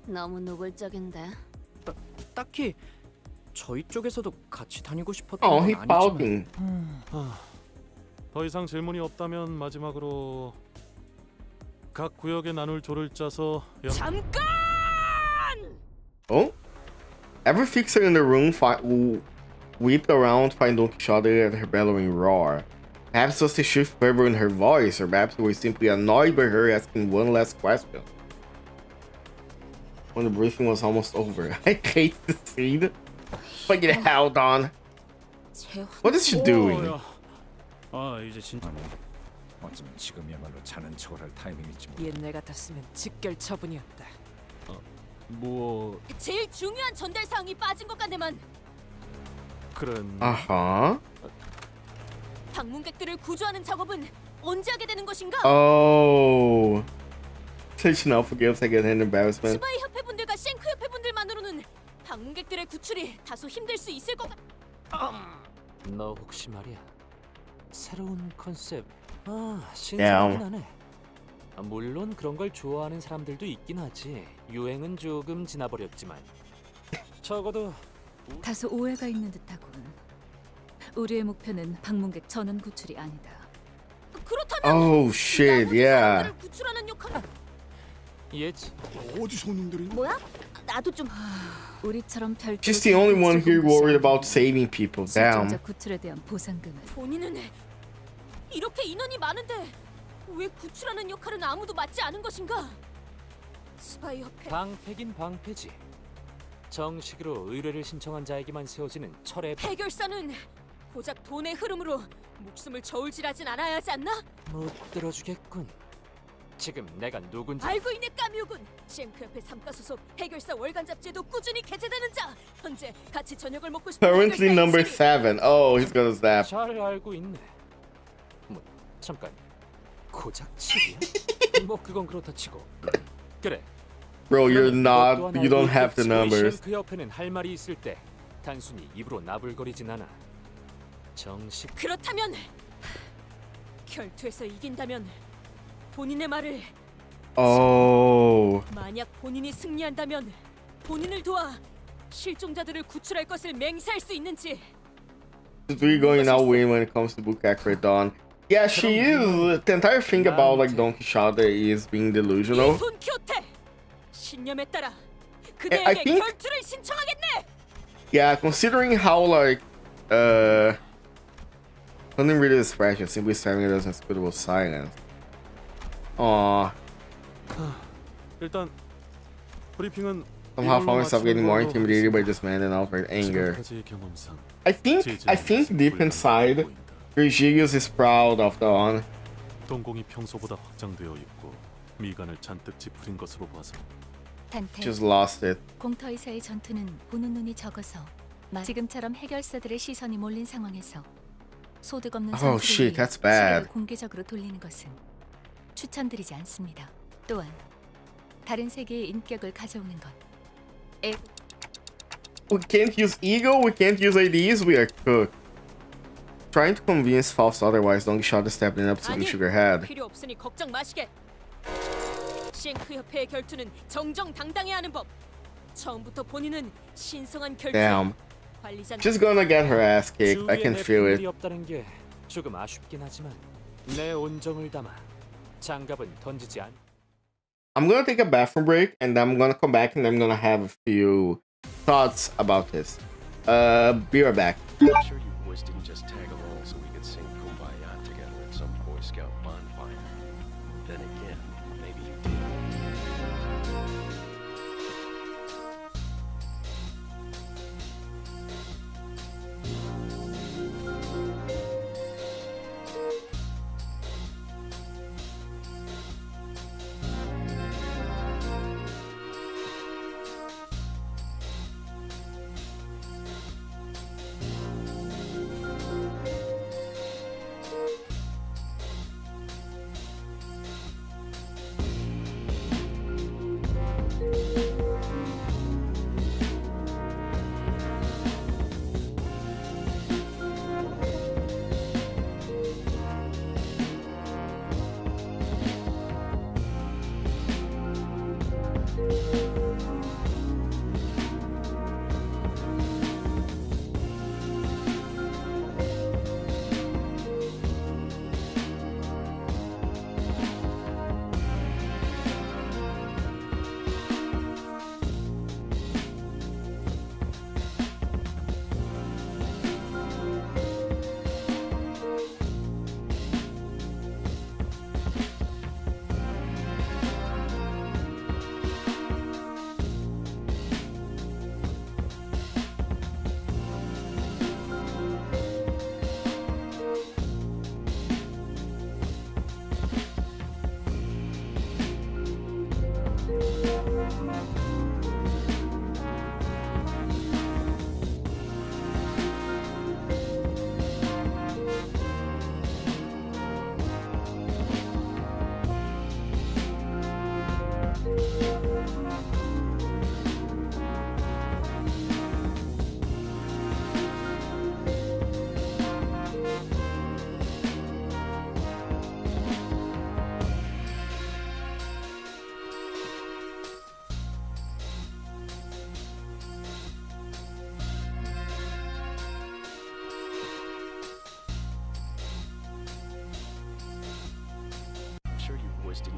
너무 노골적인데. 딱히 저희 쪽에서도 같이 다니고 싶었던 Oh, 건 he's 아니지만. pouting. 더 이상 질문이 없다면 마지막으로 각 구역에 나눌 조를 짜서 잠깐! Oh? Every fixer in the room whipped around to find Don Quixote at her bellowing roar. Perhaps it was the sheer fervor in her voice, or perhaps they were simply annoyed by her asking one last question. When the briefing was almost over, I hate this scene. Fucking hell, Don. What is she doing? 이제 진짜 어쩌면 지금이야말로 자는 척을 할 타이밍이지. 옛날 같았으면 직결 처분이었다. 뭐 제일 중요한 전달 사항이 빠진 것 같네만. 그런 Uh-huh. 방문객들을 구조하는 작업은 언제 하게 되는 것인가? Oh. Such an awful second-hand embarrassment. 스바이 협회분들과 쉔크 협회분들만으로는 방문객들의 구출이 다소 힘들 수 있을 것 같. 너 혹시 말이야 새로운 컨셉 신선하긴 Damn. 하네. 물론 그런 걸 좋아하는 사람들도 있긴 하지. 유행은 조금 지나버렸지만 적어도 다소 오해가 있는 듯하군. 우리의 목표는 방문객 전원 구출이 아니다. 그렇다면 Oh shit, yeah. 구출하는 역할. 예지. 어디서 오는 놈들이? 뭐야? 나도 좀. 우리처럼 별도로 She's the only one here worried about saving people. Damn. 실종자 구출에 대한 보상금은 본인은 이렇게 인원이 많은데 왜 구출하는 역할은 아무도 맡지 않은 것인가? 스파이 협회. 방패긴 방패지. 정식으로 의뢰를 신청한 자에게만 세워지는 철의 해결사는 고작 돈의 흐름으로 목숨을 저울질하진 않아야 하지 않나? 못 들어주겠군. 지금 내가 누군지 알고 있네 까뮤군. 싱크협회 3가 소속 해결사 월간 잡지에도 꾸준히 게재되는 자. 현재 같이 저녁을 먹고 싶은 Currently 해결사 number 일심이. 7. Oh, he's gonna zap. 잘 알고 있네. 뭐 잠깐 고작 7이야? 뭐 그건 그렇다 치고 그래. Bro, you're 그러면 not. 이것 또한 You don't 알고 have the 있겠지. numbers. 그 옆에는 할 말이 있을 때 단순히 입으로 나불거리진 않아. 정식 그렇다면 결투에서 이긴다면 본인의 말을 Oh. 만약 본인이 승리한다면 본인을 도와 실종자들을 구출할 것을 맹세할 수 있는지. Is we going out win when it comes to book accurate Dawn? Yeah, she is. The entire thing about like Don Quixote is being delusional. 돈키호테 신념에 따라 I 그대에게 think- 결투를 신청하겠네. Yeah, considering how like couldn't read his expression, simply staring at us in inscrutable silence. Aww. 일단 브리핑은 Somehow found myself getting more intimidated by this man than outright anger. 지금까지의 경험상 I think deep inside, Virgilius is proud of Dawn. 동공이 평소보다 확장되어 있고 미간을 잔뜩 찌푸린 것으로 봐서 단테. Just lost it. 공터에서의 전투는 보는 눈이 적어서 지금처럼 해결사들의 시선이 몰린 상황에서 소득 없는 Oh, 전투를 shit, 위해 that's bad. 시력을 공개적으로 돌리는 것은 추천드리지 않습니다. 또한 다른 세계의 인격을 가져오는 것. We can't use ego, we can't use IDs, we are cooked. Trying to convince Faust otherwise, Don Quixote stepping up to 아니, shook her head. 필요 없으니 걱정 마시게. 싱크 협회의 결투는 정정당당해야 하는 법. 처음부터 본인은 신성한 결투. Damn. 관리자. She's gonna get her ass kicked. I can feel 일이 it. 없다는 게 조금 아쉽긴 하지만 내 온정을 담아 장갑은 던지지 않. I'm gonna take a bathroom break and I'm gonna come back and I'm gonna have a few thoughts about this. Be right back. I'm sure you boys didn't just tag along so we could sing Kumbaya together at some Boy Scout bonfire. Then again, maybe you did.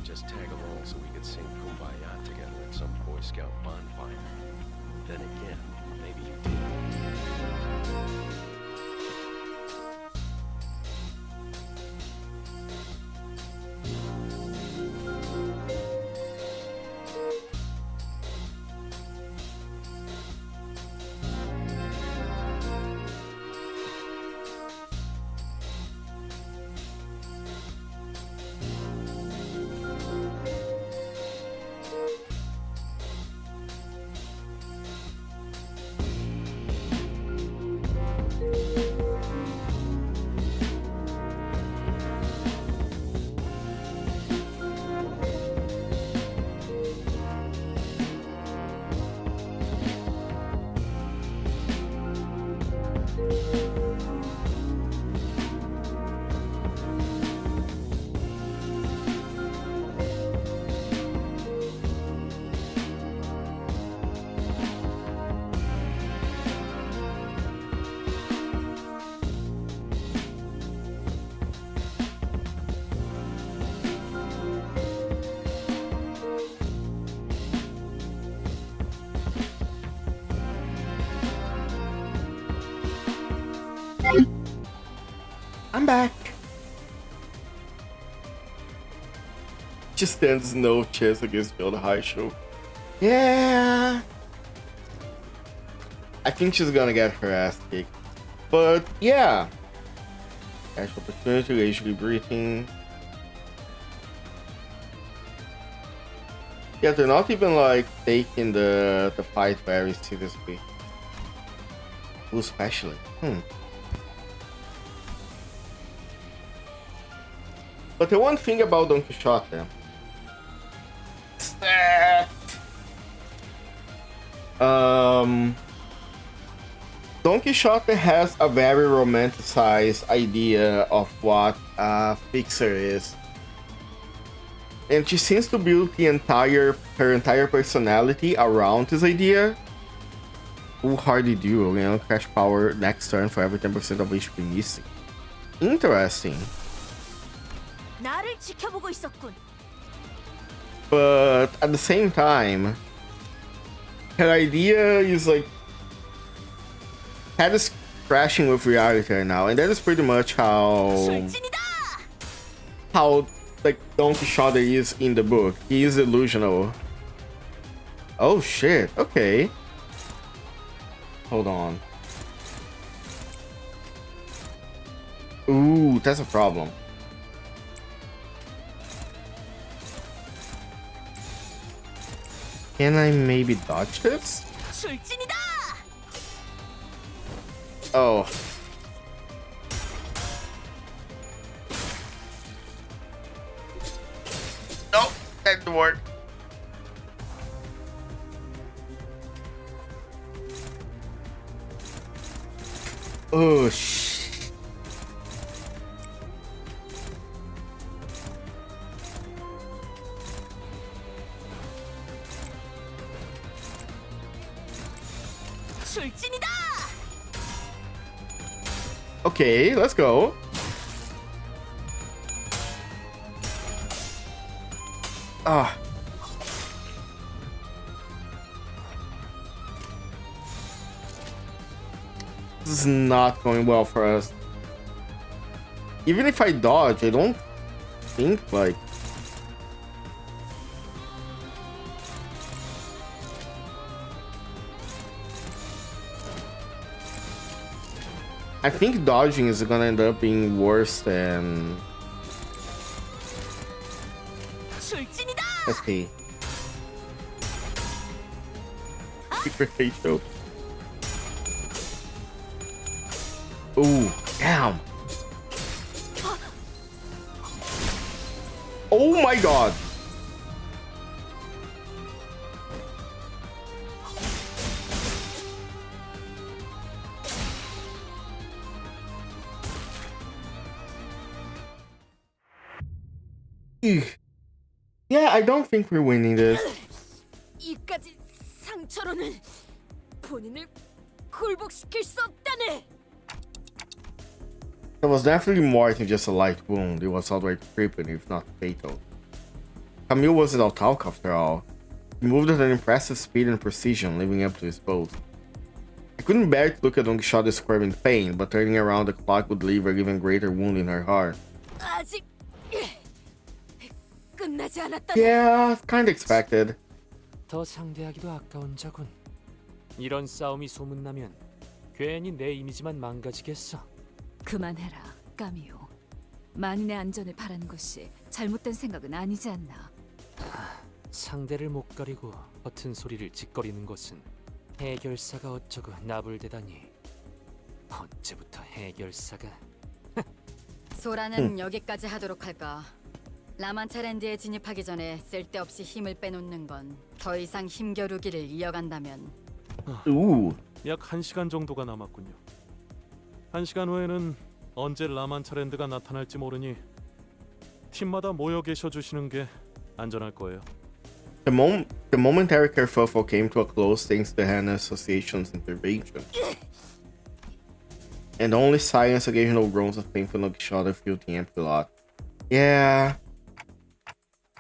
just tag along so we could sing Kumbaya together at some Boy Scout bonfire. Then again, maybe you did. I'm back. Just stands no chance against Joe the High Show. Yeah. I think she's gonna get her ass kicked. But yeah. Cash opportunity, leisurely breathing. Yeah, they're not even like taking the fight very seriously. Who especially? But the one thing about Don Quixote is that Don Quixote has a very romanticized idea of what a fixer is. And she seems to build her entire personality around this idea. Foolhardy duo, you know, crash power next turn for every 10% of HP missing. Interesting. 나를 지켜보고 있었군. But at the same time, her idea is like kind of crashing with reality right now, and that is pretty much how like Don Quixote is in the book. He is delusional. Oh shit, okay. Hold on. Ooh, that's a problem. Can I maybe dodge this? Oh. Nope, that didn't work. Oh, shit. Okay, let's go. Ah. This is not going well for us. Even if I dodge, I don't think like... I think dodging is gonna end up being worse than... Let's see. Secret hate show. Ooh, damn. Oh my god. Yeah, I don't think we're winning this. 이까지 상처로는 본인을 굴복시킬 수 없다네. It was definitely more than just a light wound. It was outright crippling, if not fatal. Camille wasn't all talk after all. He moved at an impressive speed and precision, living up to his post. I couldn't bear to look at Don Quixote squirm in pain, but turning around the clock would leave an even greater wound in her heart. 아직 끝나지 않았다. Yeah, kinda expected. 더 상대하기도 아까운 자군. 이런 싸움이 소문나면 괜히 내 이미지만 망가지겠어. 그만해라, 까미오. 만인의 안전을 바라는 것이 잘못된 생각은 아니지 않나. 상대를 못 가리고 허튼 소리를 짓거리는 것은 해결사가 어쩌고 나불대다니. 언제부터 해결사가? 소라는 여기까지 하도록 할까. 라만차랜드에 진입하기 전에 쓸데없이 힘을 빼놓는 건 더 이상 힘겨루기를 이어간다면 약 1시간 정도가 남았군요. 1시간 후에는 언제 라만차랜드가 나타날지 모르니 팀마다 모여 계셔 주시는 게 안전할 거예요. The momentary kerfuffle came to a close thanks to Hannah Association's intervention. And only silence, occasional groans of painful Don Quixote filled the empty lot. Yeah.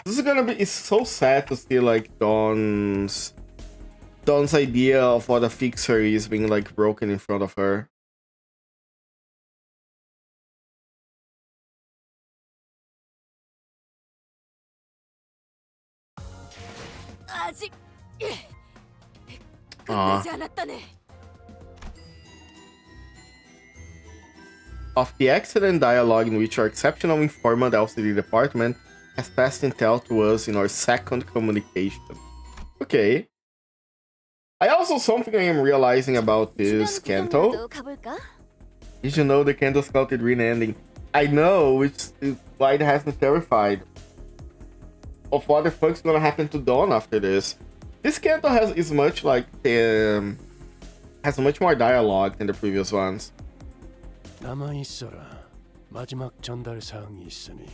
This is gonna be... It's so sad to see, like, Don's idea of what a fixer is being, like, broken in front of her. 아직 끝나지 않았다네. Of the excellent dialogue in which our exceptional informant LCD department has passed intel to us in our second communication. Okay. I also something I am realizing about this Canto. Did you know the Canto Sculpted Green ending? I know, which is why it has me terrified of what the fuck's gonna happen to Dawn after this. This Canto is much like has much more dialogue than the previous ones. 남아 있어라. 마지막 전달 사항이 있으니.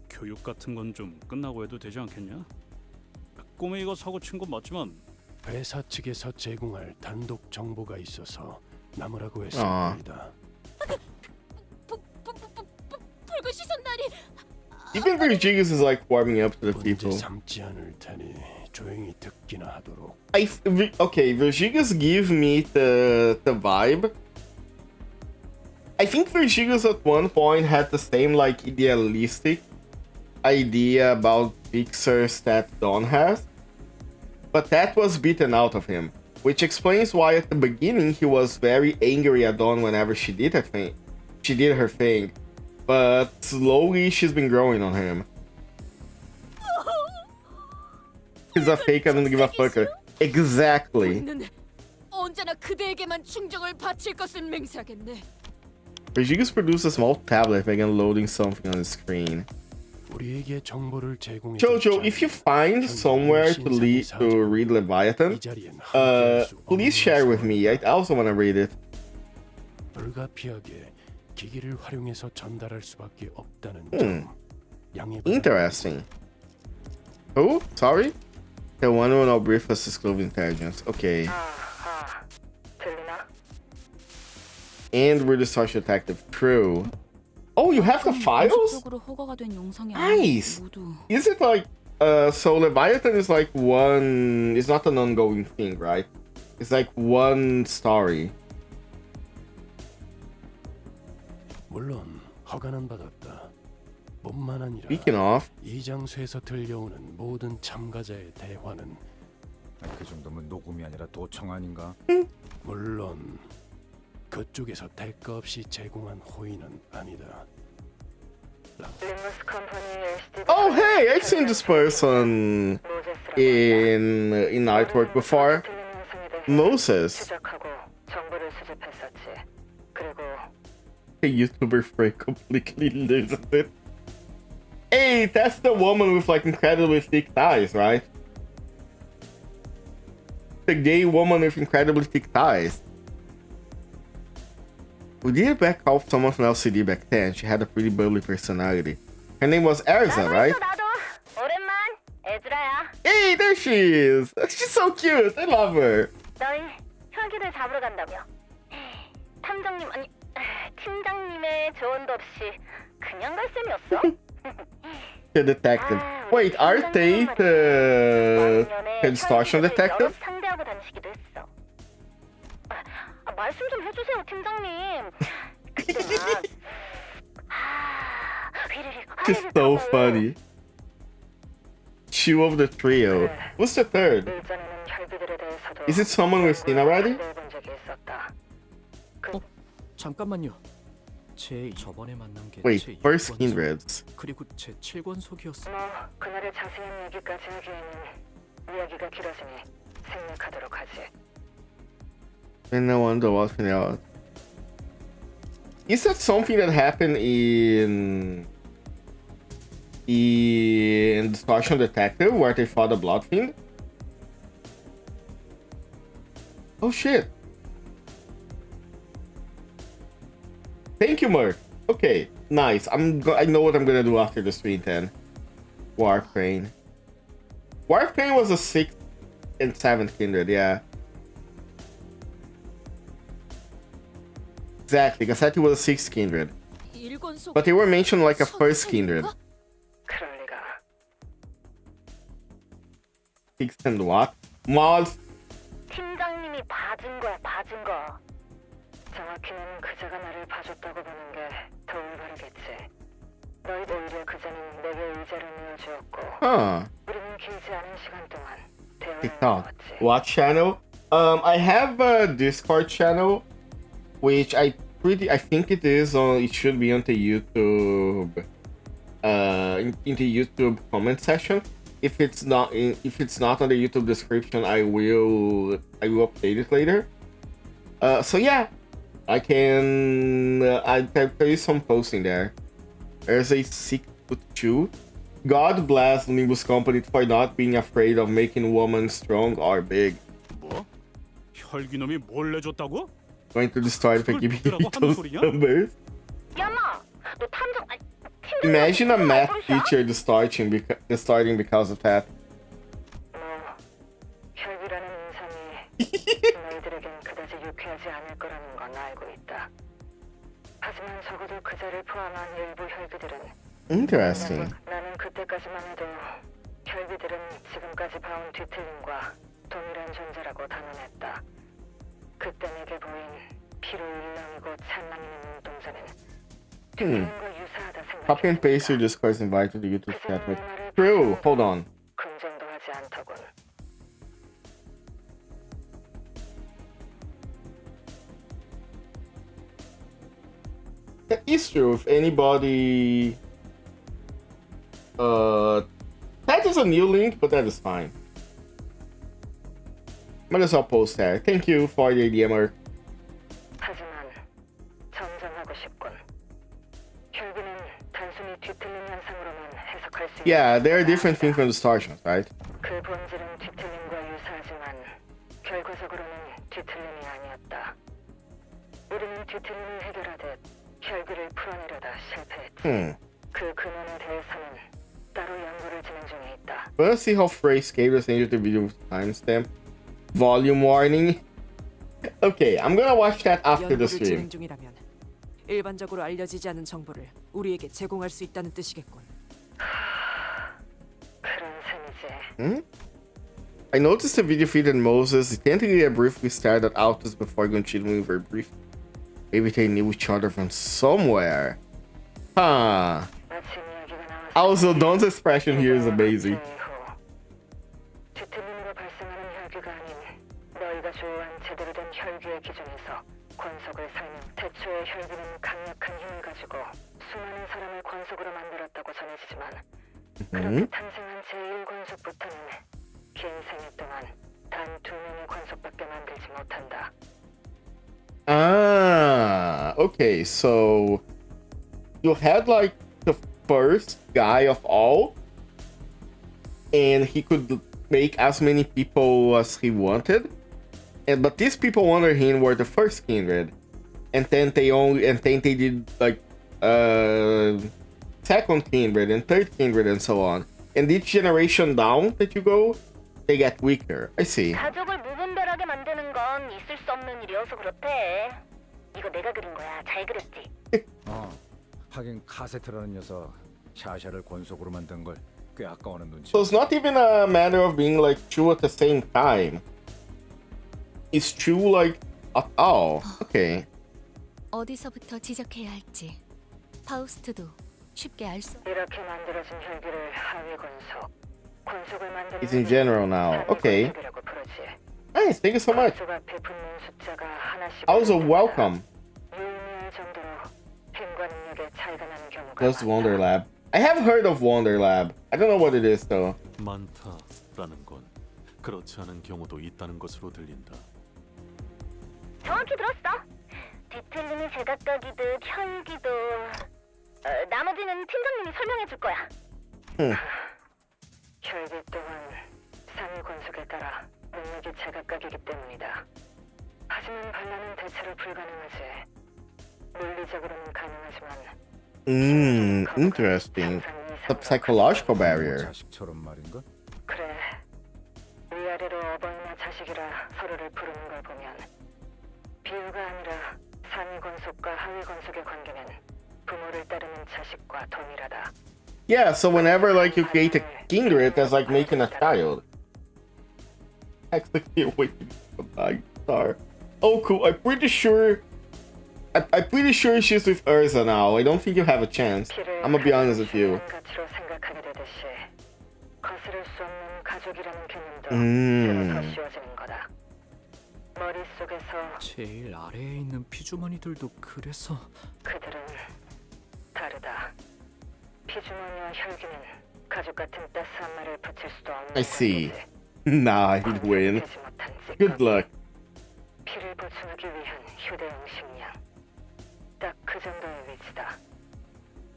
교육 같은 건 좀 끝나고 해도 되지 않겠냐? 꼬맹이가 사고 친 건 맞지만 회사 측에서 제공할 단독 정보가 있어서 남으라고 했습니다. 붉은 시선 날이. Even Virgilius is like warming up to the people. 삼지 않을 테니 조용히 듣기나 하도록. Okay, Virgilius give me the vibe. I think Virgilius at one point had the same like idealistic idea about fixers that Dawn has, but that was beaten out of him, which explains why at the beginning he was very angry at Dawn whenever she did her thing, but slowly she's been growing on him. He's a fake, I don't give a fucker. Exactly. 언제나 그대에게만 충정을 바칠 것은 맹세하겠네. Virgilius produced a small tablet began loading something on the screen. Jojo, if you find somewhere to read Leviathan, please share with me. I also want to read it. Interesting. Oh, sorry? The one who will not brief us is Clove Intelligence. Okay. And we're the Social Detective. True. Oh, you have the files? Nice! Is it like... so Leviathan is like one... It's not an ongoing thing, right? It's like one story. 물론 허가는 받았다. 뿐만 아니라 Speaking of... 이 장소에서 들려오는 모든 참가자의 대화는 그 정도면 녹음이 아니라 도청 아닌가? 물론 그쪽에서 대가 없이 제공한 호의는 아니다. Oh, hey! I've seen this person in artwork before. Moses. A YouTuber freak completely loses it. Hey, that's the woman with like incredibly thick thighs, right? The gay woman with incredibly thick thighs. We did back off someone from LCD back then. She had a pretty bubbly personality. Her name was Erza, right? Hey, there she is! She's so cute! I love her! 너희 혈기를 잡으러 간다며. 탐정님, 아니 팀장님의 조언도 없이 그냥 갈 셈이었어? the detective. Wait, aren't they the construction detective? 상대하고 다니시기도 했어. 말씀 좀 해주세요, 팀장님. 그때만 It's so funny. Two of the trio. What's the third? Is it someone we've seen already? 잠깐만요. 제 저번에 만난 게 Wait, 제 first 6권속, kindreds. 그리고 제 7권속이었어. 그날의 자세한 얘기까지 하기에는 이야기가 길어지니 생략하도록 하지. And no wonder what's out. Is that something that happened in Distortion Detective where they fought the Blood Fiend? Oh shit. Thank you, Merc. Okay, nice. I know what I'm gonna do after the stream then. Warcrane. Warcrane was a 6th and 7th kindred, yeah. Exactly, Gassetti was a 6th kindred. But they were mentioned like a 1st kindred. 6th and what? Mods? 팀장님이 봐준 거야, 봐준 거. 정확히는 그자가 나를 봐줬다고 보는 게 더 올바르겠지. 너희도 오히려 그자는 내게 의자를 내어주었고 우리는 길지 않은 시간 동안 대화를 TikTok. What channel? I have a Discord channel, which I think it is on. It should be on the YouTube. In the YouTube comment section. If it's not on the YouTube description, I will update it later. So yeah, I can there is some posting there. There's a 6'2". God bless Limbus Company for not being afraid of making women strong or big. 뭐? 혈기놈이 뭘 내줬다고? Going to destroy the those numbers. 야마, 너 탐정 Imagine a math teacher distorting because of that. 혈기라는 인상이 너희들에겐 그다지 유쾌하지 않을 거라는 건 알고 있다. 하지만 적어도 그자를 포함한 일부 혈기들은 Interesting. 나는 그때까지만 해도 혈기들은 지금까지 봐온 뒤틀림과 동일한 존재라고 단언했다. 그때 내게 보인 피로 일렁이고 찬란히 눈동자는 뒤틀림과 유사하다 생각했다. Copy and paste your Discord invite to the YouTube chat. True. Hold on. 긍정도 하지 않더군. That is true. If anybody, that is a new link, but that is fine. Might as well post there. Thank you for the idea, Mark. 하지만 정정하고 싶군. 혈기는 단순히 뒤틀림 현상으로만 해석할 수. Yeah, there are different things from distortions, right? 그 본질은 뒤틀림과 유사하지만 결과적으로는 뒤틀림이 아니었다. 우리는 뒤틀림을 해결하듯 혈기를 풀어내려다 실패했지. 그 근원에 대해서는 따로 연구를 진행 중에 있다. Wanna see how phrase gave us into the video with timestamp? Volume warning. Okay, I'm gonna watch that after the 연구를 stream. 진행 중이라면 일반적으로 알려지지 않은 정보를 우리에게 제공할 수 있다는 뜻이겠군. 그런 셈이지. I noticed the video feed and Moses tentatively briefly stared at Altus before continuing very brief. Maybe they knew each other from somewhere. Huh. Also, Don's expression here is amazing. 뒤틀림으로 발생하는 혈기가 아닌 너희가 조우한 제대로 된 혈기의 기준에서 권속을 삼는 태초의 혈기는 강력한 힘을 가지고 수많은 사람을 권속으로 만들었다고 전해지지만 그렇게 탄생한 제1권속부터는 긴 생애 동안 단 2명의 권속밖에 만들지 못한다. Okay, so you had like the first guy of all, and he could make as many people as he wanted, but these people under him were the first kindred, and then they did like second kindred and third kindred and so on, and each generation down that you go, they get weaker. I see. 가족을 무분별하게 만드는 건 있을 수 없는 일이어서 그렇대. 이거 내가 그린 거야. 잘 그렸지? 하긴 카세트라는 녀석 샤샤를 권속으로 만든 걸 꽤 아까워하는 눈치. So it's not even a matter of being like true at the same time. It's true like at all. Okay. 어디서부터 지적해야 할지 파우스트도 쉽게 알 수. 이렇게 만들어진 혈기를 하위 권속, 권속을 만드는 It's in general now. Okay. 권속이라고 부르지. Nice. Thank you so much. 권속 앞에 붙는 숫자가 하나씩 Also, welcome. 유의미할 정도로 힘과 능력의 차이가 나는 경우가 That's Wonder Lab. I have heard of Wonder Lab. I don't know what it is though. 많다라는 건 그렇지 않은 경우도 있다는 것으로 들린다. 정확히 들었어. 뒤틀림이 제각각이듯 혈기도 나머지는 팀장님이 설명해 줄 거야. 혈기 또한 상위 권속에 따라 능력이 제각각이기 때문이다. 하지만 반란은 대체로 불가능하지. 물리적으로는 가능하지만 Interesting. The psychological barrier. 자식처럼 말인가? 그래. 위아래로 어버이나 자식이라 서로를 부르는 걸 보면 비유가 아니라 상위 권속과 하위 권속의 관계는 부모를 따르는 자식과 동일하다. Yeah, so whenever like you create a kindred, that's like making a child. Actually, waiting for the star. Oh, cool. I'm pretty sure she's with Urza now. I don't think you have a chance. I'm gonna be honest with you. 가치로 생각하게 되듯이 거스를 수 없는 가족이라는 개념도 더 쉬워지는 거다. 머릿속에서 제일 아래에 있는 피주머니들도 그래서 그들은 다르다. 피주머니와 혈기는 가족 같은 따스한 말을 붙일 수도 없는 I see. Nah, he'd win. Good luck. 피를 보충하기 위한 휴대용 식량. 딱 그 정도의 위치다.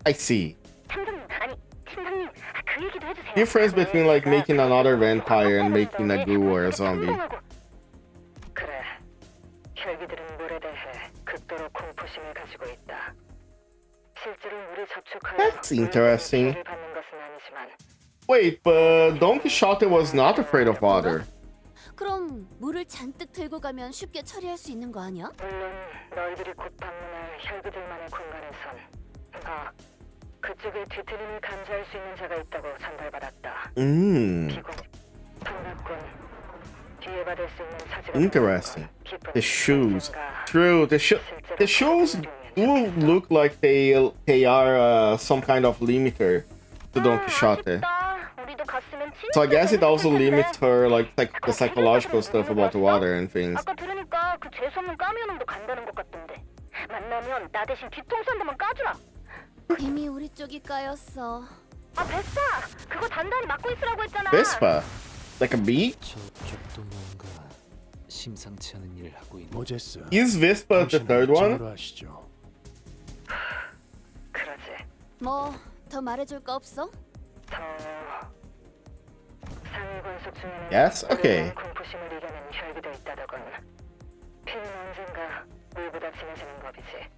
I see. 팀장님, 아니 팀장님, 그 얘기도 해주세요. Difference between like making another vampire and making a ghoul or a zombie. 그래. 혈기들은 물에 대해 극도로 공포심을 가지고 있다. 실제로 물에 접촉하여 That's interesting. 물을 받는 것은 아니지만 Wait, but Don Quixote was not afraid of water. 그럼 물을 잔뜩 들고 가면 쉽게 처리할 수 있는 거 아니야? 물론 너희들이 곧 방문할 혈기들만의 공간에선 그쪽에 뒤틀림을 감지할 수 있는 자가 있다고 전달받았다. 비공, 반갑군. 뒤에 받을 수 있는 사지가 Interesting. The shoes. True. The shoes do look like they are some kind of limiter to Don Quixote. So I guess it also limits her like the psychological stuff about water and things. 아까 들으니까 그 재수없는 까미오놈도 간다는 것 같던데. 만나면 나 대신 뒤통수 한 대만 까주라. 이미 우리 쪽이 까였어. 아 베스파, 그거 단단히 막고 있으라고 했잖아. Vespa? Like a bee? 저쪽도 뭔가 심상치 않은 일을 하고 있는. 모제스. Is Vespa the third one? 하시죠. 그러지. 뭐 더 말해줄 거 없어? 상위 권속 중에는 Yes? Okay. 공포심을 이겨낸 혈기도 있다더군. 피는 언젠가 물보다 진해지는 법이지.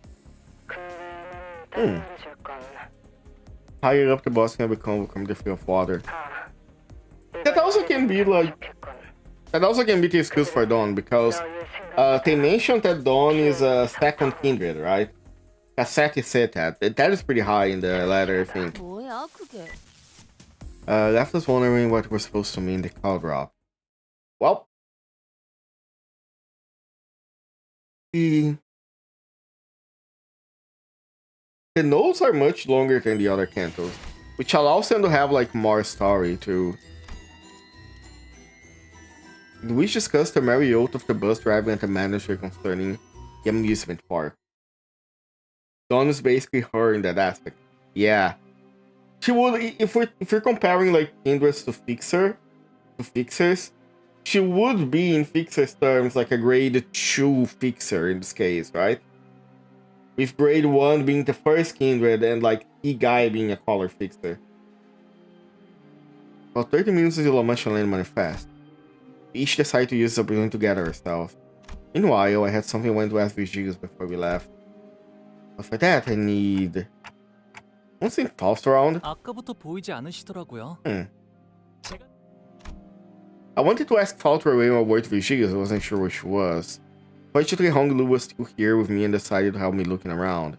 그 외에는 다른 말해줄 건 Higher up the boss can become the feel of water. That also can be like the excuse for Dawn because they mentioned that Dawn is a second kindred, right? Cassette said that. That is pretty high in the letter, I think. 뭐야 그게? Left us wondering what we're supposed to mean the call drop. Well, the notes are much longer than the other cantos, which allows them to have like more story too. We discussed the merry oath of the bus driver and the manager concerning the amusement park. Dawn is basically her in that aspect. Yeah. She would, if we're comparing like kindreds to fixers, she would be in fixers terms like a grade 2 fixer in this case, right? With grade 1 being the first kindred and like the guy being a collar fixer. About 30 minutes until La Mancha Land manifest. We each decided to use the opportunity to gather ourselves. Meanwhile, I had something I wanted to ask Virgilius before we left. But for that, I need... What's in Faust around? 아까부터 보이지 않으시더라고요. I wanted to ask Faust for a way more word to Virgilius, I wasn't sure where she was. Fortunately, Honglu was still here with me and decided to help me looking around.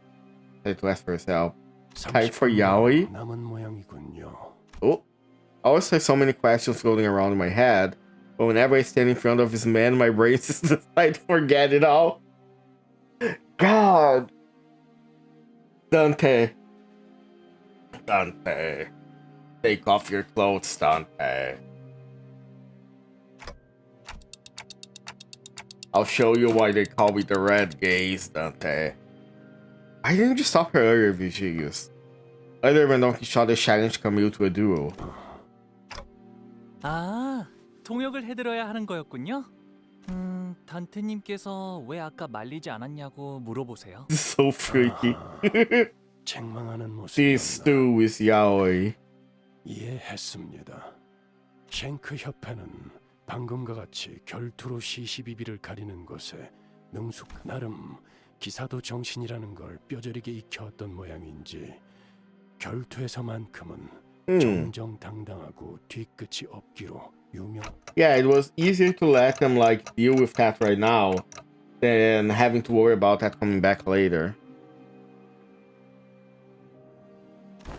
I had to ask for his help. Time for yaoi? 남은 모양이군요. Oh, I always have so many questions floating around in my head, but whenever I stand in front of this man, my brain just decides to forget it all. God. Dante. Dante. Take off your clothes, Dante. I'll show you why they call me the Red Gaze, Dante. Why didn't you stop her earlier, Vigilius? Earlier when Don Quixote challenged Camille to a duel. 아, 통역을 해드려야 하는 거였군요. 단테님께서 왜 아까 말리지 않았냐고 물어보세요. So freaky. 책망하는 모습. This stew is yaoi. 이해했습니다. 쉔크 협회는 방금과 같이 결투로 시시비비를 가리는 것에 능숙 나름 기사도 정신이라는 걸 뼈저리게 익혀왔던 모양인지 결투에서만큼은 정정당당하고 뒤끝이 없기로 유명. Yeah, it was easier to let them like deal with that right now than having to worry about that coming back later.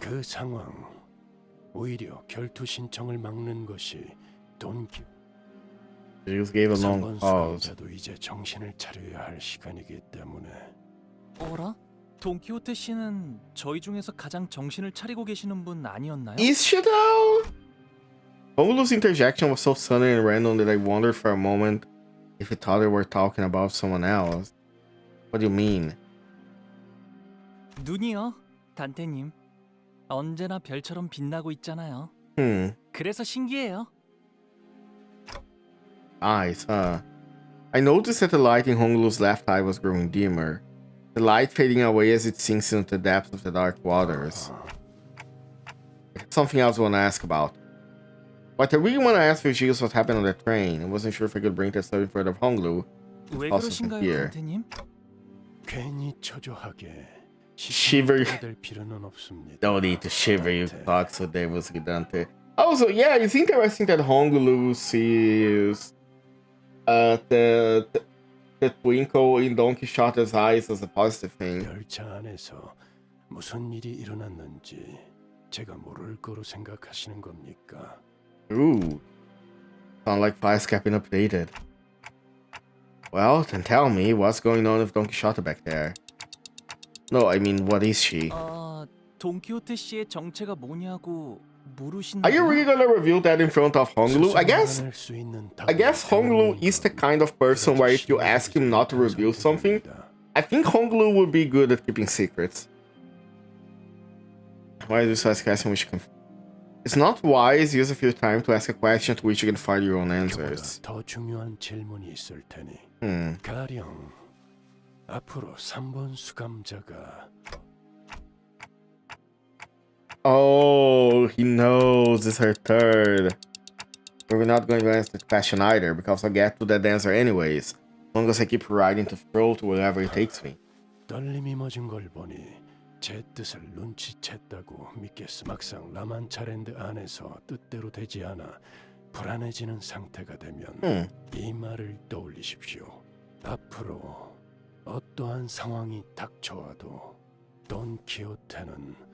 그 상황 오히려 결투 신청을 막는 것이 돈키. She just gave a long pause. 수감자도 이제 정신을 차려야 할 시간이기 때문에. 어라? 돈키호테 씨는 저희 중에서 가장 정신을 차리고 계시는 분 아니었나요? Is she though? Honglu's interjection was so sudden and random that I wondered for a moment if he thought they were talking about someone else. What do you mean? 눈이요, 단테님. 언제나 별처럼 빛나고 있잖아요. 그래서 신기해요. Eyes, huh? I noticed that the light in Honglu's left eye was growing dimmer. The light fading away as it sinks into the depths of the dark waters. Something else I want to ask about. But I really want to ask Virgilius what happened on the train. I wasn't sure if I could bring that stuff in front of Honglu. 왜 Also 그러신가요, here. 단테님? 괜히 초조하게 Shiver. 될 필요는 없습니다. No need to shiver, you talk so there was Dante. Also, yeah, it's interesting that Honglu sees the twinkle in Don Quixote's eyes as a positive thing. 열차 안에서 무슨 일이 일어났는지 제가 모를 거로 생각하시는 겁니까? Ooh. Sound like files kept been updated. Well, then tell me, what's going on with Don Quixote back there? No, I mean, what is she? 돈키호테 씨의 정체가 뭐냐고 물으신다고요? Are you really gonna reveal that in front of Honglu? I guess Honglu is the kind of person where if you ask him not to reveal something, I think Honglu would be good at keeping secrets. Why is this last question which you can... It's not wise, use a few time to ask a question to which you can find your own answers. 더 중요한 질문이 있을 테니. 가령 앞으로 3번 수감자가 Oh, he knows it's her third. But we're not going to answer the question either, because I'll get to that answer anyways. As long as I keep riding to throw to wherever it takes me. 떨림이 멎은 걸 보니 제 뜻을 눈치챘다고 믿겠어. 막상 라만차랜드 안에서 뜻대로 되지 않아 불안해지는 상태가 되면 이 말을 떠올리십시오. 앞으로 어떠한 상황이 닥쳐와도 돈 키호테는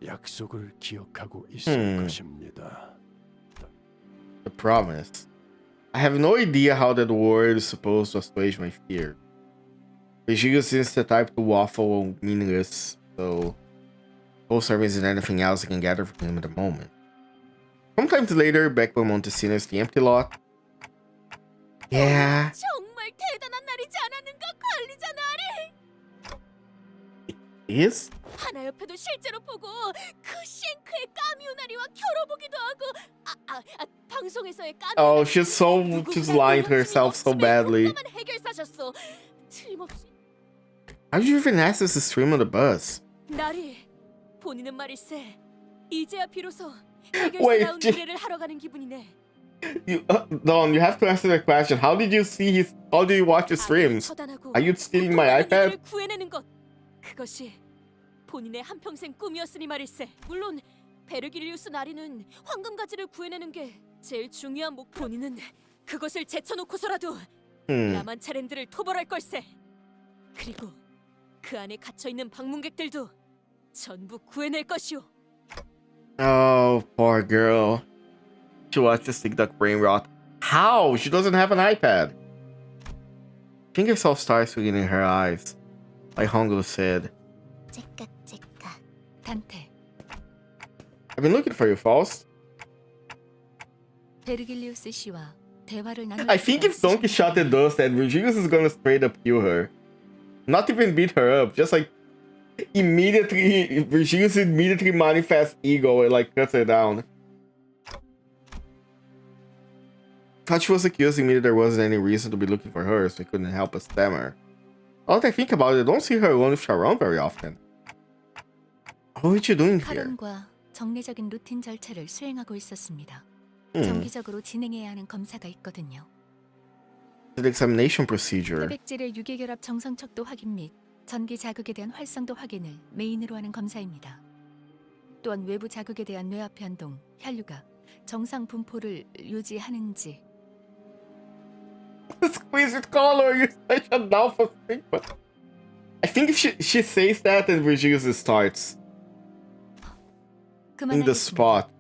약속을 기억하고 있을 것입니다. The promise. I have no idea how that word is supposed to assuage my fear. Vigilius is the type to waffle meaningless, so both there isn't anything else I can gather from him at the moment. Sometimes later, back by Montesinos, the empty lot. Yeah. 정말 대단한 날이지 않았는가, 관리자 나리. Is? 하나 옆에도 실제로 보고 그 쉔크의 까미우나리와 겨뤄보기도 하고 방송에서의 까미. Oh, she's lying to herself so badly. 해결사셨어. 틀림없이. How did you even access the stream on the bus? 나리, 본인은 말일세. 이제야 비로소 해결사다운 미래를 하러 가는 기분이네. Don, you have to answer that question. How did you watch his streams? Are you stealing my iPad? 구해내는 것. 그것이 본인의 한평생 꿈이었으니 말일세. 물론 베르길리우스 나리는 황금가지를 구해내는 게 제일 중요한 본인은 그것을 제쳐놓고서라도 라만차랜드를 토벌할 걸세. 그리고 그 안에 갇혀있는 방문객들도 전부 구해낼 것이오. Oh, poor girl. She watches TikTok brain rot. How? She doesn't have an iPad. I think I saw stars within her eyes, like Hongo said. 단테, I've been looking for you, Faust. 베르길리우스 씨와 대화를 나눌 I think if Don Quixote does that, Virgilius is gonna straight up kill her. Not even beat her up, just like immediately, Virgilius immediately manifests ego and like cuts her down. Thought she was accusing me that there wasn't any reason to be looking for her, so I couldn't help but stammer. Now that I think about it, I don't see her alone with Sharon very often. What are you doing here? 카론과 정례적인 루틴 절차를 수행하고 있었습니다. Hmm. 정기적으로 진행해야 하는 검사가 있거든요. The examination procedure. 태백질의 유기결합 정상 척도 확인 및 전기 자극에 대한 활성도 확인을 메인으로 하는 검사입니다. 또한 외부 자극에 대한 뇌압 변동, 혈류가 정상 분포를 유지하는지. Exquisite color, you're such a alpha Sigma. I think if she says that, then Virgilius starts in the spot.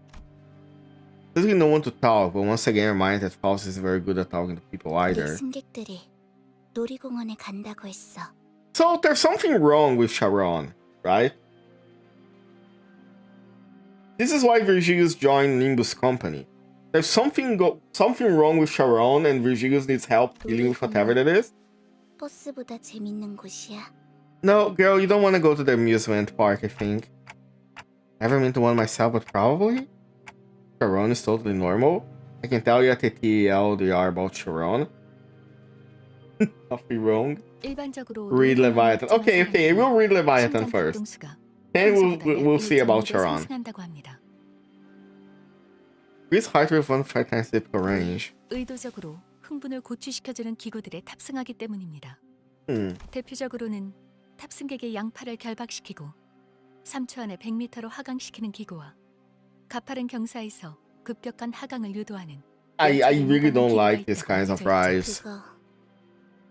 Doesn't know when to talk, but once again remind that Faust isn't very good at talking to people either. 승객들이 놀이공원에 간다고 했어. So there's something wrong with Sharon, right? This is why Virgilius joined Limbus Company. There's something wrong with Sharon, and Virgilius needs help dealing with whatever that is. 버스보다 재밌는 곳이야. No, girl, you don't want to go to the amusement park, I think. Never been to one myself, but probably. Sharon is totally normal. I can tell you at the TLDR about Sharon. Nothing wrong. Read Leviathan. Okay, we'll read Leviathan first. Then we'll see about Sharon. This heart with 1.5 times typical range. 의도적으로 흥분을 고취시켜주는 기구들에 탑승하기 때문입니다. Hmm. 대표적으로는 탑승객의 양팔을 결박시키고 3초 안에 100m로 하강시키는 기구와 가파른 경사에서 급격한 하강을 유도하는. I really don't like these kinds of rides.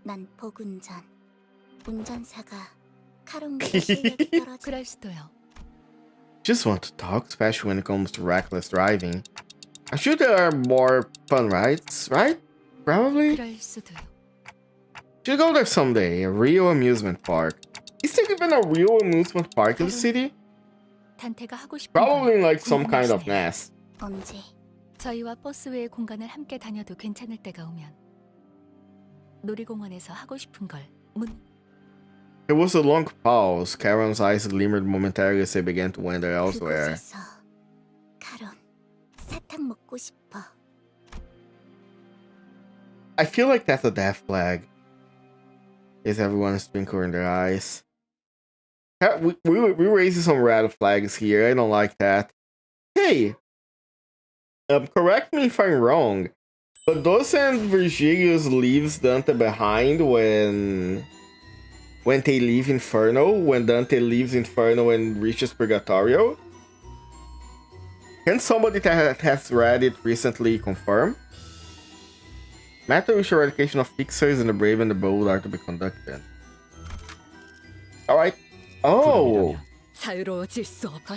난 보군전. 운전사가 카론보다 실력이 떨어져. 그럴 수도요. Just want to talk, especially when it comes to reckless driving. I'm sure there are more fun rides, right? Probably. 그럴 수도요. Should go there someday. A real amusement park. Is there even a real amusement park in the city? 단테가 하고 싶은 Probably like some kind of nest. 언제 저희와 버스 외의 공간을 함께 다녀도 괜찮을 때가 오면 놀이공원에서 하고 싶은 걸 There was a long pause. Karen's eyes glimmered momentarily as they began to wander elsewhere. 카론 사탕 먹고 싶어. I feel like that's a death flag. Is everyone twinkling their eyes? We're raising some red flags here. I don't like that. Hey, correct me if I'm wrong, but doesn't Virgilius leaves Dante behind when they leave Inferno? When Dante leaves Inferno and reaches Purgatorio? Can somebody that has read it recently confirm? Matter with eradication of fixers and the brave and the bold are to be conducted. Alright. Oh! 자유로워질 수 없어.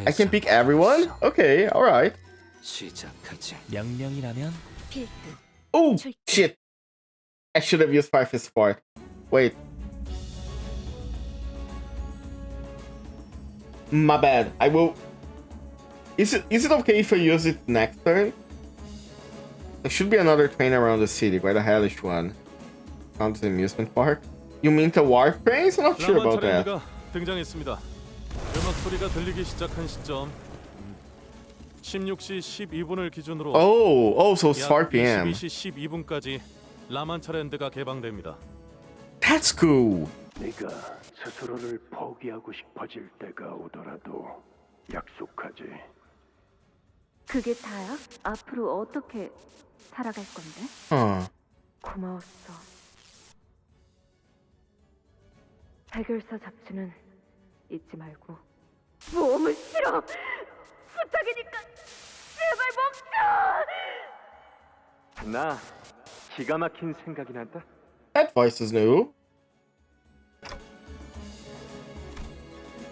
I can pick everyone? Okay, alright. 시작하지. 명령이라면 Oh, shit! I should have used 5 Fist Fort. Wait. My bad. I will... Is it okay if I use it next turn? There should be another train around the city, quite a hellish one. Found the amusement park? You mean the warp trains? I'm not sure about that. 등장했습니다. 음악 소리가 들리기 시작한 시점 16시 12분을 기준으로 Oh, so it's 4 p.m. 22시 12분까지 라만차랜드가 개방됩니다. That's cool. 네가 스스로를 포기하고 싶어질 때가 오더라도 약속하지. 그게 다야? 앞으로 어떻게 살아갈 건데? Huh. 고마웠어. 해결사 잡지는 잊지 말고. 모험은 싫어. 부탁이니까 제발 멈춰. 나 기가 막힌 생각이 난다. That voice is new.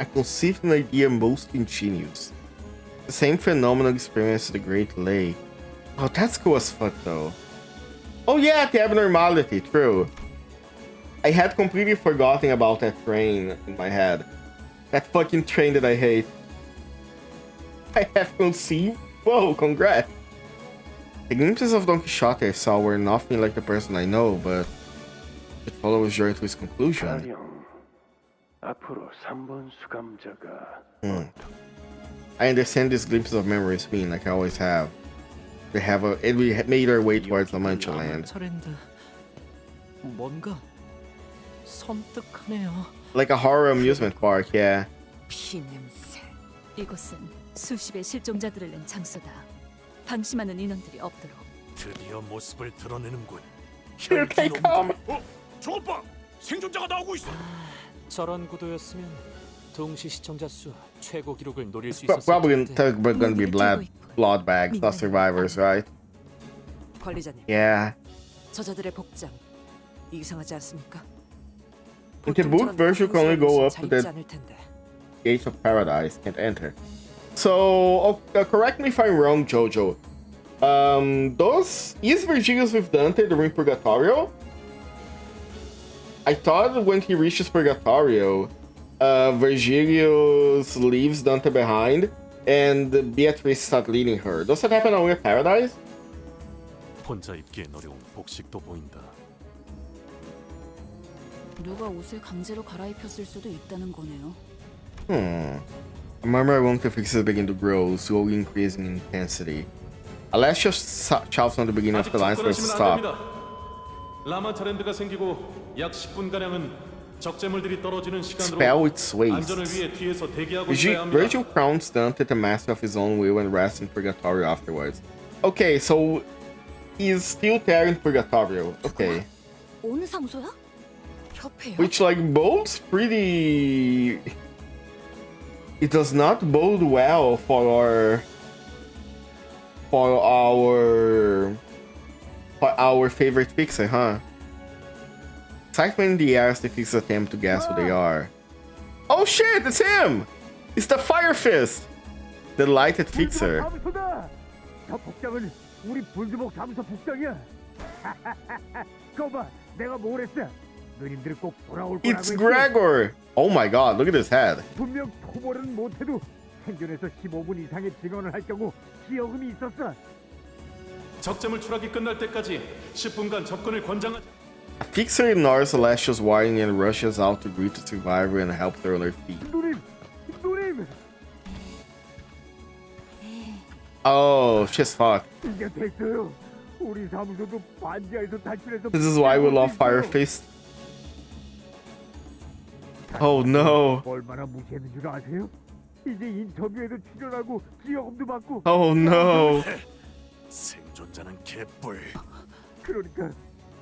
I conceived an idea most ingenious. The same phenomenal experience at the Great Lake. Oh, that's cool as fuck though. Oh yeah, the abnormality, true. I had completely forgotten about that train in my head. That fucking train that I hate. I have conceived? Whoa, congrats. The glimpses of Don Quixote I saw were nothing like the person I know, but it follows Joy to his conclusion. 앞으로 3번 수감자가 I understand these glimpses of memories mean, like I always have. We made our way towards La Mancha land. 차랜드 뭔가 섬뜩하네요. Like a horror amusement park, yeah. 피냄새. 이곳은 수십의 실종자들을 낸 장소다. 방심하는 인원들이 없도록. 드디어 모습을 드러내는군. Here they come. 저것 봐! 생존자가 나오고 있어. 저런 구도였으면 동시 시청자 수 최고 기록을 노릴 수 Probably 있었을 텐데. gonna be blood bags, not survivors, right? 관리자님. Yeah. 저자들의 복장 이상하지 않습니까? In the book, Virtue can only go up to 잘 입지 the 않을 텐데. gates of paradise, can't enter. So, correct me if I'm wrong, Jojo. Is Virgilius with Dante during Purgatorio? I thought when he reaches Purgatorio, Virgilius leaves Dante behind and Beatrice starts leading her. Does that happen on With Paradise? 혼자 입기엔 어려운 복식도 보인다. 누가 옷을 강제로 갈아입혔을 수도 있다는 거네요. A murmur among the fixes begin to grow, slowly increasing in intensity. Alessio shouts on the beginning of the lines for us to stop. 라마차랜드가 생기고 약 10분가량은 적재물들이 떨어지는 시간으로 Spell its 안전을 wastes. 위해 뒤에서 대기하고 있어야 합니다. Virgil crowns Dante the master of his own will and rests in Purgatorio afterwards. Okay, so he's still there in Purgatorio. Okay. 어느 상소야? Which like bodes pretty... It does not bode well for our favorite fixer, huh? Excitement in the air as the fixers attempt to guess who they are. Oh shit, it's him! It's the Fire Fist! The lighted fixer. 저 복장은 우리 분주복 사무소 복장이야. 거봐, 내가 뭘 했어? 누님들 꼭 돌아올 거라고. It's Gregor! Oh my god, look at his head. 분명 토벌은 못해도 생존해서 15분 이상의 증언을 할 경우 기여금이 있었어. 적재물 추락이 끝날 때까지 10분간 접근을 권장하지. A fixer ignores Celestial's warning and rushes out to greet the survivor and help her on her feet. 누님! Oh, she's fucked. 이제 됐어요. 우리 사무소도 반지하에서 탈출해서. This is why we love Fire Fist. Oh no. 얼마나 무시했는 줄 아세요? 이제 인터뷰에도 출연하고 기여금도 받고. Oh no. 생존자는 개뿔. 그러니까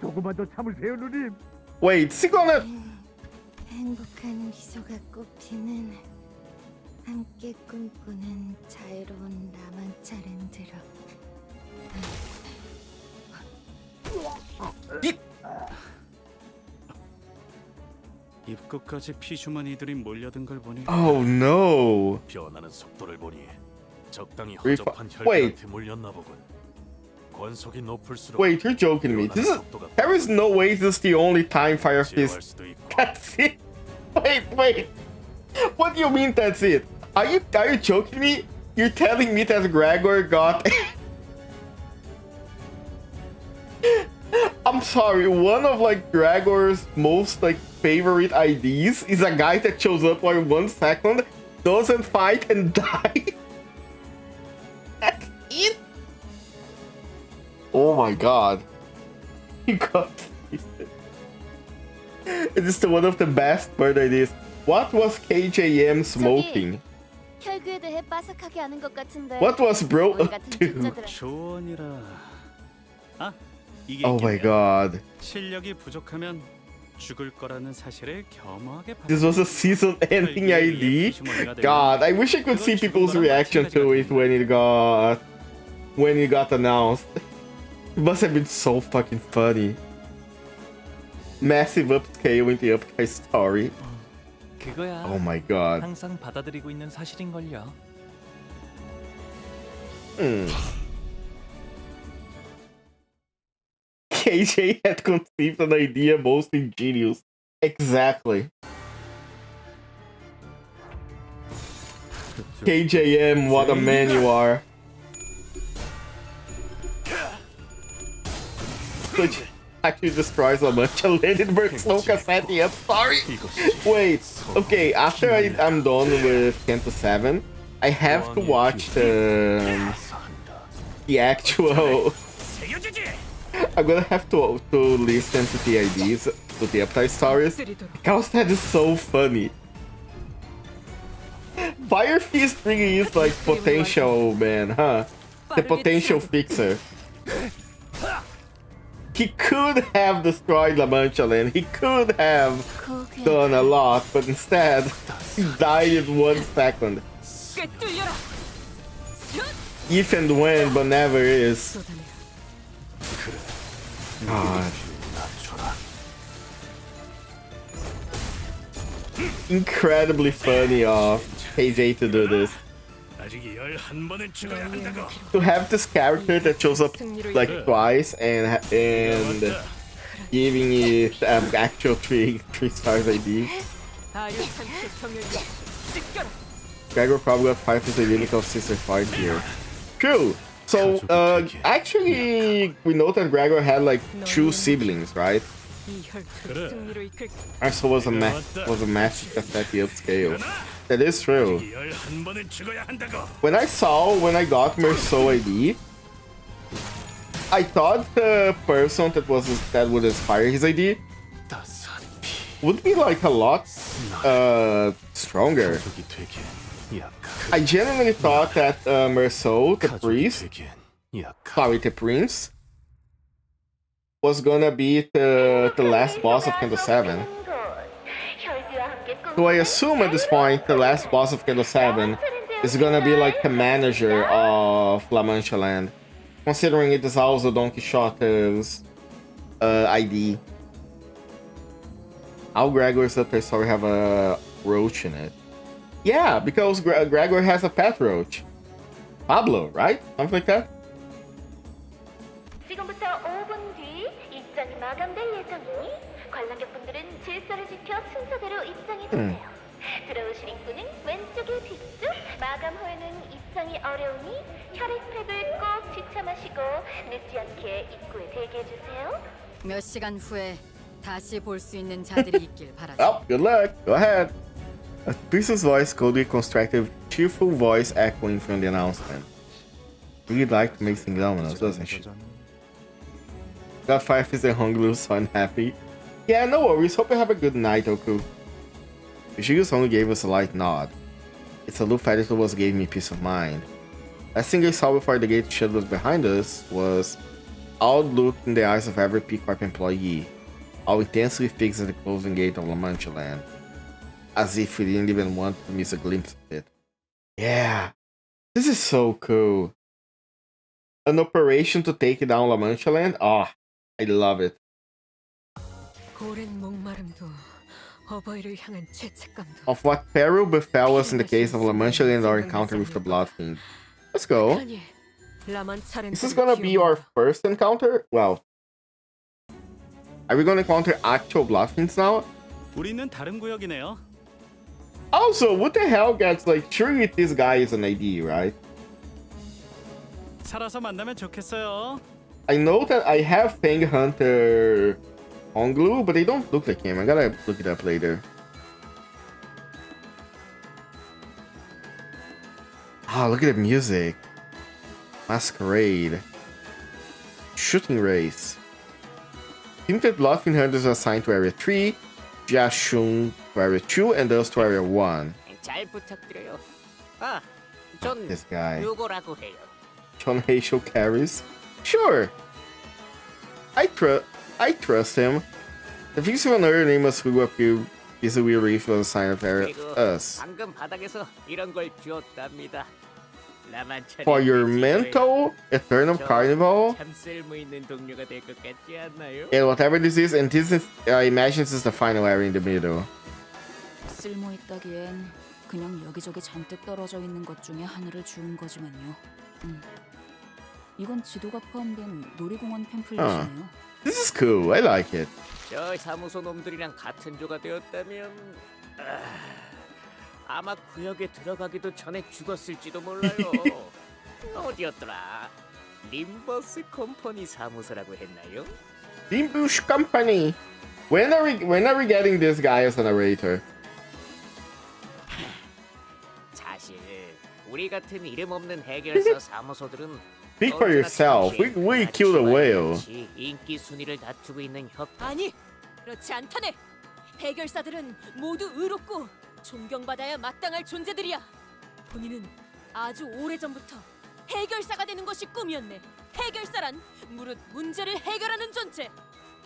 조금만 더 참으세요, 누님. Wait, is he gonna... 행복한 미소가 꽃피는 함께 꿈꾸는 자유로운 라만차랜드로. 입구까지 피주머니들이 몰려든 걸 보니 Oh no. 변하는 속도를 보니 적당히 Wait. 허접한 혈기한테 몰렸나 보군. 권속이 높을수록 Wait, you're joking me. There is no way this is the only time Fire Fist... That's it? Wait. What do you mean that's it? Are you joking me? You're telling me that Gregor got... I'm sorry, one of like Gregor's most like favorite IDs is a guy that shows up for 1 second, doesn't fight and dies. That's it? Oh my god. He got twisted. It is one of the best bird ideas. What was KJM smoking? 혈구에 대해 빠삭하게 아는 것 같은데. What was bro up to? 조언이라. 아, 이게 Oh my god. 실력이 부족하면 죽을 거라는 사실을 겸허하게 This was a season ending ID? God, I wish I could see people's reaction to it when it got announced. It must have been so fucking funny. Massive upscale in the upscale story. 그거야. Oh my god. 항상 받아들이고 있는 사실인걸요. KJ had conceived an idea most ingenious. Exactly. KJM, what a man you are. Which actually destroys a bunch of Lindenberg slow cassette. I'm sorry. Wait, okay, after I'm done with CANTO VII, I have to watch the actual... I'm gonna have to listen to the IDs, to the upside stories, because that is so funny. Fire Fist really is like potential man, huh? The potential fixer. He could have destroyed La Mancha Land, he could have done a lot, but instead, he died in 1 second. If and when, but never is. God. Incredibly funny of KJ to do this. To have this character that shows up like twice and giving it actual 3 stars ID. Gregor probably got 5 as a unique of Sister Fight here. True. So actually we know that Gregor had like 2 siblings, right? Also was a match cassette upscale. That is true. When I got Merceau ID, I thought the person that would inspire his ID would be like a lot stronger. I genuinely thought that Merceau, the prince, was gonna be the last boss of CANTO VII. So I assume at this point the last boss of CANTO VII is gonna be like the manager of La Mancha Land, considering it is also Don Quixote's ID. How Gregor's upper story have a roach in it? Yeah, because Gregor has a pet roach. Pablo, right? Something like that? 지금부터 5분 뒤 입장이 마감될 예정이니 관람객분들은 질서를 지켜 순서대로 입장해 주세요. 들어오신 입구는 왼쪽에 뒤쪽, 마감 후에는 입장이 어려우니 혈액팩을 꼭 지참하시고 늦지 않게 입구에 대기해 주세요. 몇 시간 후에 다시 볼 수 있는 자들이 있길 바라죠. Oh, good luck. Go ahead. A priest's voice coldly constructive, cheerful voice echoing from the announcement. Really like to make things ominous, doesn't she? Got 5 is a hungry, so unhappy. Yeah, no worries. Hope you have a good night, Oku. She only gave us a light nod. It's a little editor was gave me peace of mind. Last thing I saw before the gate shut was behind us was all look in the eyes of every P-Corp employee, all intensely fixed at the closing gate of La Mancha Land, as if we didn't even want to miss a glimpse of it. Yeah, this is so cool. An operation to take down La Mancha Land? Oh, I love it. Of what peril befell us in the case of La Mancha Land, our encounter with the Blood Fiend. Let's go. This is gonna be our first encounter? Well, are we gonna encounter actual Blood Fiends now? 우리는 다른 구역이네요. Also, what the hell, guys? Like, surely this guy is an ID, right? 살아서 만나면 좋겠어요. I know that I have Fang Hunter on glue, but they don't look like him. I gotta look it up later. Ah, look at the music. Masquerade. Shooting Race. Limited Bloodfiend Hunters are assigned to Area 3, Jiashun to Area 2, and those to Area 1. 잘 부탁드려요. 아, 전 This guy. 요거라고 해요. John Haishel carries. Sure. I trust him. The fix of an earlier name was who appeared is a weird reef was a sign of us. 방금 바닥에서 이런 걸 주었답니다. For your mental eternal carnival. 참 쓸모 있는 동료가 될 것 같지 않나요? And whatever this is, and this is, I imagine this is the final area in the middle. 쓸모 있다기엔 그냥 여기저기 잔뜩 떨어져 있는 것 중에 하나를 주운 거지만요. 이건 지도가 포함된 놀이공원 팸플릿이네요. This is cool. I like it. 저 사무소 놈들이랑 같은 조가 되었다면 아마 구역에 들어가기도 전에 죽었을지도 몰라요. 어디였더라? 림버스 컴퍼니 사무소라고 했나요? LIMBUS COMPANY. When are we getting this guy as a narrator? 사실 우리 같은 이름 없는 해결사 사무소들은 Speak for yourself. We killed a whale. 인기 순위를 다투고 있는 협. 아니, 그렇지 않다네. 해결사들은 모두 의롭고 존경받아야 마땅할 존재들이야. 본인은 아주 오래전부터 해결사가 되는 것이 꿈이었네. 해결사란 무릇 문제를 해결하는 존재.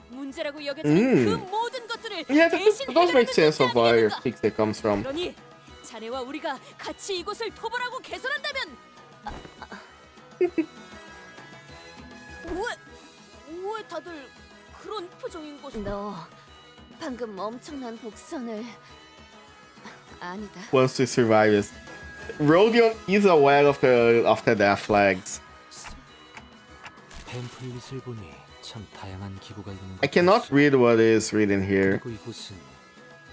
문제라고 여겨지는 그 모든 것들을 Yeah, 대신 that does make 해결하는 sense 존재 of where 아니겠는가? Pixie comes from. 그러니 자네와 우리가 같이 이곳을 토벌하고 개선한다면 왜 다들 그런 표정인 것이? 너 방금 엄청난 복선을 아니다. Wants to survive this. Rodion is aware of the death flags. 팸플릿을 보니 참 다양한 기구가 있는 것 I cannot read what is written here. 그리고 이곳은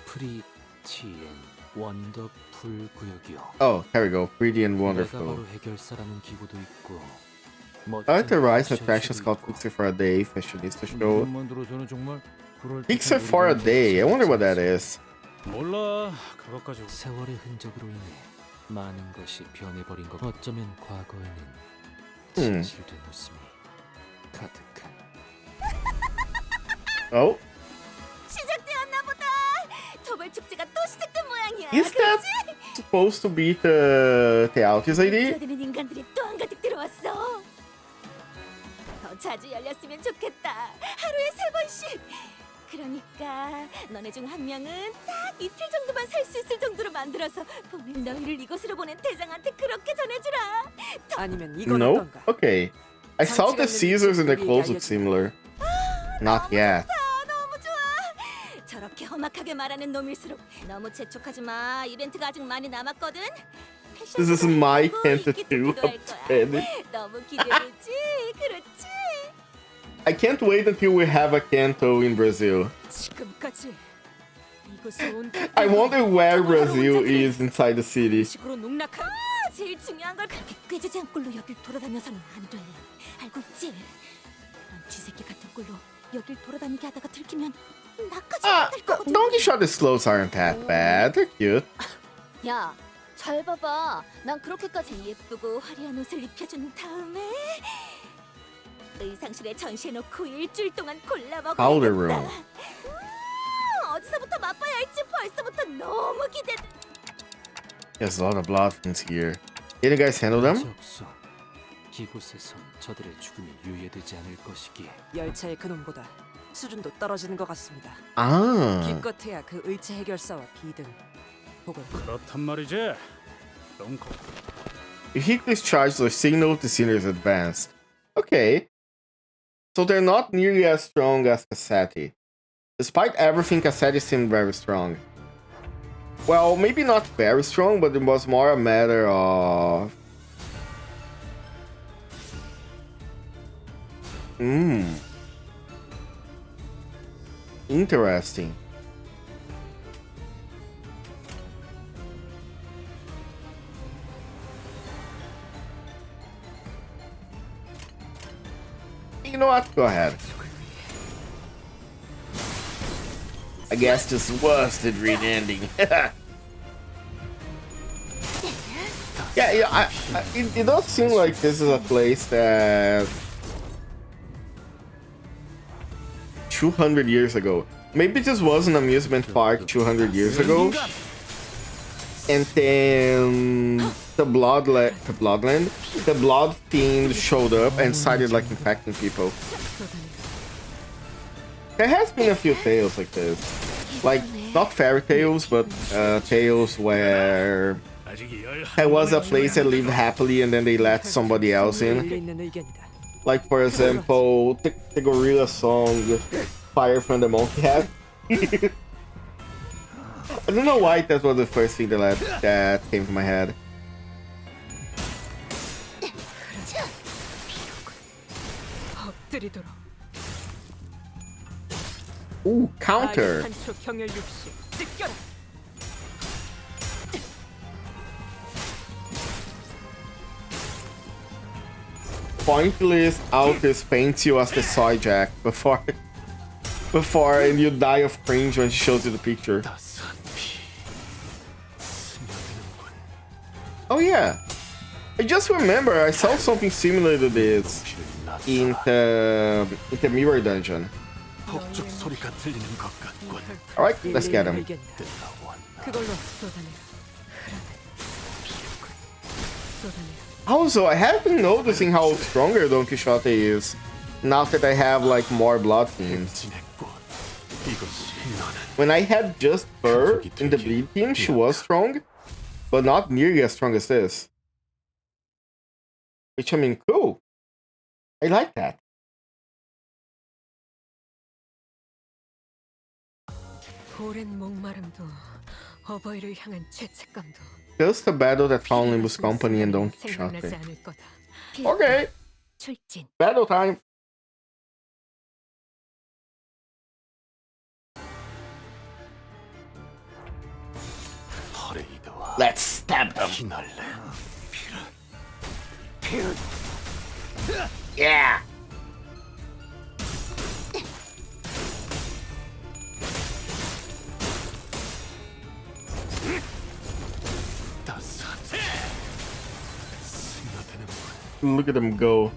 프리티 앤 원더풀 구역이요. Oh, here we go. Pretty and 내가 wonderful. 바로 해결사라는 기구도 있고 I like the rise attractions called Pixie for a Day fashionista show. Pixie for a Day. I wonder what that is. 몰라. 그것까지 세월의 흔적으로 인해 많은 것이 변해버린 것. 어쩌면 과거에는 진실된 웃음이 가득한. Oh, 시작되었나 보다. 토벌 축제가 또 시작된 모양이야. is that supposed to be the Altis ID? 뛰어드는 인간들이 또 한가득 들어왔어. 더 자주 열렸으면 좋겠다. 하루에 3번씩. 그러니까 너네 중 한 명은 딱 이틀 정도만 살 수 있을 정도로 만들어서 보낸 너희를 이곳으로 보낸 대장한테 그렇게 전해주라. 아니면 이건 No. 어떤가? Okay. I thought the Caesars and the clothes looked similar. Not yet. 너무 좋아. 저렇게 험악하게 말하는 놈일수록 너무 재촉하지 마. 이벤트가 아직 많이 남았거든. This is my CANTO II upstanding. 너무 기대되지? 그렇지? I can't wait until we have a CANTO in Brazil. 지금까지 이곳에 온 I wonder where Brazil is inside the city. 식으로 농락한. 제일 중요한 걸 그렇게 꾀지지 않은 꼴로 여길 돌아다녀서는 안 돼. 알고 있지? 넌 쥐새끼 같은 꼴로 여길 돌아다니게 하다가 들키면 나까지 될 거거든. Don Quixote's clothes aren't that bad. They're cute. 야, 잘 봐봐. 난 그렇게까지 예쁘고 화려한 옷을 입혀준 다음에 의상실에 전시해놓고 일주일 동안 골라먹어야겠다. Powder room. 어디서부터 맛봐야 할지 벌써부터 너무 기대. There's a lot of blood things here. Can you guys handle them? 없어. 이곳에선 저들의 죽음이 유예되지 않을 것이기에. 열차의 그놈보다 수준도 떨어지는 것 같습니다. 아. 기껏해야 그 의체 해결사와 비등 혹은 그렇단 말이지. You hit these charges or signal the sinners advanced. Okay. So they're not nearly as strong as Cassetti. Despite everything, Cassetti seemed very strong. Well, maybe not very strong, but it was more a matter of... Interesting. You know what? Go ahead. I guess this was the dream ending. Yeah, it does seem like this is a place that 200 years ago. Maybe this was an amusement park 200 years ago, and then the blood fiend showed up and started like infecting people. There has been a few tales like this, like not fairy tales, but tales where there was a place that lived happily and then they let somebody else in. Like for example, the gorilla song "Fire from the Monkey Head." I don't know why that was the first thing that came to my head. Ooh, counter. Pointless Altis paints you as the soy jack before and you die of cringe when she shows you the picture. Oh yeah, I just remember I saw something similar to this in the mirror dungeon. Alright, let's get him. Also, I have been noticing how stronger Don Quixote is now that I have like more blood fiends. When I had just her in the bleed team, she was strong, but not nearly as strong as this. Which I mean, cool. I like that. Just a battle that found Limbus Company and Don Quixote. Okay. Battle time. Let's stab them. Yeah. Look at them go.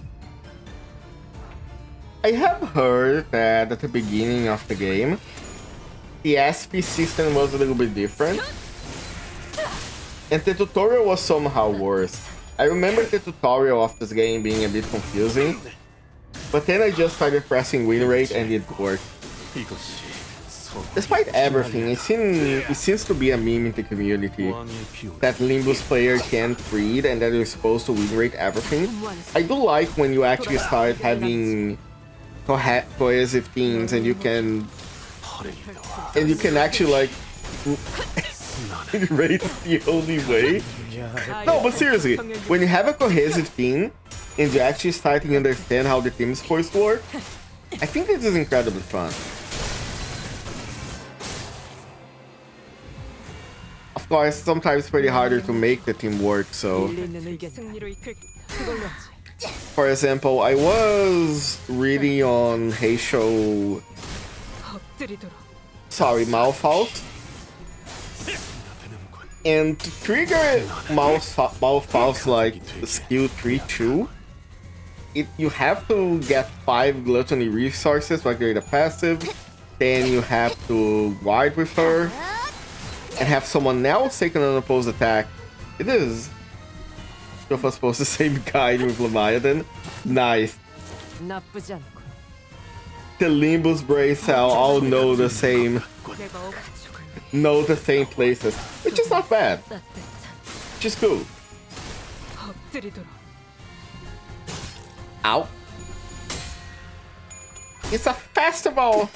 I have heard that at the beginning of the game, the SP system was a little bit different, and the tutorial was somehow worse. I remember the tutorial of this game being a bit confusing, but then I just started pressing win rate and it worked. Despite everything, it seems to be a meme in the community that Limbus player can't read and that you're supposed to win rate everything. I do like when you actually start having cohesive teams and you can actually like rate the only way. No, but seriously, when you have a cohesive team and you're actually starting to understand how the team sports work, I think this is incredibly fun. Of course, sometimes it's pretty harder to make the team work, so... For example, I was reading on Heisho... Sorry, Malfaust. And to trigger Malfaust like skill 3-2, you have to get 5 gluttony resources like they're the passive, then you have to guard with her, and have someone else take an unopposed attack. It is. If I suppose the same guide with Leviathan. Nice. The Limbus Brace all know the same places, which is not bad. Which is cool. Ow. It's a festival!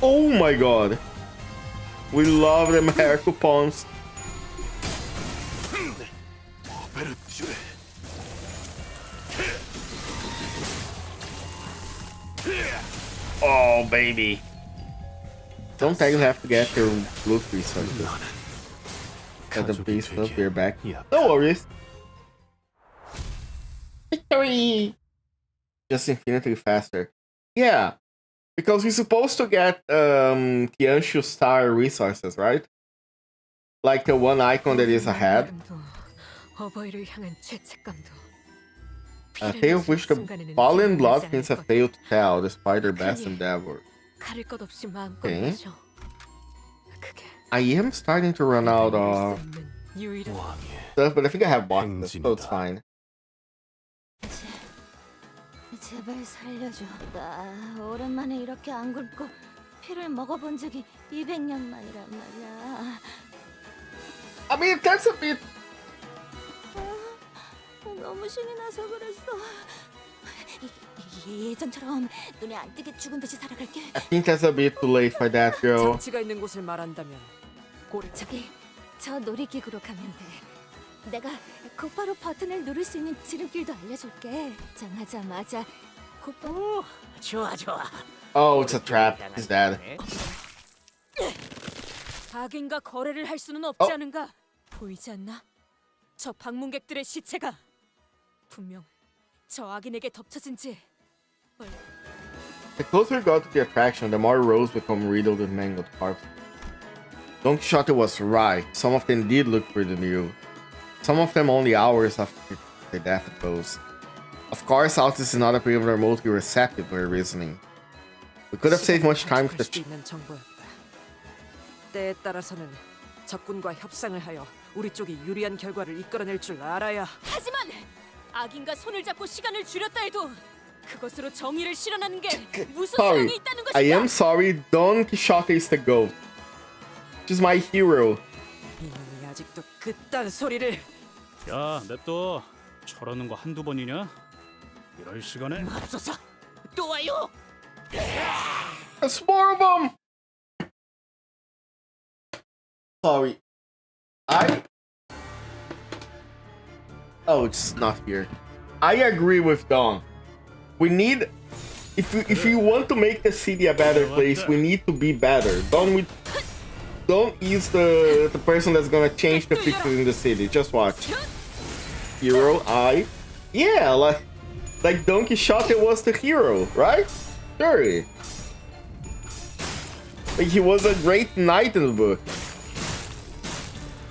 Oh my god. We love them Hare coupons. Oh baby. Don't you have to get your blue resources. At the base of your back. No worries. Victory! Just infinitely faster. Yeah, because you're supposed to get Tianshu Star resources, right? Like the one icon that is ahead. A tale of which the fallen bloodfiends have failed to tell, despite their best endeavor. Okay. I am starting to run out of stuff, but I think I have boxes, so it's fine. 제발 살려줘. 나 오랜만에 이렇게 안 굶고 피를 먹어본 적이 200년 만이란 말이야. I mean, that's a bit... 너무 신이 나서 그랬어. 예전처럼 눈에 안 띄게 죽은 듯이 살아갈게. I think that's a bit too late for that, girl. 장치가 있는 곳을 말한다면 고래. 저기 저 놀이기구로 가면 돼. 내가 곧바로 버튼을 누를 수 있는 지름길도 알려줄게. 정하자마자 곧바로. 좋아 좋아. Oh, it's a trap. He's dead. 악인과 거래를 할 수는 없지 않은가? 보이지 않나? 저 방문객들의 시체가 분명 저 악인에게 덮쳐진 지. The closer we got to the attraction, the more roads become riddled with mangled corpses. Don Quixote was right. Some of them did look pretty new. Some of them only hours after the death of those. Of course, Altus is not a people remotely receptive to her reasoning. We could have saved much time with the 있는 정보였다. 때에 따라서는 적군과 협상을 하여 우리 쪽이 유리한 결과를 이끌어낼 줄 알아야. 하지만 악인과 손을 잡고 시간을 줄였다 해도 그것으로 정의를 실현하는 게 무슨 Sorry, 소용이 있다는 것인가? I am sorry. Don Quixote is the goat. She's my hero. 이놈이 아직도 그딴 소리를. 야, 냅둬. 저러는 거 한두 번이냐? 이럴 시간에. 맙소사. 또 와요. There's more of them. Sorry. Oh, it's not here. I agree with Don. We need, if you want to make the city a better place, we need to be better. Don is the person that's gonna change the picture in the city. Just watch. Hero I. Yeah, like Don Quixote was the hero, right? Sure. Like he was a great knight in the book.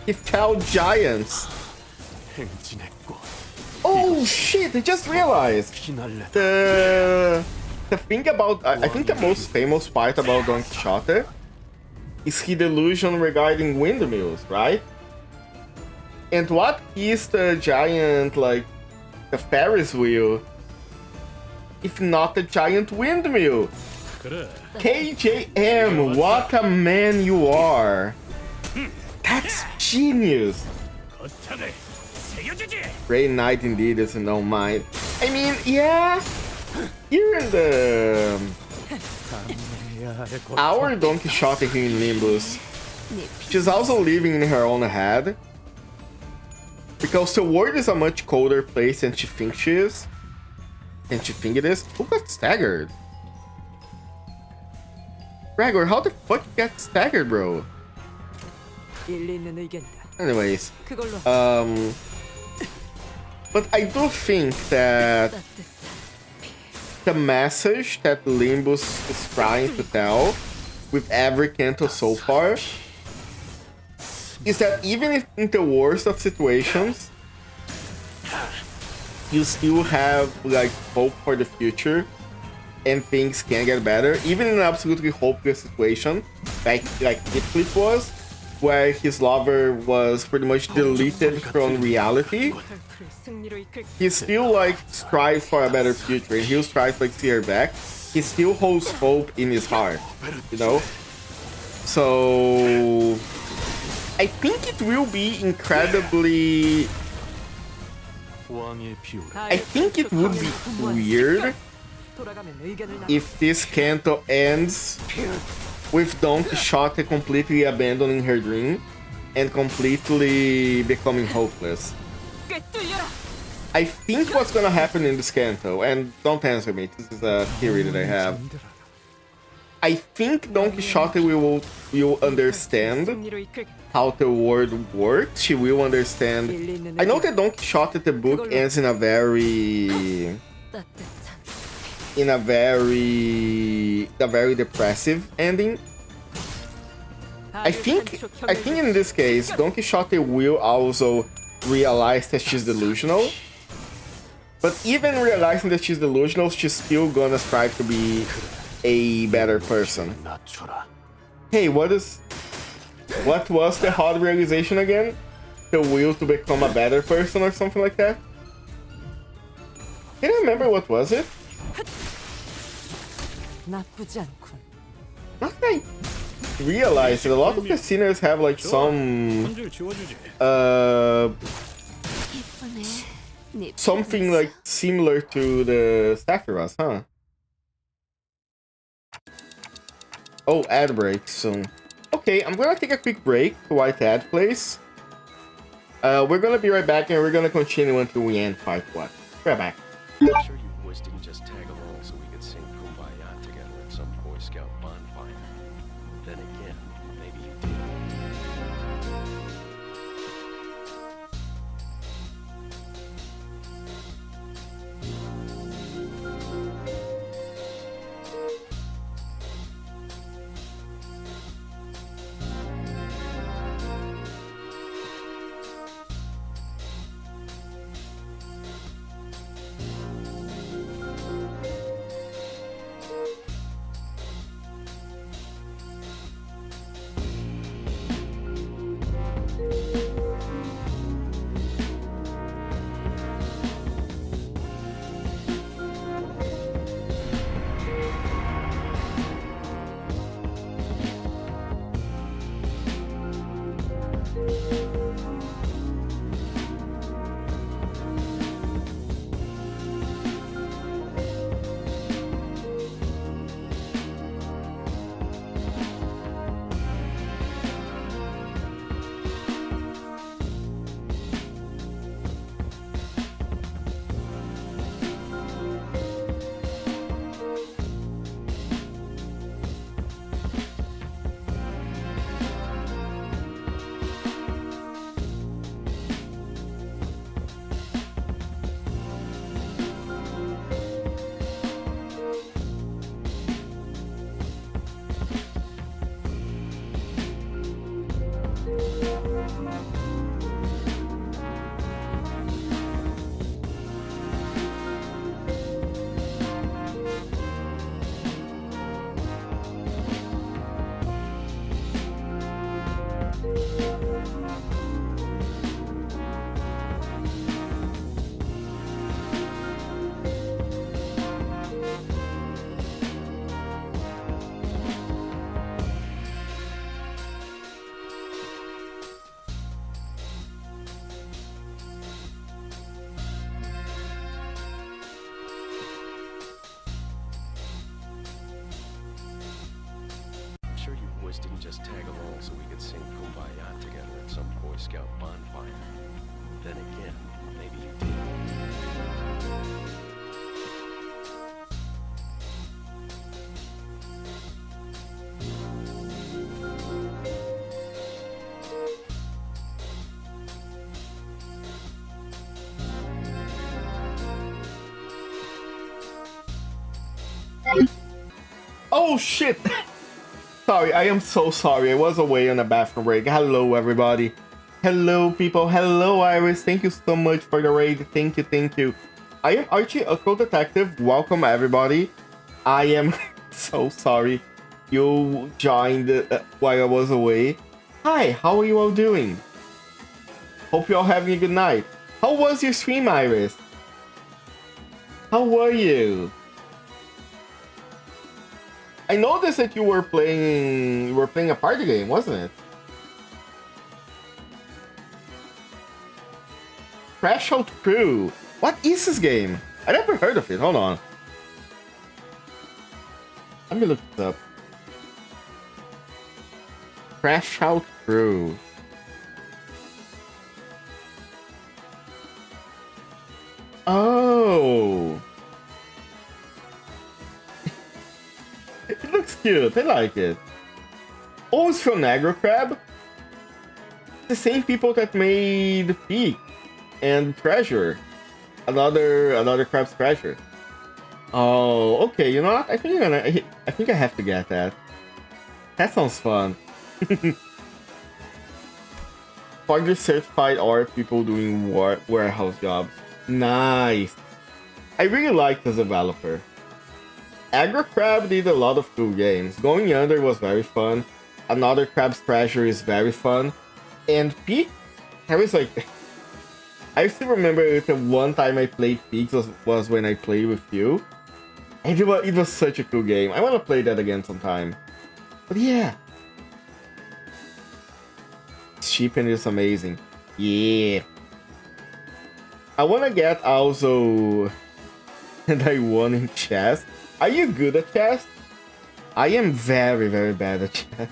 He felled giants. Oh shit, I just realized. The thing about, I think the most famous part about Don Quixote is his delusion regarding windmills, right? And what is the giant, like, the Ferris wheel, if not a giant windmill? KJM, what a man you are. That's genius. Great night indeed, isn't no mind. I mean, yeah, here in the our Don Quixote here in Limbus, she's also living in her own head, because the world is a much colder place than she thinks she is, and she think it is. Who got staggered? Gregor, how the fuck you got staggered, bro? Anyways, but I do think that the message that Limbus is trying to tell with every canto so far is that even if in the worst of situations, you still have like hope for the future and things can get better, even in an absolutely hopeless situation like Heathcliff was, where his lover was pretty much deleted from reality. He still like strives for a better future, and he'll strive to like see her back. He still holds hope in his heart, you know? So I think it will be incredibly, I think it would be weird if this canto ends with Don Quixote completely abandoning her dream and completely becoming hopeless. I think what's gonna happen in this canto, and don't answer me, this is a theory that I have. I think Don Quixote will understand how the world works. She will understand. I know that Don Quixote, the book, ends in a very depressive ending. I think in this case, Don Quixote will also realize that she's delusional. But even realizing that she's delusional, she's still gonna strive to be a better person. Hey, what was the hard realization again? The will to become a better person or something like that? Can I remember what was it? Not I realized that a lot of the sinners have like some something like similar to the Sephiroth, huh? Oh, ad break soon. Okay, I'm gonna take a quick break to white ad place. We're gonna be right back and we're gonna continue until we end part 1. Right back. I'm sure you boys didn't just tag along so we could sing Kumbaya together at some Boy Scout bonfire. Then again, maybe you did. I'm sure you boys didn't just tag along so we could sing Kumbaya together at some Boy Scout bonfire. Then again, maybe you did. Oh shit! Sorry, I am so sorry. I was away on a bathroom break. Hello, everybody. Hello, people. Hello, Iris. Thank you so much for the raid. Thank you, thank you. I am Archie, a co-detective. Welcome, everybody. I am so sorry you joined while I was away. Hi, how are you all doing? Hope you're all having a good night. How was your stream, Iris? How were you? I noticed that you were playing a party game, wasn't it? Crash Out Crew. What is this game? I never heard of it. Hold on. Let me look this up. Crash Out Crew. Oh. It looks cute. I like it. Oh, it's from Agro Crab. The same people that made Peak and Treasure. Another Crab's Treasure. Oh, okay. You know what? I think I have to get that. That sounds fun. Find certified art people doing warehouse jobs. Nice. I really like this developer. Agro Crab did a lot of cool games. Going Under was very fun. Another Crab's Treasure is very fun. And Peak, I was like... I still remember the one time I played Peak was when I played with you. And it was such a cool game. I want to play that again sometime. But yeah. It's cheap and it's amazing. Yeah. I wanna get also that one in chess. Are you good at chess? I am very, very bad at chess.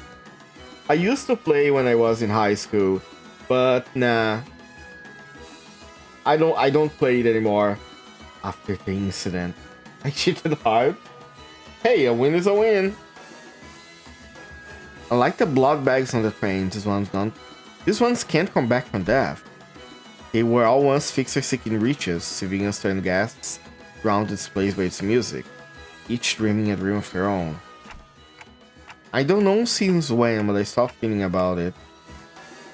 I used to play when I was in high school, but nah. I don't play it anymore after the incident. I cheated hard. Hey, a win is a win. I like the blood bags on the train. This one's gone. These ones can't come back from death. They were all once fixer-seeking riches, civilians turned guests, round this place by its music, each dreaming a dream of their own. I don't know since when, but I stopped feeling about it.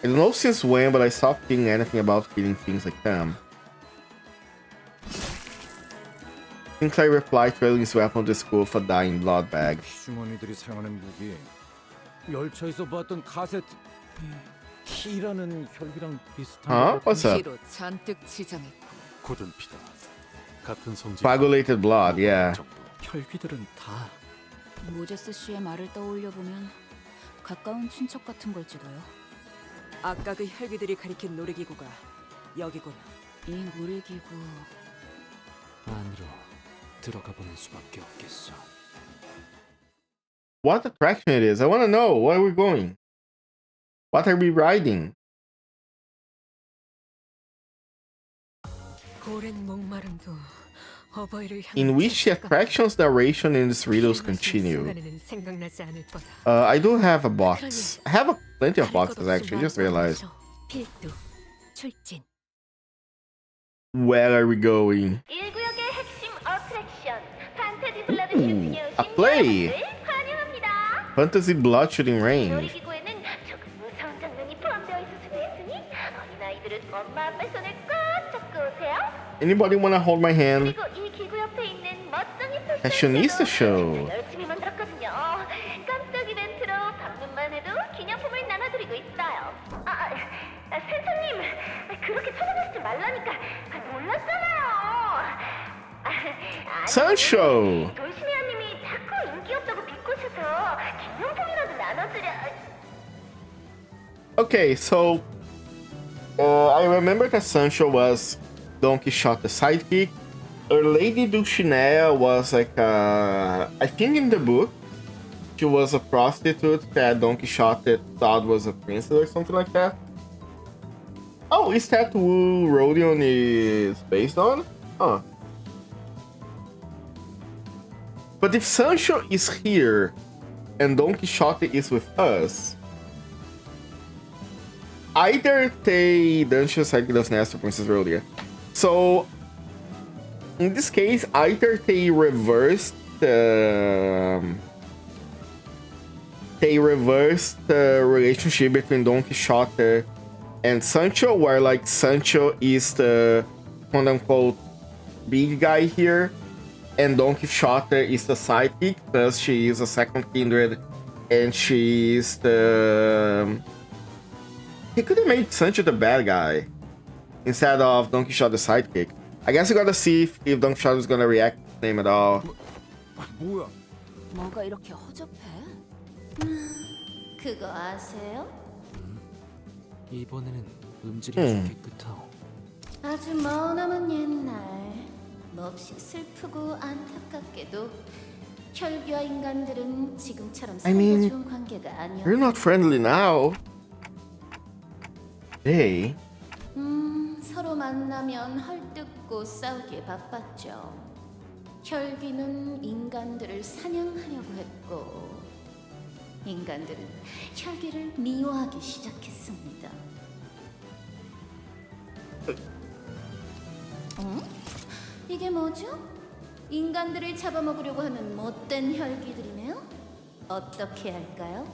I don't know since when, but I stopped feeling anything about feeling things like them. Sinclair replied, trailing his weapon to the school of a dying blood bag. 주머니들이 사용하는 무기. 열차에서 봤던 카세트. 키라는 혈기랑 비슷한. Huh? What's up? 피로 잔뜩 지정했고. 굳은 피다. 같은 성질. Coagulated blood, yeah. 혈귀들은 다 모제스 씨의 말을 떠올려 보면 가까운 친척 같은 걸지도요. 아까 그 혈기들이 가리킨 놀이기구가 여기구나. 이 놀이기구 안으로 들어가 보는 수밖에 없겠어. What attraction it is? I want to know. Where are we going? What are we riding? 오랜 목마름도 어버이를 In which the attractions narration in this riddles continue. 순간에는 생각나지 않을 거다. I do have a box. I have plenty of boxes actually. Just realized. 필두, 출진. Where are we going? 1구역의 핵심 어트랙션 판타지 블러드 Ooh, 슈팅에 a 오신 play. 여러분들 환영합니다. Fantasy blood shooting range. 놀이기구에는 조금 무서운 장면이 포함되어 있을 수도 있으니 어린아이들은 엄마 아빠 손을 꼭 잡고 오세요. Anybody wanna hold my hand? 그리고 이 기구 옆에 있는 멋쟁이 Fashionista show. 열심히 만들었거든요. 깜짝 이벤트로 방문만 해도 기념품을 나눠드리고 있어요. 센터님, 그렇게 쳐다보시지 말라니까. 몰랐잖아요. Sancho. 돌시미아님이 타코 인기 없다고 비꼬셔서 기념품이라도 나눠드려. Okay, so I remember that Sancho was Don Quixote's sidekick. Lady Dulcinea was like I think in the book she was a prostitute that Don Quixote thought was a princess or something like that. Oh, is that who Rodion is based on? Huh. But if Sancho is here and Don Quixote is with us, either they Dungeon Sidekick doesn't ask for Princess Rhodia. So in this case, either they reversed the relationship between Don Quixote and Sancho, where like Sancho is the quote unquote big guy here, and Don Quixote is the sidekick because she is a second kindred and she is the. He could have made Sancho the bad guy instead of Don Quixote the sidekick. I guess we gotta see if Don Quixote is gonna react to the name at all. 뭐야? 뭐가 이렇게 허접해? 그거 아세요? 이번에는 음질이 좀 깨끗하오. 아주 머나먼 옛날 몹시 슬프고 안타깝게도 혈귀와 인간들은 지금처럼 I mean, 좋은 관계가 아니었다. you're not friendly now. They. 서로 만나면 헐뜯고 싸우기에 바빴죠. 혈귀는 인간들을 사냥하려고 했고 인간들은 혈귀를 미워하기 시작했습니다. 이게 뭐죠? 인간들을 잡아먹으려고 하는 못된 혈귀들이네요. 어떻게 할까요?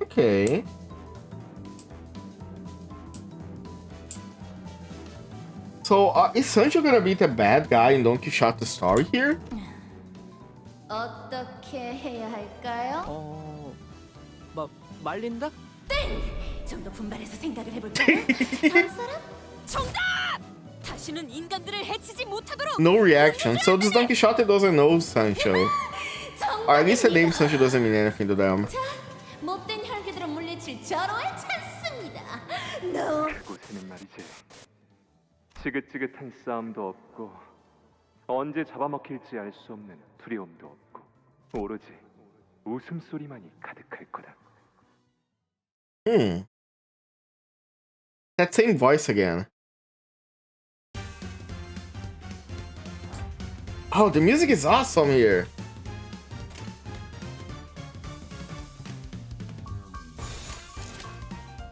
Okay. So, is Sancho gonna be the bad guy in Don Quixote's story here? 어떻게 해야 할까요? 말린다? 땡! 좀 더 분발해서 생각을 해볼까요? 다음 사람? 정답! 다시는 인간들을 해치지 못하도록. No reaction. So this Don Quixote doesn't know Sancho. Or at least the name Sancho doesn't mean anything to them. 자, 못된 혈기들을 물리칠 절호의 찬스입니다. No. 그곳에는 말이지 지긋지긋한 싸움도 없고 언제 잡아먹힐지 알 수 없는 두려움도 없고 오로지 웃음소리만이 가득할 거다. That same voice again. Oh, the music is awesome here.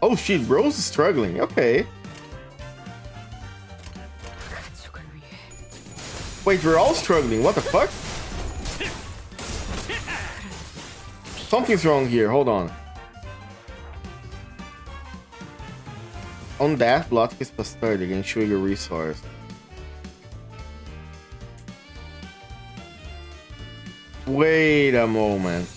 Oh shit, Rose is struggling. Okay. Wait, we're all struggling. What the fuck? Something's wrong here. Hold on. On that, block is bastard again. Show your resource. Wait a moment.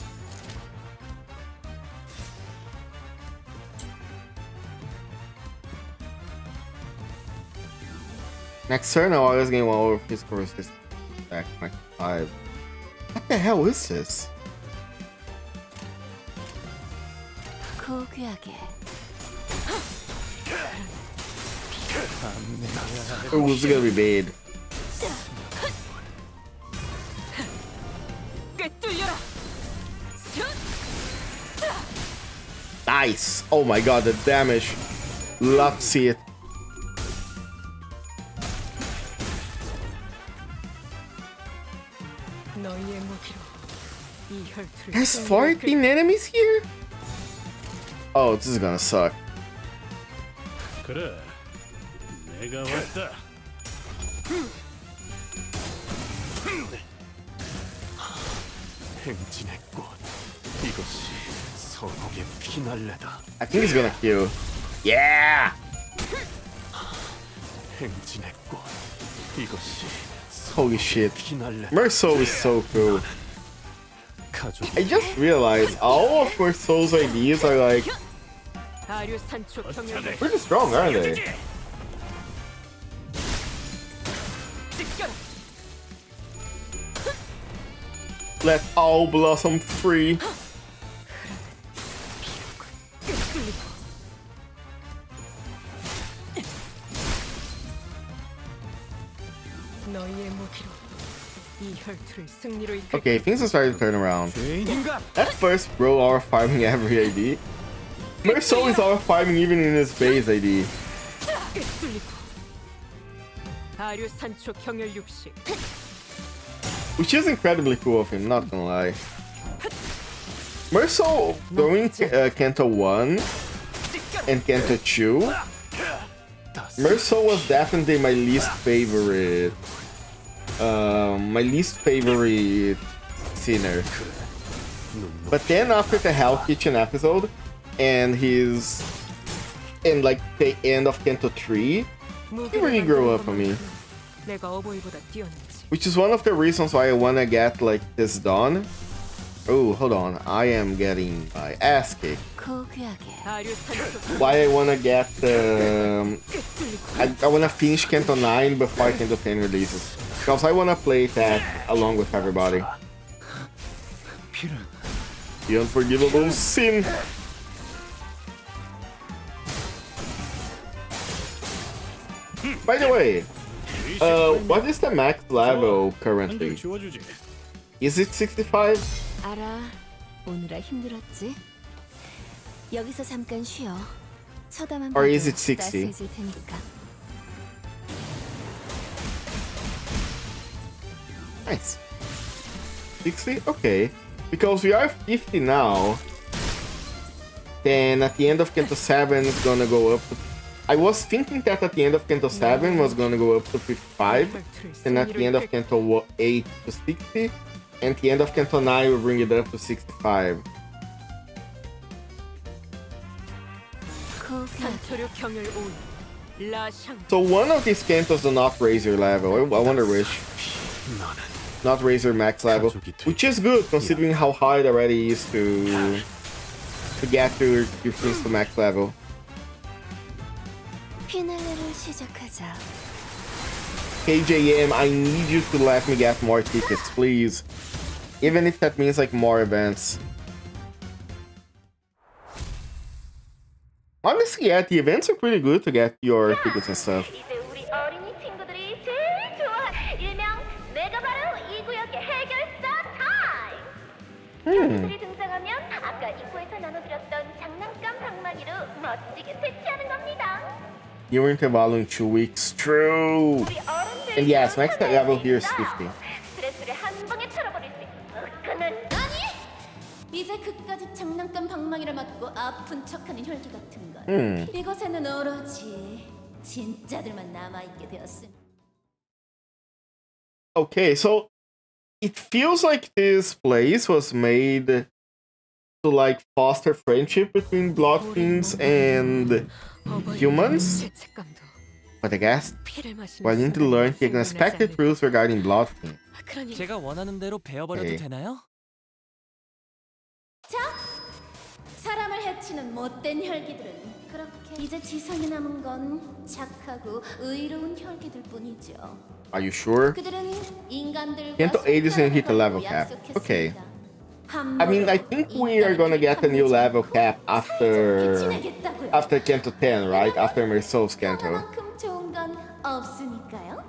Next turn, I always gain 1 over physical resistance. Back max 5. What the hell is this? Oh, this is gonna be bad. Nice! Oh my god, the damage. Love to see it. There's 14 enemies here? Oh, this is gonna suck. 그래, 내가 왔다. 행진의 꽃, 이것이 선옥의 피날레다. I think he's gonna kill. Yeah! 행진의 꽃, 이것이 Holy shit. 피날레. Merceau is so cool. I just realized all of Merceau's ideas are like pretty strong, aren't they? Let all blossom free. Okay, things are starting to turn around. At first, bro, our farming every ID. Merceau is our farming even in his base ID. Which is incredibly cool of him, not gonna lie. Merceau during Canto 1 and Canto 2, Merceau was definitely my least favorite. Sinner. But then after the Hell Kitchen episode and like the end of Canto 3, he really grew up on me. Which is one of the reasons why I wanna get like this done. Oh, hold on. I am getting my ass kicked. Why I wanna get I wanna finish Canto 9 before Canto 10 releases. Because I wanna play that along with everybody. The unforgivable sin. By the way, what is the max level currently? Is it 65? 알아. 오느라 힘들었지. 여기서 잠깐 쉬어. 쳐다만 Or is 봐도 it 60? 따스해질 테니까. Nice. 60? Okay. Because we are 50 now. Then at the end of Canto 7 it's gonna go up to... I was thinking that at the end of Canto 7 was gonna go up to 55. And at the end of Canto 8 to 60. And the end of Canto 9 will bring it up to 65. So one of these cantos do not raise your level. I wonder which. Not raise your max level, which is good considering how hard it already is to get your things to max level. KJM, I need you to let me get more tickets, please. Even if that means like more events. Honestly, yeah, the events are pretty good to get your tickets and stuff. 혈기들이 등장하면 아까 입구에서 나눠드렸던 장난감 방망이로 멋지게 퇴치하는 겁니다. Your interval in 2 weeks. True. And yes, max level here is 50. 스트레스를 한 방에 털어버릴 수 있는 아니! 이제 그까짓 장난감 방망이를 맞고 아픈 척하는 혈기 같은 건 이곳에는 오로지 진짜들만 남아있게 되었으니. Okay, so it feels like this place was made to like foster friendship between blood fiends and humans. But I guess we're going to learn the unexpected rules regarding blood fiends. 제가 원하는 대로 베어버려도 네. 되나요? 자, 사람을 해치는 못된 혈기들은 그렇게 이제 지상에 남은 건 착하고 의로운 혈기들 뿐이죠. Are you sure? 그들은 인간들과 Canto 8 isn't hit the level cap. Okay. I mean, I think we are gonna get a new level cap after Canto 10, right? After Merceau's Canto. 그만큼 좋은 건 없으니까요.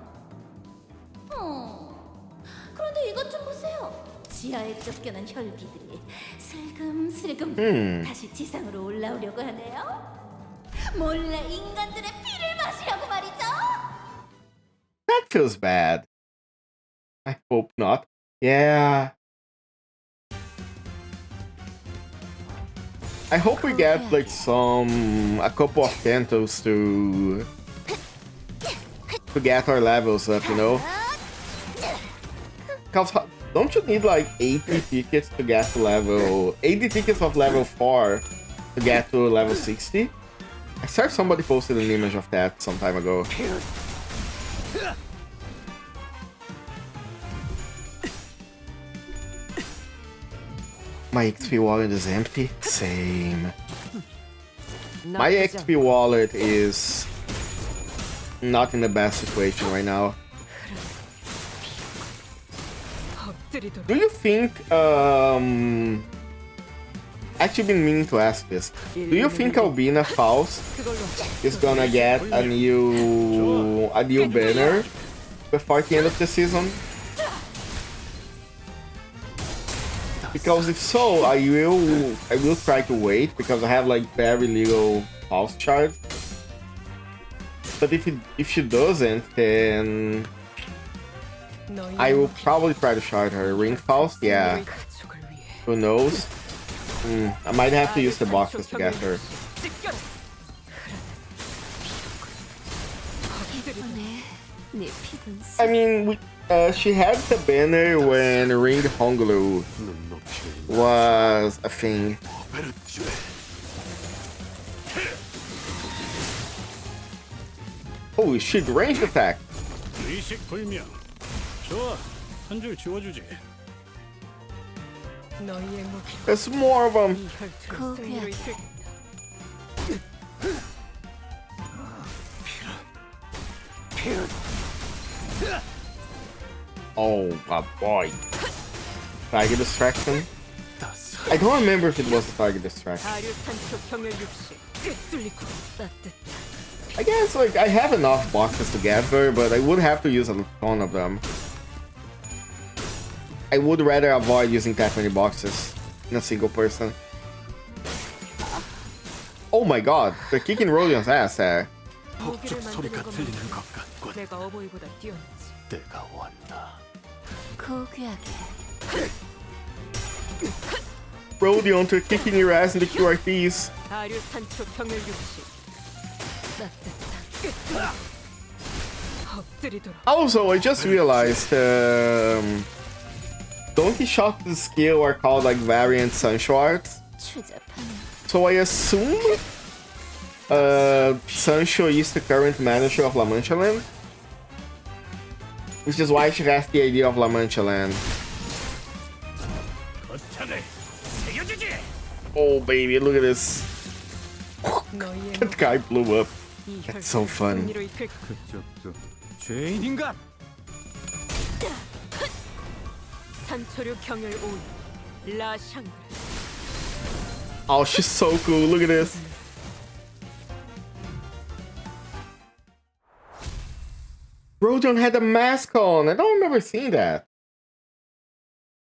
그런데 이것 좀 보세요. 지하에 쫓겨난 혈기들이 슬금슬금 다시 지상으로 올라오려고 하네요. 몰래 인간들의 피를 마시려고 말이죠. That feels bad. I hope not. Yeah. I hope we get like a couple of cantos to get our levels up, you know? Cause don't you need like 80 tickets to get to level 80 tickets of level 4 to get to level 60? I saw somebody posted an image of that some time ago. My XP wallet is empty? Same. My XP wallet is not in the best situation right now. Do you think, actually been meaning to ask this. Do you think Albina Faust is gonna get a new banner before the end of the season? Because if so, I will try to wait because I have like very little Faust shards. But if she doesn't, then I will probably try to shard her. Ring Faust, yeah. Who knows? I might have to use the boxes to get her. I mean, she had the banner when Ringed Honglu was a thing. Oh shit, ranged attack. 의식불명. 좋아, 한 줄 지워주지. There's more of them. Oh my boy. Target distraction? I don't remember if it was a target distraction. I guess like I have enough boxes to get her, but I would have to use a ton of them. I would rather avoid using that many boxes in a single person. Oh my god, they're kicking Rodion's ass there. 폭죽 소리가 들리는 것 같군. 때가 왔다. Rodion, they're kicking your ass in the QRTs. Also, I just realized, Donkey Shot's skill are called like variant Sancho arts. So I assume Sancho is the current manager of La Mancha Land, which is why she has the idea of La Mancha Land. Oh baby, look at this. That guy blew up. That's so fun. Oh, she's so cool. Look at this. Rodion had a mask on. I don't remember seeing that.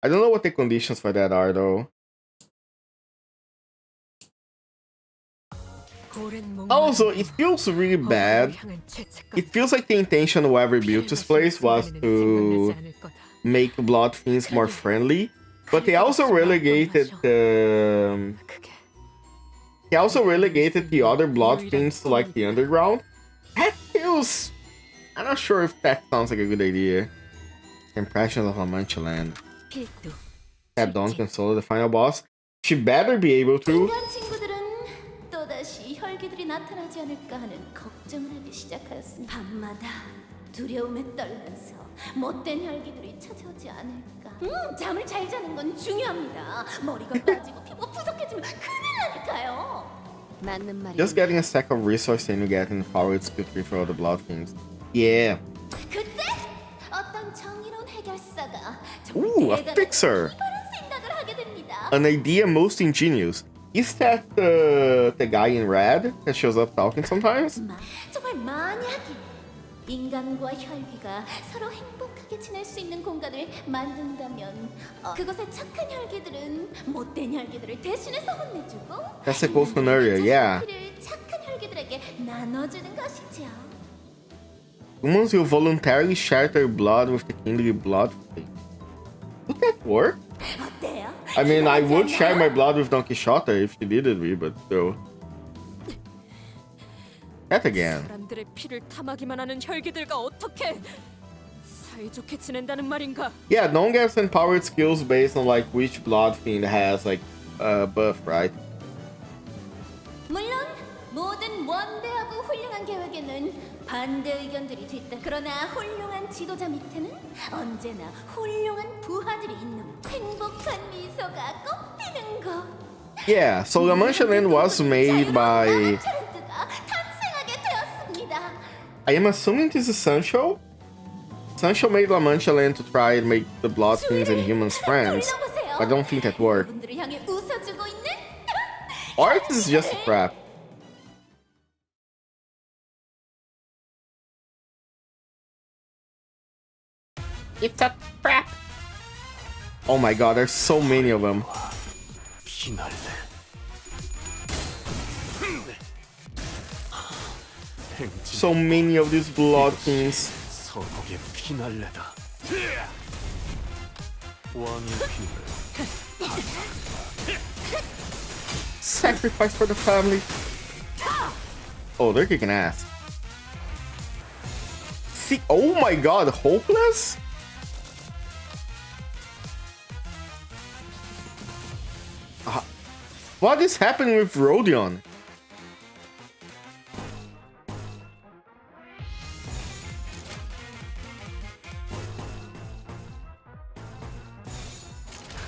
I don't know what the conditions for that are though. Also, it feels really bad. It feels like the intention of whoever built this place was to make Blood Fiends more friendly, but they also relegated the other Blood Fiends to like the underground. That feels... I'm not sure if that sounds like a good idea. Impressions of Lamanchaland. Tap Dawn console the final boss. She better be able to. 또다시 혈기들이 나타나지 않을까 하는 걱정을 하기 시작하였습니다. 밤마다 두려움에 떨면서 못된 혈기들이 찾아오지 않을까. 잠을 잘 자는 건 중요합니다. 머리가 빠지고 피부가 푸석해지면 큰일 나니까요. 맞는 말이에요. Just getting a stack of resources and you get in power it's good for all the Blood Fiends. Yeah. 그때 어떤 정의로운 해결사가 Ooh, a fixer. 생각을 하게 됩니다. An idea most ingenious. Is that the guy in red that shows up talking sometimes? 정말 만약에 인간과 혈기가 서로 행복하게 지낼 수 있는 공간을 만든다면 그곳에 착한 혈기들은 못된 혈기들을 대신해서 혼내주고 That's a cool scenario, yeah. 착한 혈기들에게 나눠주는 것이죠. Humans will voluntarily share their blood with the kindly blood flame. Would that work? I mean, I would share my blood with Don Quixote if she needed me, but still. That again. 사람들의 피를 탐하기만 하는 혈기들과 어떻게 사이좋게 지낸다는 말인가? Yeah, Don gets empowered skills based on like which blood fiend has like buff, right? 물론 모든 원대하고 훌륭한 계획에는 반대 의견들이 뒤따. 그러나 훌륭한 지도자 밑에는 언제나 훌륭한 부하들이 있는 행복한 미소가 꽃피는 것. Yeah, so Lamanchaland was made by... 탄생하게 되었습니다. I am assuming this is Sancho? Sancho made Lamanchaland to try and make the Blood Fiends and humans friends. I don't think that worked. 분들을 향해 웃어주고 있는 Or this is just a trap. It's a trap. Oh my god, there's so many of them. So many of these Blood Fiends. Sacrifice for the family. Oh, they're kicking ass. See, oh my god, hopeless? What is happening with Rodion?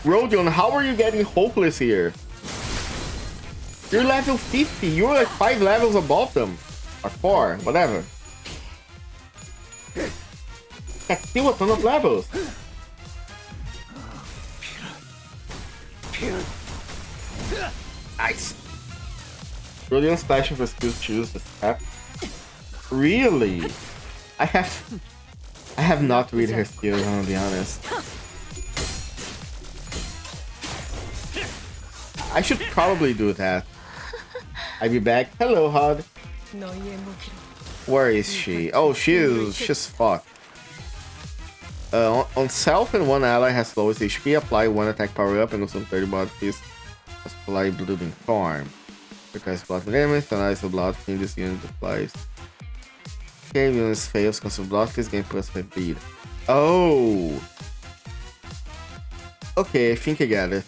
Rodion, how are you getting hopeless here? You're level 50, you're like 5 levels above them. Or 4, whatever. That's still a ton of levels. Nice. Rodion's passion for skills choose the step. Really? I have not read her skills, I'm gonna be honest. I should probably do that. I'll be back. Hello, Hod. Where is she? Oh, she's fucked. On self and one ally has lowest HP, apply one attack power up and also 30 blood fist. Apply blooming charm. Because blood damage, analyze the blood fiend this unit applies. Okay, unit fails because of blood fist, gain plus 5 speed. Oh! Okay, I think I get it.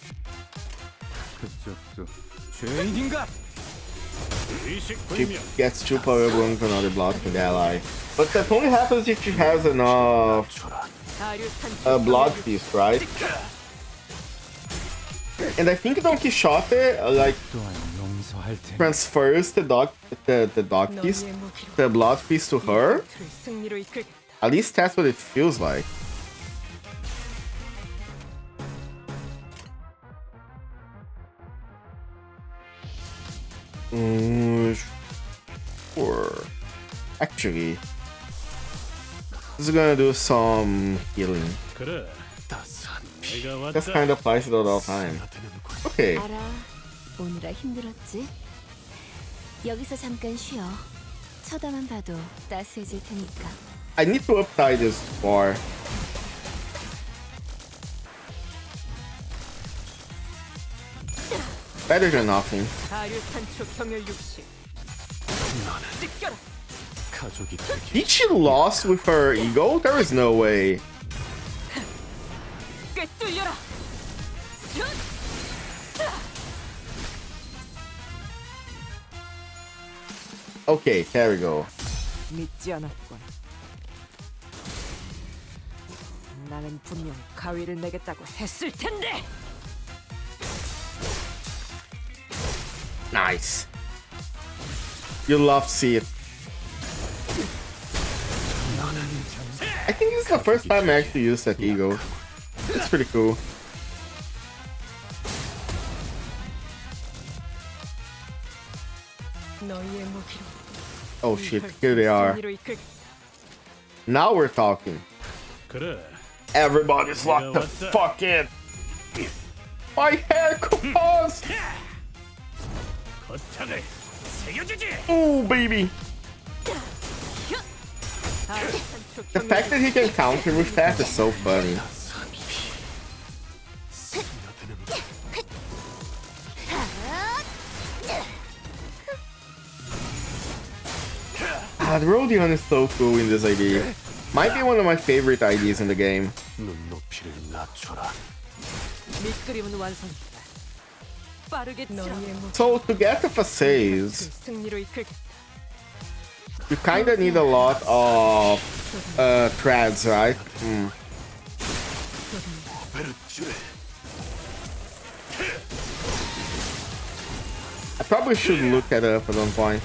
She gets 2 power wounds from another blood fiend ally. But that only happens if she has enough blood feast, right? And I think Don Quixote like transfers the blood feast to her. At least that's what it feels like. Sure. Actually, this is gonna do some healing. That's kind of applies it all the time. Okay. 알아. 오느라 힘들었지? 여기서 잠깐 쉬어. 쳐다만 봐도 따스해질 테니까. I need to apply this bar. Better than nothing. Did she lost with her ego? There is no way. Okay, there we go. 믿지 않았군. 나는 분명 가위를 내겠다고 했을 텐데. Nice. You love to see it. I think this is the first time I actually used that ego. It's pretty cool. Oh shit, here they are. Now we're talking. Everybody's locked the fuck in. My hair composed. Ooh, baby. The fact that he can counter with that is so funny. The Rodion is so cool in this ID. Might be one of my favorite IDs in the game. So to get the facades, you kinda need a lot of threads, right? I probably should look at it up at one point.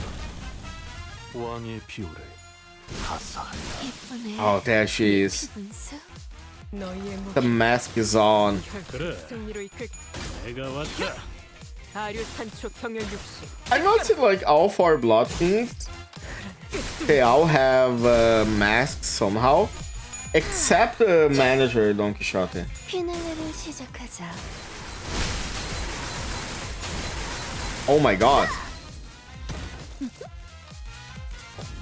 Oh, there she is. The mask is on. I noticed like all 4 blood fiends, they all have masks somehow, except the manager Don Quixote. Oh my god.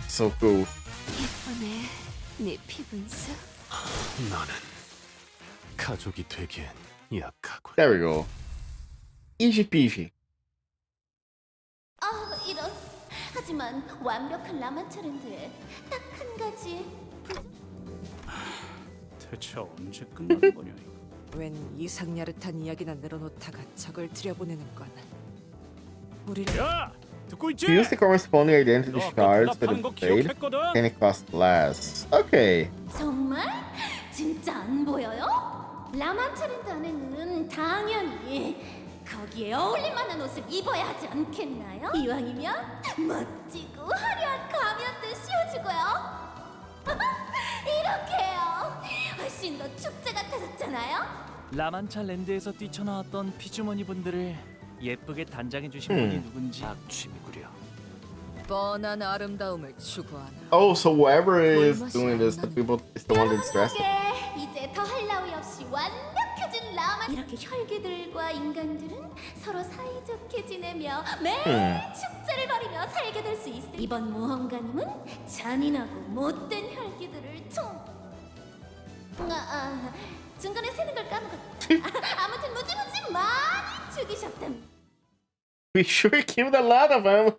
So cool. There we go. Easy peasy. 이런. 하지만 완벽한 라만 챌린지에 딱 한 가지. 대체 언제 끝나는 거냐 이거. 웬 이상야릇한 이야기나 늘어놓다가 적을 들여보내는 건 우리를. 야! 듣고 있지? To use the corresponding identity shards for the blade, can it cost less? Okay. 정말? 진짜 안 보여요? 라만 챌린지 안에는 당연히 거기에 어울릴 만한 옷을 입어야 하지 않겠나요? 이왕이면 멋지고 화려한 가면도 씌워주고요. 이렇게요. 훨씬 더 축제 같아졌잖아요. 라만차 랜드에서 뛰쳐나왔던 피주머니 분들을 예쁘게 단장해 주신 분이 누군지 악취미구려. 뻔한 아름다움을 추구하나. Oh, so whoever is doing this, the people is the one that's dressed. 이제 더할 나위 없이 완벽해진 라만. 이렇게 혈기들과 인간들은 서로 사이좋게 지내며 매일 축제를 벌이며 살게 될 수 있어. 이번 모험가님은 잔인하고 못된 혈기들을 중간에 세는 걸 까먹었다. 아무튼 무지무지 많이 죽이셨답니다. We sure killed a lot of them.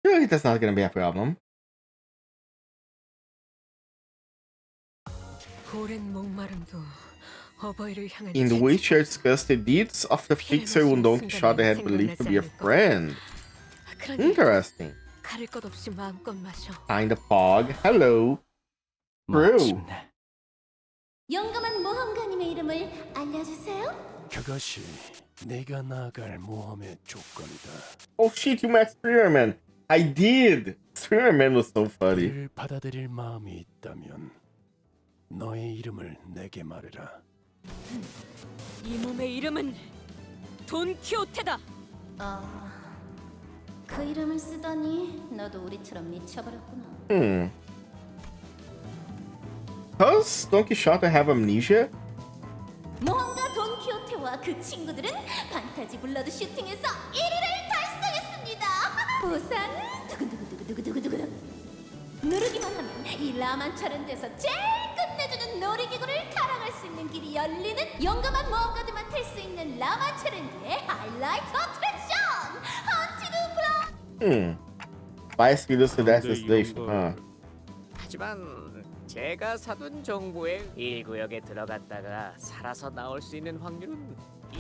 Surely that's not gonna be a problem. In which are discussed the deeds of the fixer whom Don Quixote had believed to be a friend. Interesting. Kinda fog. Hello. True. 용감한 모험가님의 이름을 알려주세요. 그것이 내가 나갈 모험의 조건이다. Oh shit, you met Spearman. I did. Spearman was so funny. 그를 받아들일 마음이 있다면 너의 이름을 내게 말해라. 이 몸의 이름은 돈키호테다. 그 이름을 쓰다니 너도 우리처럼 미쳐버렸구나. Does Don Quixote have amnesia? 모험가 돈키호테와 그 친구들은 판타지 블러드 슈팅에서 1위를 달성했습니다. 보상은 두근두근두근두근두근 누르기만 하면 이 라만차랜드에서 제일 끝내주는 놀이기구를 타랑할 수 있는 길이 열리는 용감한 모험가들만 탈 수 있는 라만차랜드의 하이라이트 어트랙션 헌티드 블럭. Bicycles to destination. 하지만 제가 사둔 정보에 1구역에 들어갔다가 살아서 나올 수 있는 확률은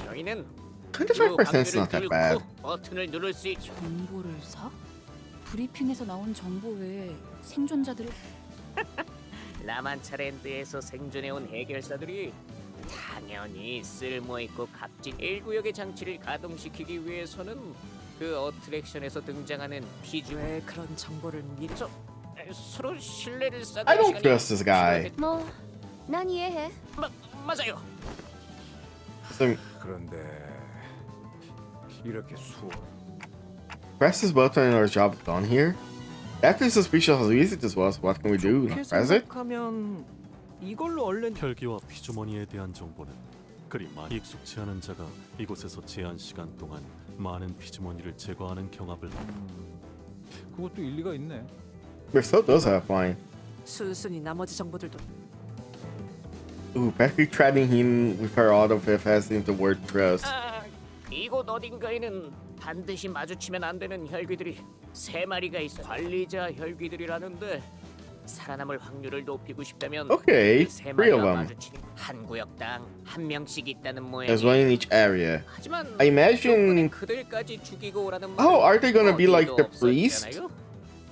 저희는 25% is not that bad. 버튼을 누를 수 있죠. 정보를 사? 브리핑에서 나온 정보 외에 생존자들이 라만차랜드에서 생존해온 해결사들이 당연히 쓸모있고 값진 1구역의 장치를 가동시키기 위해서는 그 어트랙션에서 등장하는 비주얼 그런 정보를 미리 서로 신뢰를 쌓는 I don't 시간이 trust this guy. 뭐, 난 이해해. 맞아요. So, 그런데 이렇게 press this button and our job is done here? After suspicious how easy this was, what can we do? Not press it? 생각하면 이걸로 얼른 혈기와 피주머니에 대한 정보는 그리 많이 익숙치 않은 자가 이곳에서 제한 시간 동안 많은 피주머니를 제거하는 경합을 그것도 일리가 있네. But still does have fine. 순순히 나머지 정보들도 Ooh, Becky treading him with her out of it has in the word trust. 이곳 어딘가에는 반드시 마주치면 안 되는 혈귀들이 3마리가 있어. 관리자 혈귀들이라는데 살아남을 확률을 높이고 싶다면 Okay, 그 3마리가 3 of them. 마주치는 한 구역당 1명씩 있다는 모양이. There's one in each area. 하지만 I imagine. 그들까지 죽이고 오라는 Oh, are they gonna be like the 어디도 priest? 없었잖아요?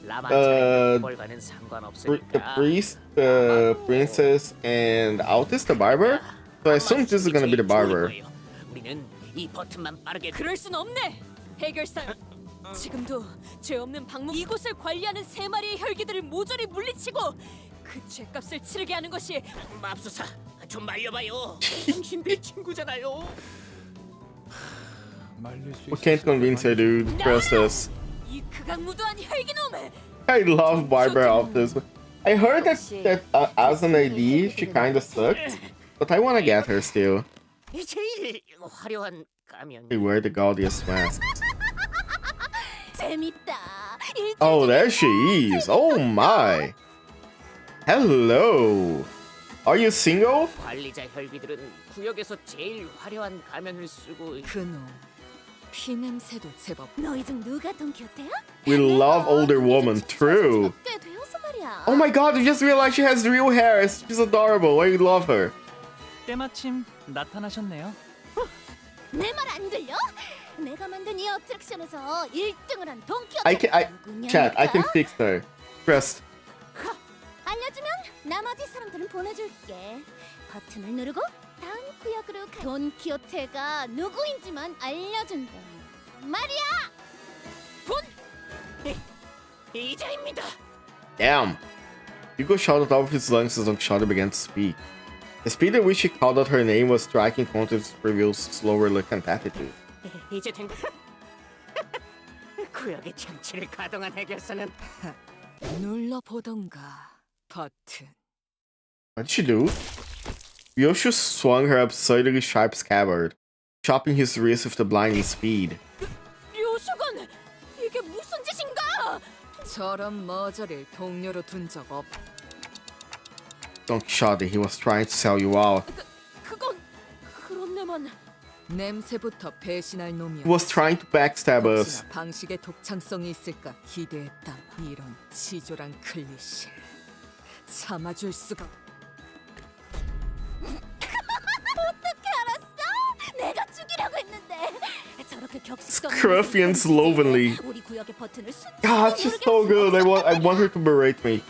The 라만차랜드과는 상관없으니까. priest, the princess, and Altus, the barber? So I assume this is gonna be the barber. 우리는 이 버튼만 빠르게. 그럴 순 없네. 해결사. 지금도 죄 없는 방문 이곳을 관리하는 3마리의 혈기들을 모조리 물리치고 그 죄값을 치르게 하는 것이. 맙소사, 좀 말려봐요. 당신 내 친구잖아요. We can't convince her, dude. Trust us. 이 극악무도한 혈기놈. I love Barber Altus. I heard that as an ID, she kinda sucked, but I wanna get her still. 제일 화려한 가면. They wear the gaudiest masks. 재밌다. Oh, there she is. Oh my. Hello. Are you single? 관리자 혈귀들은 구역에서 제일 화려한 가면을 쓰고. 그놈 피냄새도 제법. 너희 중 누가 돈키호테야? We love older woman. True. 꽤 되어서 말이야. Oh my god, I just realized she has real hair. She's adorable. I love her. 때마침 나타나셨네요. 내 말 안 들려? 내가 만든 이 어트랙션에서 1등을 한 돈키호테. Chat, I can fix her. Trust. 알려주면 나머지 사람들은 보내줄게. 버튼을 누르고 다음 구역으로 가. 돈키호테가 누구인지만 알려준다. 말이야. 이자입니다. Damn. Hugo shouted out of his lungs as Shada began to speak. The speed at which she called out her name was striking contrast to Reveal's slower look and attitude. 이제 된 거. 구역의 장치를 가동한 해결사는 눌러보던가 버튼. What did she do? Yoshu swung her absurdly sharp scabbard, chopping his wrist with the blinding speed. 료수건, 이게 무슨 짓인가? 저런 머저리를 동료로 둔 적 없. Don Quixote, he was trying to sell you out. 그건 그렇네만. 냄새부터 배신할 놈이야. He was trying to backstab us. 혹시나 방식의 독창성이 있을까 기대했다. 이런 치졸한 클리셰 참아줄 수가. 어떻게 알았어? 내가 죽이라고 했는데. 저렇게 격식성. Scruffy and slovenly. 우리 구역의 버튼을 순. God, she's so good. I want her to berate me.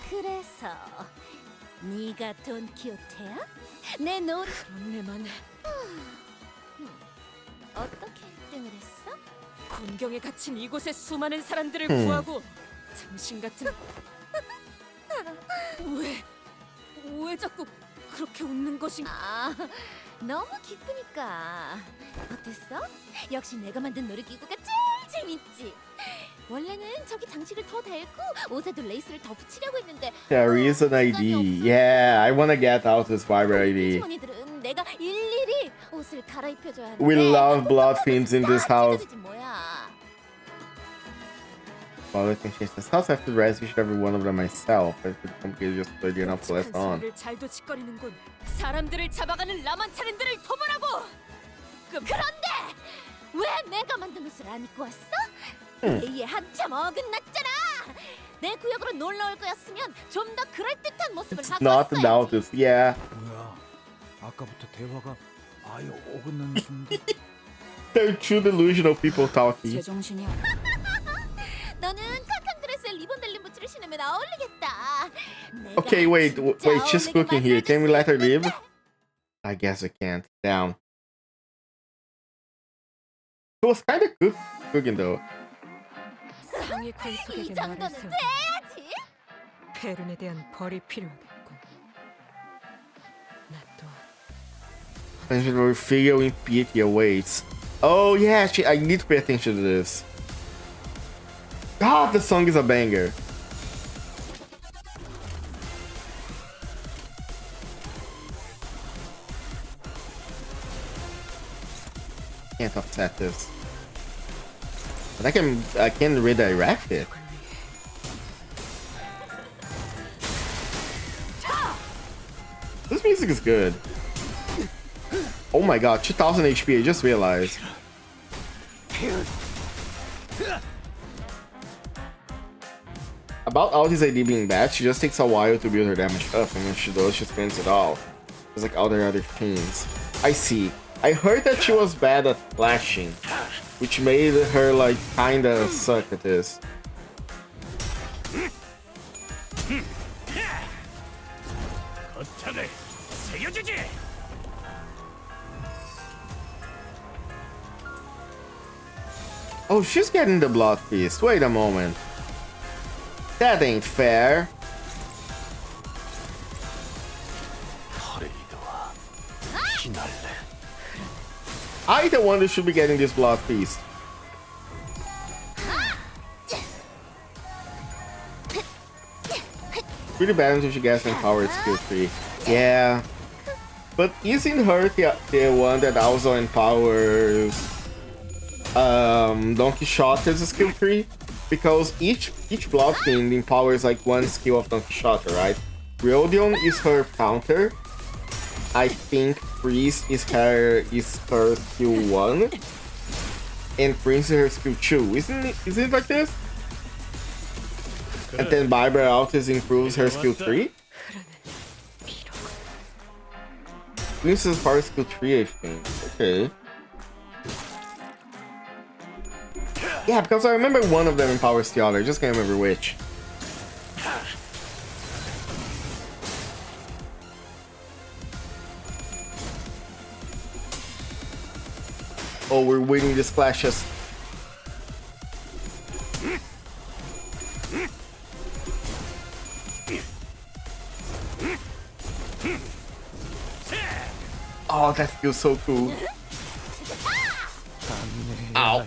그래서 네가 돈키호테야? 내 노. 그렇네만. 어떻게 1등을 했어? 곤경에 갇힌 이곳의 수많은 사람들을 구하고 정신 같은. 왜 자꾸 그렇게 웃는 것인가? 아, 너무 기쁘니까. 어땠어? 역시 내가 만든 놀이기구가 제일 재밌지. 원래는 저기 장식을 더 달고 옷에도 레이스를 더 붙이려고 했는데. There is an ID. Yeah, I wanna get out this barber ID. 주머니들은 그럼 내가 일일이 옷을 갈아입혀줘야 하는데. We love blood fiends in this house. 뭐야? Well, I can change this house. I have to rescue each and every one of them myself. I feel complicated just put enough to let on. 소리를 잘도 짓거리는군. 사람들을 잡아가는 라만차랜들을 도발하고. 그런데 왜 내가 만든 옷을 안 입고 왔어? 얘 한참 어긋났잖아. 내 구역으로 놀러 올 거였으면 좀 더 그럴듯한 모습을 하고 Not 왔어야지. about this, yeah. 뭐야? 아까부터 대화가 아예 어긋난 중인데. They're true delusional people talking. 제정신이야. 너는 칵칵 드레스에 리본 달린 부츠를 신으면 어울리겠다. Okay, wait, she's cooking here. Can we let her leave? I guess we can't. Down. It was kind of good cooking though. 상위 권속에게 말을 세워. 페룬에 대한 벌이 필요하겠군. Attention to figure impiety awaits. Oh yeah, I need to pay attention to this. God, the song is a banger. Can't upset this. But I can redirect it. This music is good. Oh my god, 2000 HP, I just realized. About Aldi's AD being bad, she just takes a while to build her damage up, and when she does, she spends it all. It's like all the other teams. I see. I heard that she was bad at flashing, which made her like kinda suck at this. Oh, she's getting the blood feast. Wait a moment. That ain't fair. I the one that should be getting this blood feast. Pretty bad until she gets empowered skill 3. Yeah. But isn't her the one that also empowers Don Quixote's skill 3? Because each blood fiend empowers like one skill of Don Quixote, right? Rhodion is her counter. I think Priest is her skill 1. And Prince is her skill 2. Isn't it like this? And then Barbara Altis improves her skill 3? Princess power skill 3, I think. Okay. Yeah, because I remember one of them empowers the other. I just can't remember which. Oh, we're winning these clashes. Oh, that feels so cool. Ow.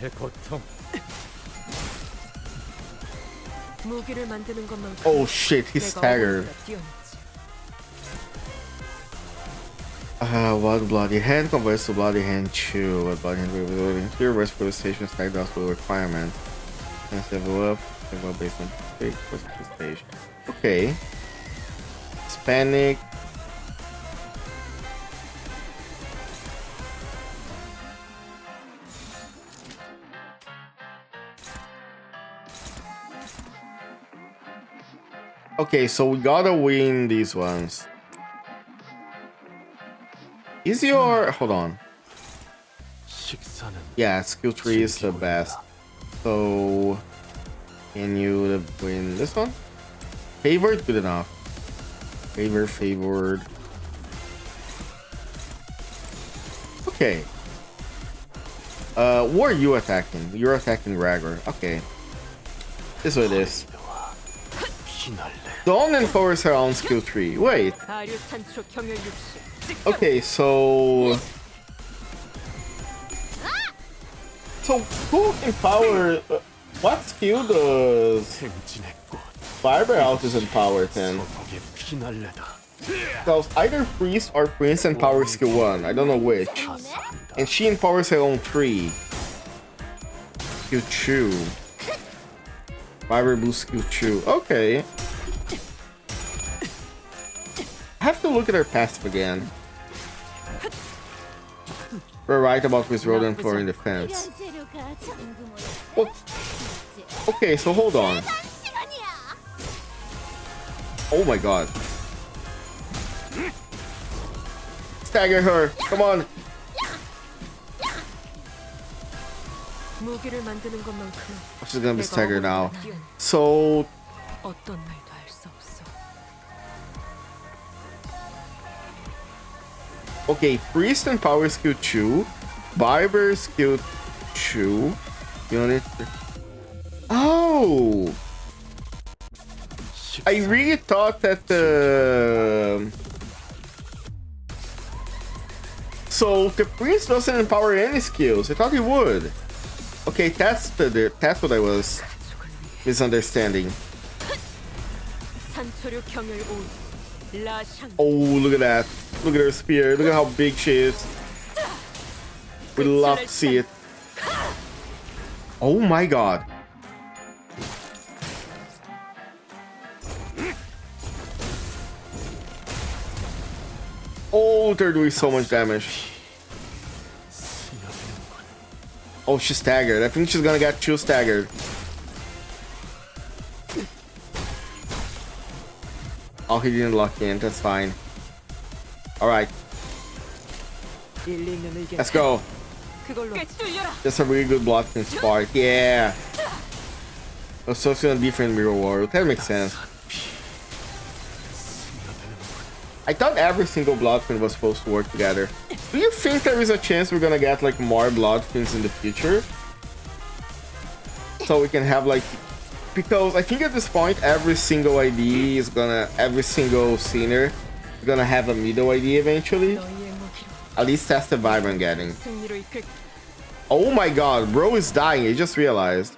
Oh shit, he's staggered. What bloody hand converts to bloody hand 2. What bloody hand will be here? Rest police station stacked up with requirement. Let's level up based on big station. Okay. Hispanic. Okay, so we gotta win these ones. Is your... hold on. Yeah, skill 3 is the best. So... can you win this one? Favored? Good enough. Favored. Okay. Who are you attacking? You're attacking Ragor. Okay. This is what it is. Dawn empowers her own skill 3. Wait. Okay, so... so who empower... what skill does... Fiber Altis empower then? Because either priest or prince and power skill 1. I don't know which. And she empowers her own 3. Skill 2. Fiber boost skill 2. Okay. I have to look at her passive again. We're right about Miss Rodent for in defense. Well, okay, so hold on. Oh my god. Stagger her. Come on. She's gonna be staggered now. So okay, priest and power skill 2, barber skill 2, unit. Oh, I really thought that so the priest doesn't empower any skills. I thought he would. Okay, that's what I was misunderstanding. Oh, look at that. Look at her spear. Look at how big she is. We love to see it. Oh my god. Oh, they're doing so much damage. Oh, she's staggered. I think she's gonna get 2 staggered. Oh, he didn't lock in. That's fine. Alright. Let's go. That's a really good blocking spark. Yeah. Also in a different mirror world. That makes sense. I thought every single Bloodfin was supposed to work together. Do you think there is a chance we're gonna get like more Bloodfins in the future? So we can have like... Because I think at this point every single ID is gonna... Every single scener is gonna have a middle ID eventually. At least that's the vibe I'm getting. Oh my god, bro is dying, I just realized.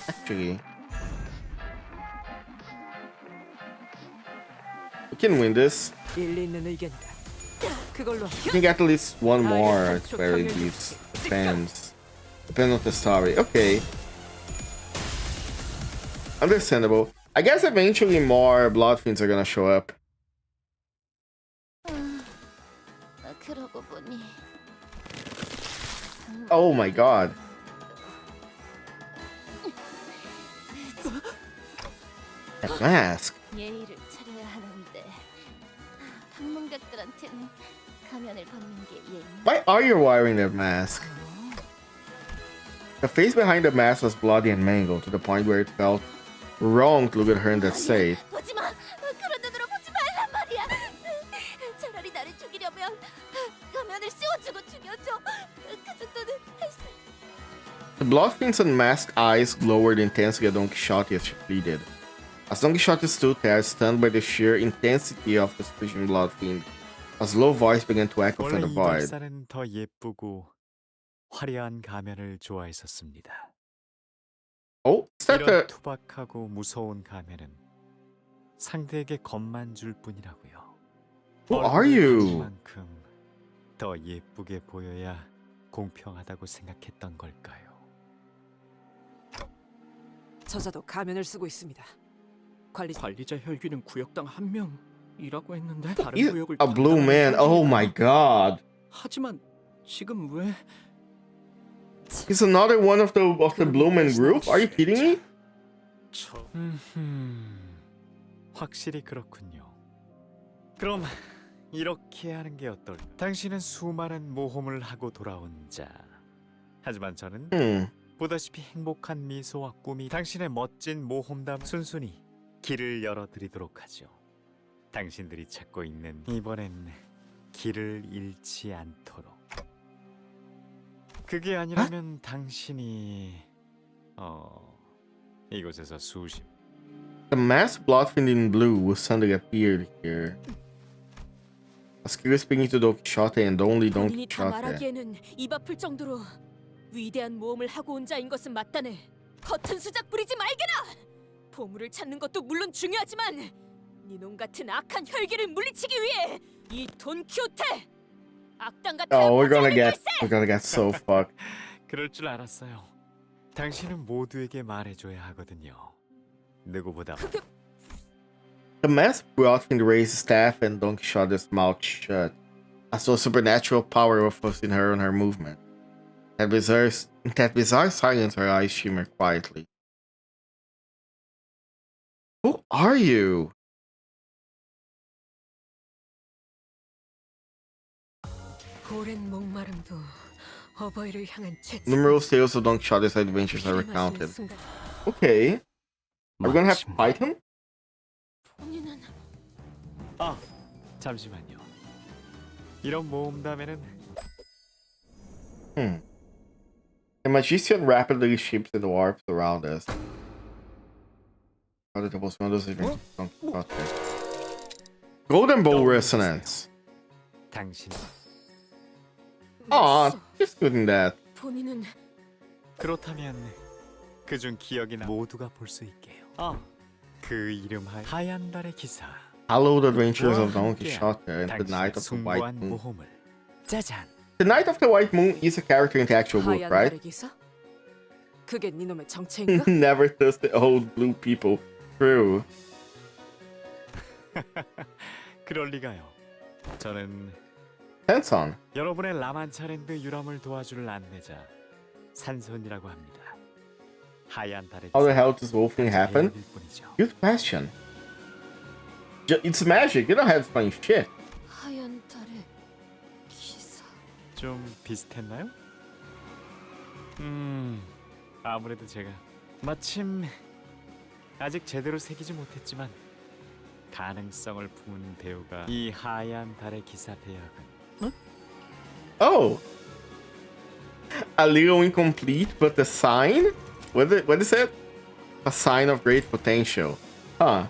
Actually, we can win this. We can get at least one more at very least. Depends on the story. Okay. Understandable. I guess eventually more Bloodfiends are gonna show up. Oh my god. That mask. Why are you wearing that mask? The face behind the mask was bloody and mangled to the point where it felt wrong to look at her in that state. The Bloodfiend's unmasked eyes glowered intensely at Don Quixote as she pleaded. As Don Quixote stood there, stunned by the sheer intensity of the screeching Bloodfiend, a slow voice began to echo from the void. 이발사는 더 예쁘고 화려한 가면을 좋아했었습니다. Oh, is that 이런 투박하고 무서운 가면은 상대에게 겁만 줄 뿐이라고요. Who are you? 만큼 더 예쁘게 보여야 공평하다고 생각했던 걸까요? 저자도 가면을 쓰고 있습니다. 관리자 혈귀는 구역당 1명이라고 했는데 다른 He's 구역을 a blue man. Oh my god. 하지만 지금 왜 He's another one of the blue man group? Are you kidding me? 확실히 그렇군요. 그럼 이렇게 하는 게 어떨까? 당신은 수많은 모험을 하고 돌아온 자. 하지만 저는 보다시피 행복한 미소와 꿈이 당신의 멋진 모험담 순순히 길을 열어드리도록 하죠. 당신들이 찾고 있는 이번엔 길을 잃지 않도록. 그게 아니라면 당신이 이곳에서 수십. The masked Bloodfiend in blue suddenly appeared here. As curious speaking to Don Quixote and only Don 본인이 다 Quixote. 말하기에는 입 아플 정도로 위대한 모험을 하고 온 자인 것은 맞다네. 허튼 수작 부리지 말게나. 보물을 찾는 것도 물론 중요하지만 니놈 같은 악한 혈기를 물리치기 위해 이 돈키호테 악당 같은 Oh, we're gonna get so fucked. 그럴 줄 알았어요. 당신은 모두에게 말해줘야 하거든요. 누구보다. The mask brought him to raise his staff and Don Quixote's mouth shut, as though supernatural power was forcing her on her movement. That bizarre silence, her eyes shimmered quietly. Who are you? 오랜 목마름도 어버이를 향한 죄책. Numerous tales of Don Quixote's adventures are recounted. Okay. Are we gonna have to fight him? 본인은 아, 잠시만요. 이런 모험담에는 The magician rapidly shifts and warps around us. Golden Bowl Resonance. 당신. Aw, just good in that. 본인은 그렇다면 그중 기억이 나 모두가 볼 수 있게요. 그 이름 하얀 달의 기사. Hallowed Adventures of Don Quixote and the Night of the White Moon. 모험을. 짜잔. The Night of the White Moon is a character in the actual book, 하얀 right? 달의 기사? 그게 네 놈의 정체인가? Never does the old blue people. True. 그럴 리가요. 저는 Hands-on. 여러분의 라만차랜드 유람을 도와줄 안내자 산손이라고 합니다. 하얀 달의 How the hell does wolfing happen? Good question. It's magic. You don't have to explain shit. 하얀 달의 기사. 좀 비슷했나요? 아무래도 제가 마침 아직 제대로 새기지 못했지만 가능성을 품은 배우가 이 하얀 달의 기사 배역은 Oh. A little incomplete, but a sign? What is it? A sign of great potential. Huh.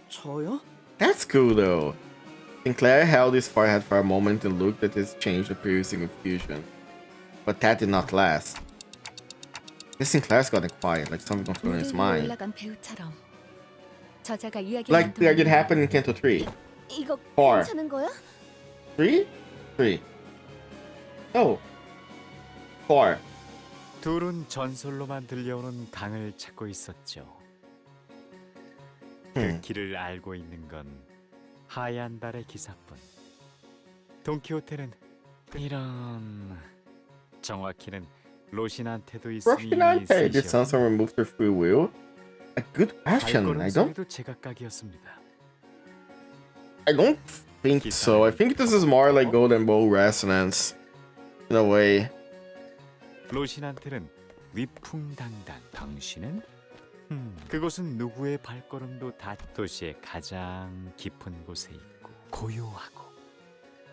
저요? That's cool though. Sinclair held his forehead for a moment and looked at his changed appearance in confusion. But that did not last. This Sinclair's gotten quiet, like something was on his mind. 올라간 배우처럼 저자가 이야기 Like it happened in Canto 3. 이거 4. 괜찮은 거야? 3? 3. Oh. 4. 둘은 전설로만 들려오는 강을 찾고 있었죠. 그 길을 알고 있는 건 하얀 달의 기사뿐. 돈키호테는 이런 정확히는 로신한테도 있으니 Rocinante, did Sansa remove her free will? A good question. I don't 제각각이었습니다. think so. I think this is more like Golden Bowl Resonance in a way. 로신한테는 위풍당당. 당신은? 그곳은 누구의 발걸음도 다 도시의 가장 깊은 곳에 있고 고요하고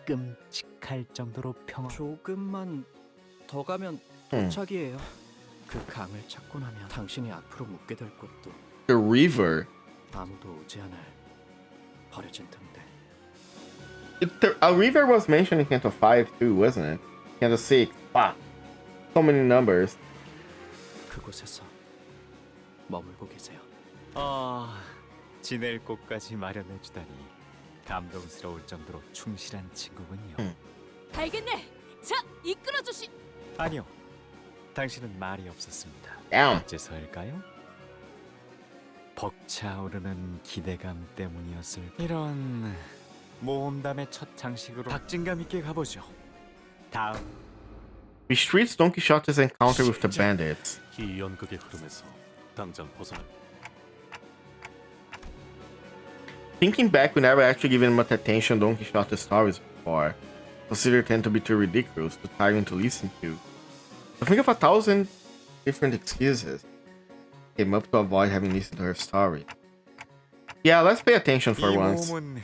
끔찍할 정도로 평화. 조금만 더 가면 도착이에요. 그 강을 찾고 나면 당신이 앞으로 묻게 될 곳도 The river. 아무도 오지 않을 버려진 등대. A river was mentioned in Canto 5 too, wasn't it? Canto 6. Wow. So many numbers. 그곳에서 머물고 계세요. 지낼 곳까지 마련해 주다니 감동스러울 정도로 충실한 친구군요. 알겠네. 자, 이끌어 주시. 아니요, 당신은 말이 없었습니다. 어째서일까요? 벅차오르는 기대감 때문이었을. 이런 모험담의 첫 장식으로 박진감 있게 가보죠. 다음. Retreats Don Quixote's encounter with the bandits. 이 연극의 흐름에서 당장 벗어나. Thinking back, we never actually given much attention to Don Quixote's stories before. Considered tend to be too ridiculous, too tiring to listen to. I think of 1,000 different excuses came up to avoid having listened to her story. Yeah, let's pay attention for 이 once. 모험은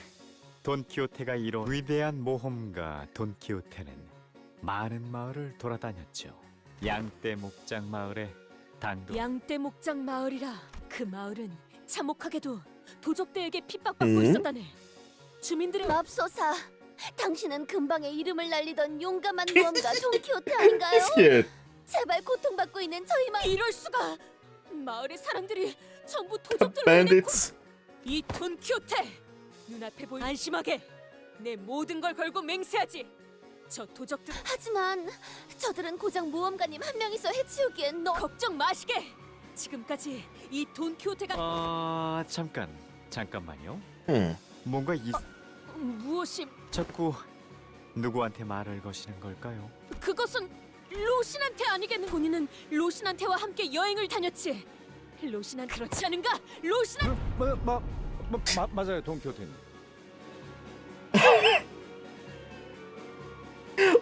돈키호테가 이룬 위대한 모험가 돈키호테는 많은 마을을 돌아다녔죠. 양떼 목장 마을에 단독. 양떼 목장 마을이라. 그 마을은 참혹하게도 도적대에게 핍박받고 있었다네. 주민들은 맙소사. 당신은 근방에 이름을 날리던 용감한 모험가 돈키호테 아닌가요? 제발 고통받고 있는 저희 이럴 수가! 마을의 사람들이 전부 도적들로 Bandits. 이 돈키호테! 눈앞에 보이 안심하게! 내 모든 걸 걸고 맹세하지! 저 도적들... 하지만 저들은 고작 모험가님 한 명이서 해치우기엔 걱정 마시게! 지금까지 이 돈키호테가... 잠깐만요. Hmm. 뭔가 무엇이... 자꾸 누구한테 말을 거시는 걸까요? 그것은 로신한테 아니겠는? 본인은 로신한테와 함께 여행을 다녔지. 로신한 그렇지 않은가? 로신한... 맞아요, 돈키호테님.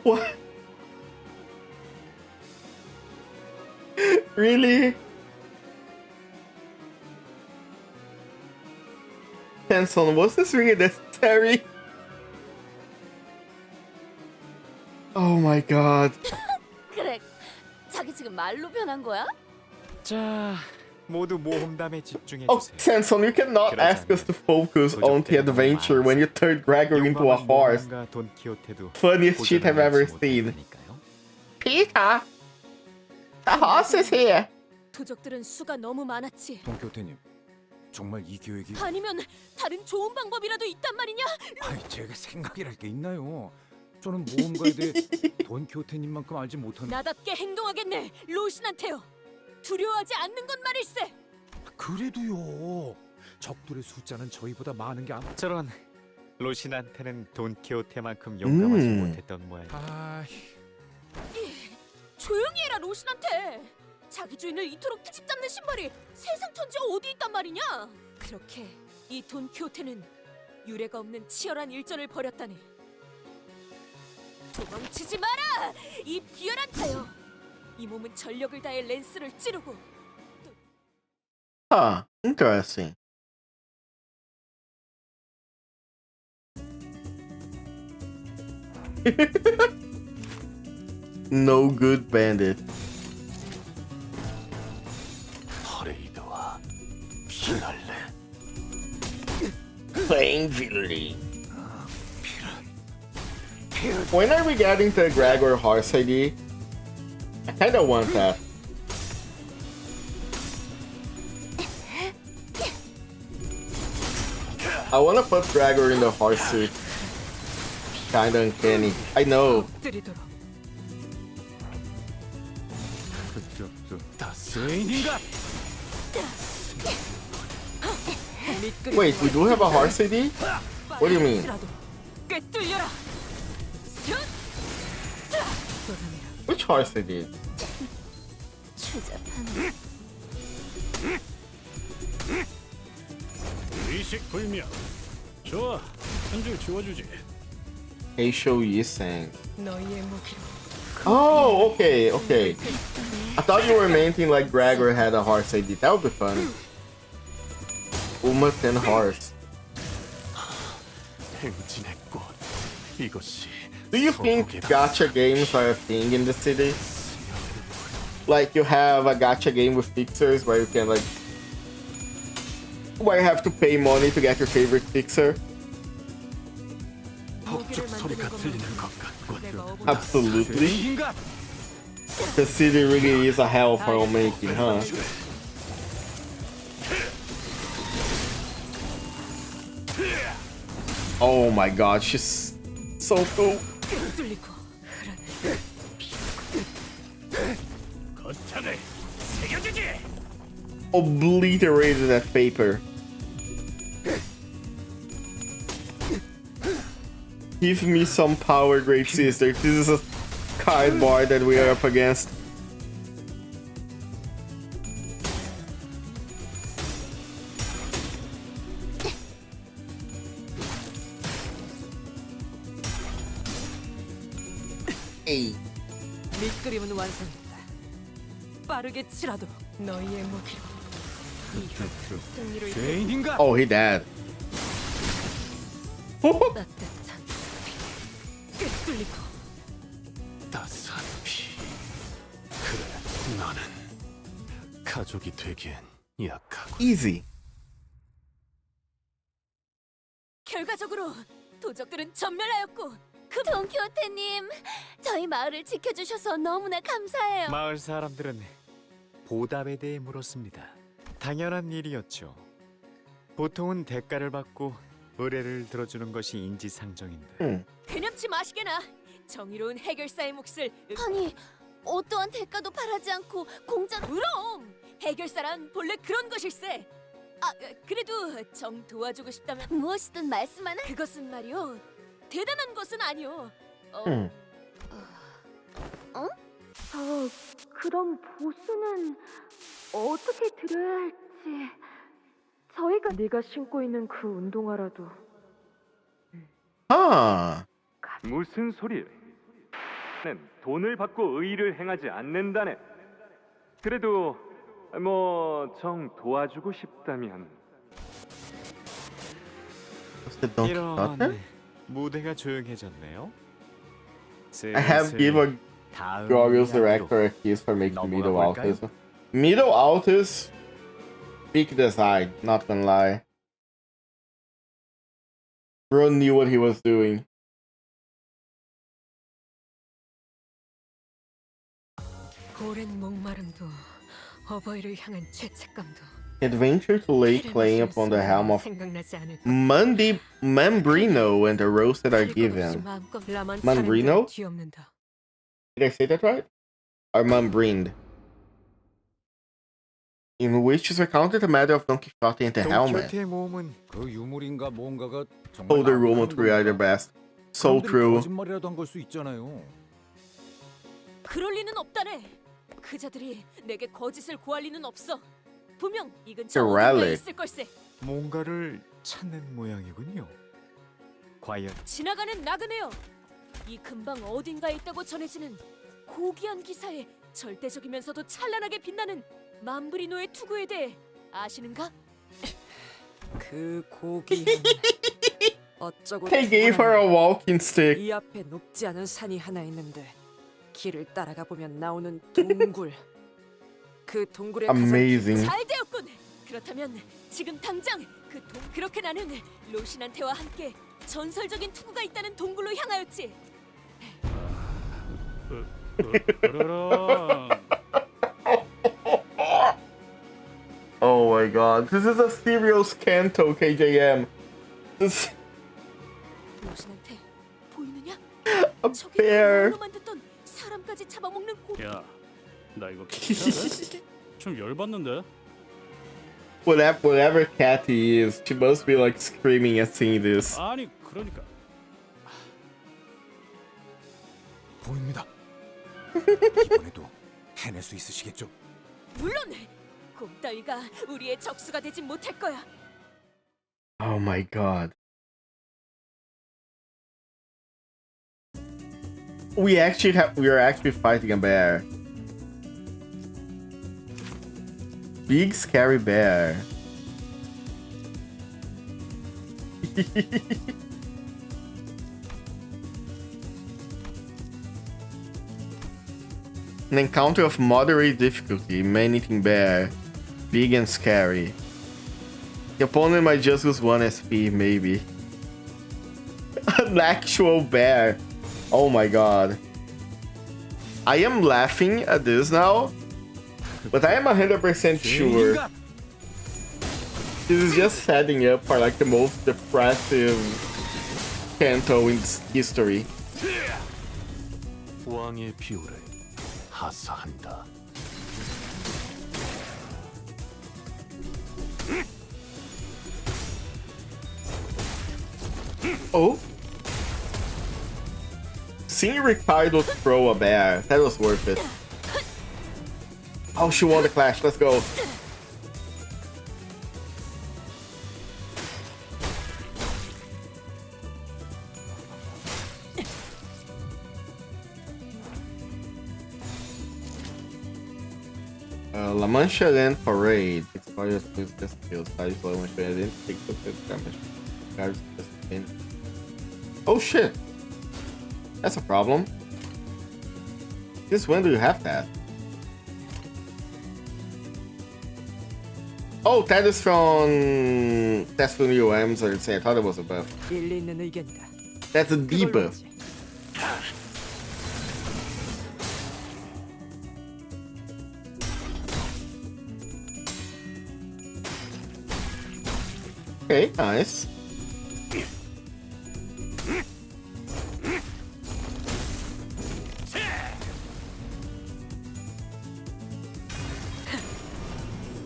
What? Really? Hanson, was this really necessary? Oh my god. 그래, 자기 지금 말로 변한 거야? 자, 모두 모험담에 집중해 Oh, 주세요. Sanson, you cannot ask us to focus on the adventure when you turned Gregor into a horse. Funniest shit I've ever seen. Peter, the horse is here. 도적들은 수가 너무 많았지. 돈키호테님, 정말 이 계획이... 아니면 다른 좋은 방법이라도 있단 말이냐? 아이, 제가 생각이랄 게 있나요? 저는 모험가에 대해 돈키호테님만큼 알지 못하는... 나답게 행동하겠네, 로신한테요. 두려워하지 않는 건 말일세. 그래도요. 적들의 숫자는 저희보다 많은 게 아마... 저런 로신한테는 돈키호테만큼 용감하지 음. 못했던 모양. 조용히 해라, 로신한테. 자기 주인을 이토록 트집 잡는 신발이 세상 천지에 어디 있단 말이냐? 그렇게 이 돈키호테는 유례가 없는 치열한 일전을 벌였다네. 도망치지 마라! 이 비열한 타요! 이 몸은 전력을 다해 랜스를 찌르고 Huh, interesting. No good bandit. 파레이드와 피날레. Playing fiddly. When are we getting the Gregor horse ID? I kinda want that. I wanna put Gregor in the horse suit. Kinda uncanny. I know. Wait, we do have a horse ID? What do you mean? Which horse ID? 의식불명. 좋아, 한 줄 지워주지. Heisho Yisang. Oh, okay, okay. I thought you were mainting like Gregor had a horse ID. That would be fun. Uma 10 horse. 행진의 꽃. 이것이 Do you think gacha games are a thing in the city? Like you have a gacha game with fixers where you can like... where you have to pay money to get your favorite fixer? 폭죽 소리가 들리는 것 같군. Absolutely. The city really is a hell for homemaking, huh? Oh my god, she's so cool. 거창을 새겨주지. Obliterated that paper. Give me some power, Great Sister. This is a cardboard that we are up against. Hey. 밑그림은 완성됐다. 빠르게 치라도 너희의 무기로. 승리로 이끌. Oh, he dead. 따뜻한 꿰뚫리고 따스한 피. 그래, 너는 가족이 되기엔 약하고. Easy. 결과적으로 도적들은 전멸하였고 돈키호테님, 저희 마을을 지켜주셔서 너무나 감사해요. 마을 사람들은 보답에 대해 물었습니다. 당연한 일이었죠. 보통은 대가를 받고 의뢰를 들어주는 것이 인지상정인데. 괴념치 마시게나. 정의로운 해결사의 몫을 아니 어떠한 대가도 바라지 않고 공짜로 그럼 해결사란 본래 그런 것일세. 그래도 정 도와주고 싶다면 무엇이든 말씀하는 그것은 말이오 대단한 것은 아니오. 그럼 보수는 어떻게 드려야 할지. 저희가 네가 신고 있는 그 운동화라도. 무슨 소리야? 는 돈을 받고 의를 행하지 않는다네. 그래도 뭐 정 도와주고 싶다면. 이런 무대가 조용해졌네요. I have given Glorious Director a kiss for making Middle Altus. Middle Altus, peak design, not gonna lie. Bro knew what he was doing. 오랜 목마름도 어버이를 향한 죄책감도 Adventure to lay claim upon the helm of Mambrino and the rose that are given. Mambrino? Did I say that right? Or Mambrined? In which is recounted the matter of Don Quixote and the helmet. 돈키호테의 모험은 그 유물인가 뭔가가 정말 Told the Roman to read their best. So true. 거짓말이라도 한 걸 수 있잖아요. 그럴 리는 없다네. 그자들이 내게 거짓을 구할 리는 없어. 분명 이 근처 어딘가에 있을 걸세. 뭔가를 찾는 모양이군요. 과연 지나가는 나그네여. 이 근방 어딘가에 있다고 전해지는 고귀한 기사에 절대적이면서도 찬란하게 빛나는 맘브리노의 투구에 대해 아시는가? 그 고귀한 어쩌고 They gave her a walking stick. 이 앞에 높지 않은 산이 하나 있는데 길을 따라가 보면 나오는 동굴. 그 동굴에 Amazing. 잘 되었군. 그렇다면 지금 당장 그렇게 나는 로신한테와 함께 전설적인 투구가 있다는 동굴로 향하였지. Oh my god, this is a serious Canto KJM. This 로신한테 보이느냐? a bear. 말로만 듣던 사람까지 잡아먹는 고. 야, 나 이거 좀 열받는데. Whatever cat he is, she must be like screaming at seeing this. 아니 그러니까. 보입니다. 이번에도 해낼 수 있으시겠죠? 물론 곰따위가 우리의 적수가 되진 못할 거야. Oh my god. We are actually fighting a bear. Big scary bear. An encounter of moderate difficulty, man-eating bear, big and scary. The opponent might just lose 1 SP, maybe. An actual bear. Oh my god. I am laughing at this now, but I am 100% sure this is just setting up for like the most depressive Canto in history. 왕의 비호를 하사한다. Oh? Seeing Ricardo throw a bear, that was worth it. Oh, she won the clash, let's go. La Mancha Land Parade. Expires with the skills. Size La Mancha Land takes up the damage. Guards just in. Oh shit! That's a problem. Since when do you have that? Oh, that is from... That's from UMs or say I thought it was a buff. 일리 있는 의견이다. That's a debuff. Okay, nice.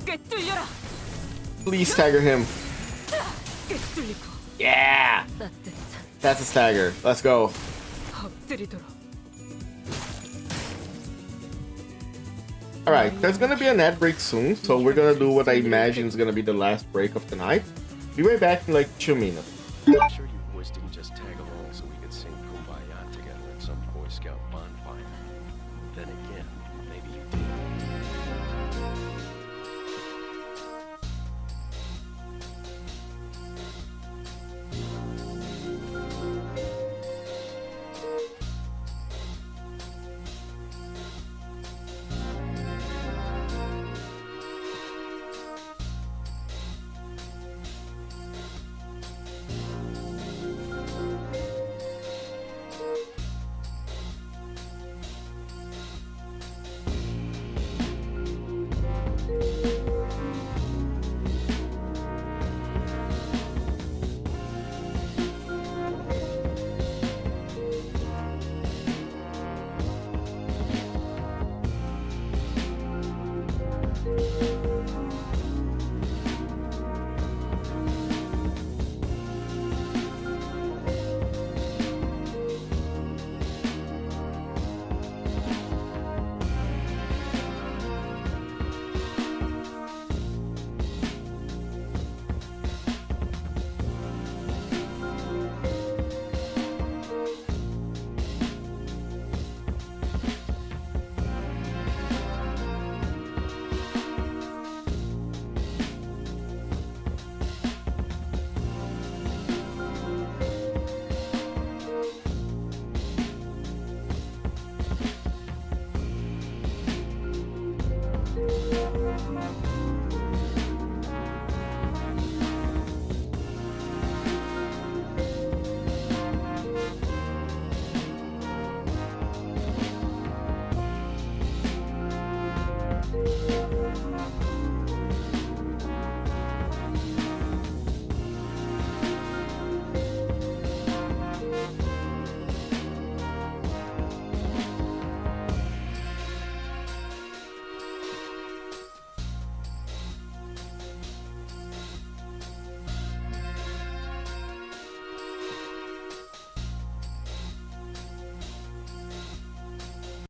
꿰뚫려라. Please stagger him. 꿰뚫리고 Yeah! 따뜻한 That's a stagger. Let's go. 엎드리도록. Alright, there's gonna be an ad break soon, so we're gonna do what I imagine is gonna be the last break of the night. Be right back in like 2 minutes. I'm sure you boys didn't just tag along so we could sing Kumbaya together at some Boy Scout bonfire. Then again, maybe you did.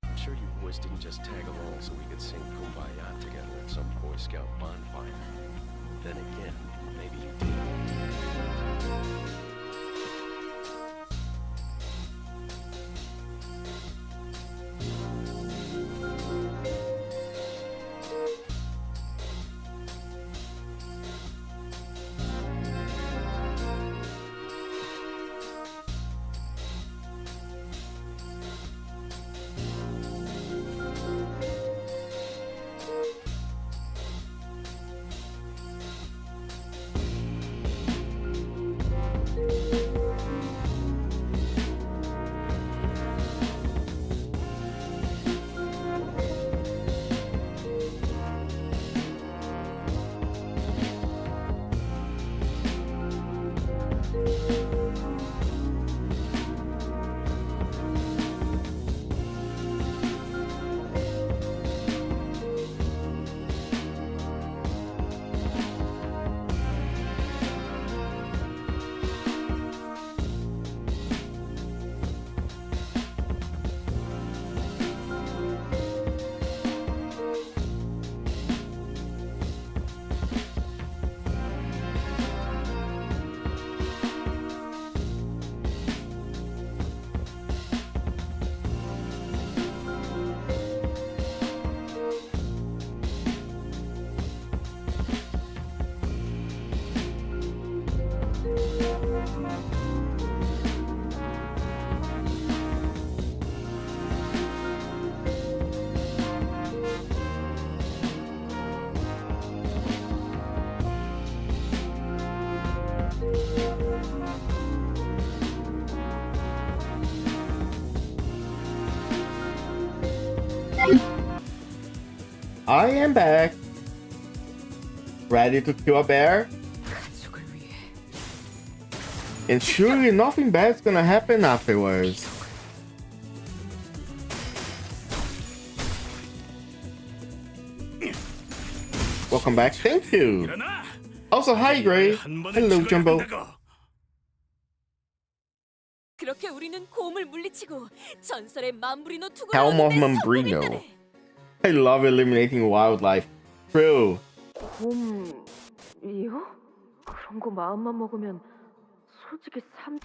I'm sure you boys didn't just tag along so we could sing Kumbaya together at some Boy Scout bonfire. Then again, maybe you did. I am back. Ready to kill a bear? 가족을 위해 And surely nothing bad's gonna happen afterwards. Welcome back. Thank you. Also, hi Gray. Hello, Jumbo. 그렇게 우리는 곰을 물리치고 전설의 맘브리노 투구를 Helm of 얻는 데 Mambrino. 성공했다네. I love eliminating wildlife. True. 곰이요? 그런 거 마음만 먹으면 솔직히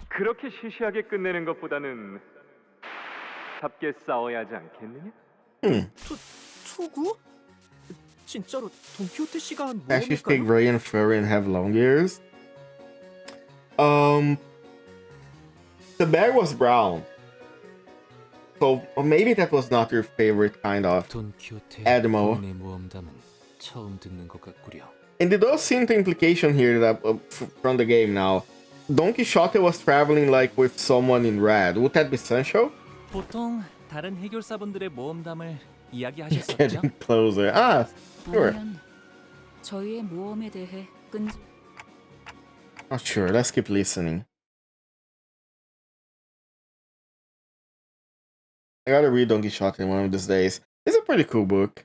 그렇게 시시하게 끝내는 것보다는 답게 싸워야 하지 않겠느냐? 투구? 진짜로 돈키호테 씨가 Actually, stay 모험일까요? gray and furry and have long ears. The bear was brown. So maybe that was not your favorite kind of animal. 모험담은 처음 듣는 것 같구려. And it does seem the implication here that from the game now, Don Quixote was traveling like with someone in red. Would that be Sancho? 보통 다른 해결사분들의 모험담을 이야기하셨었죠? Getting closer. Ah, sure. 아니면 저희의 모험에 대해 Not sure. Let's keep listening. I gotta read Don Quixote one of these days. It's a pretty cool book.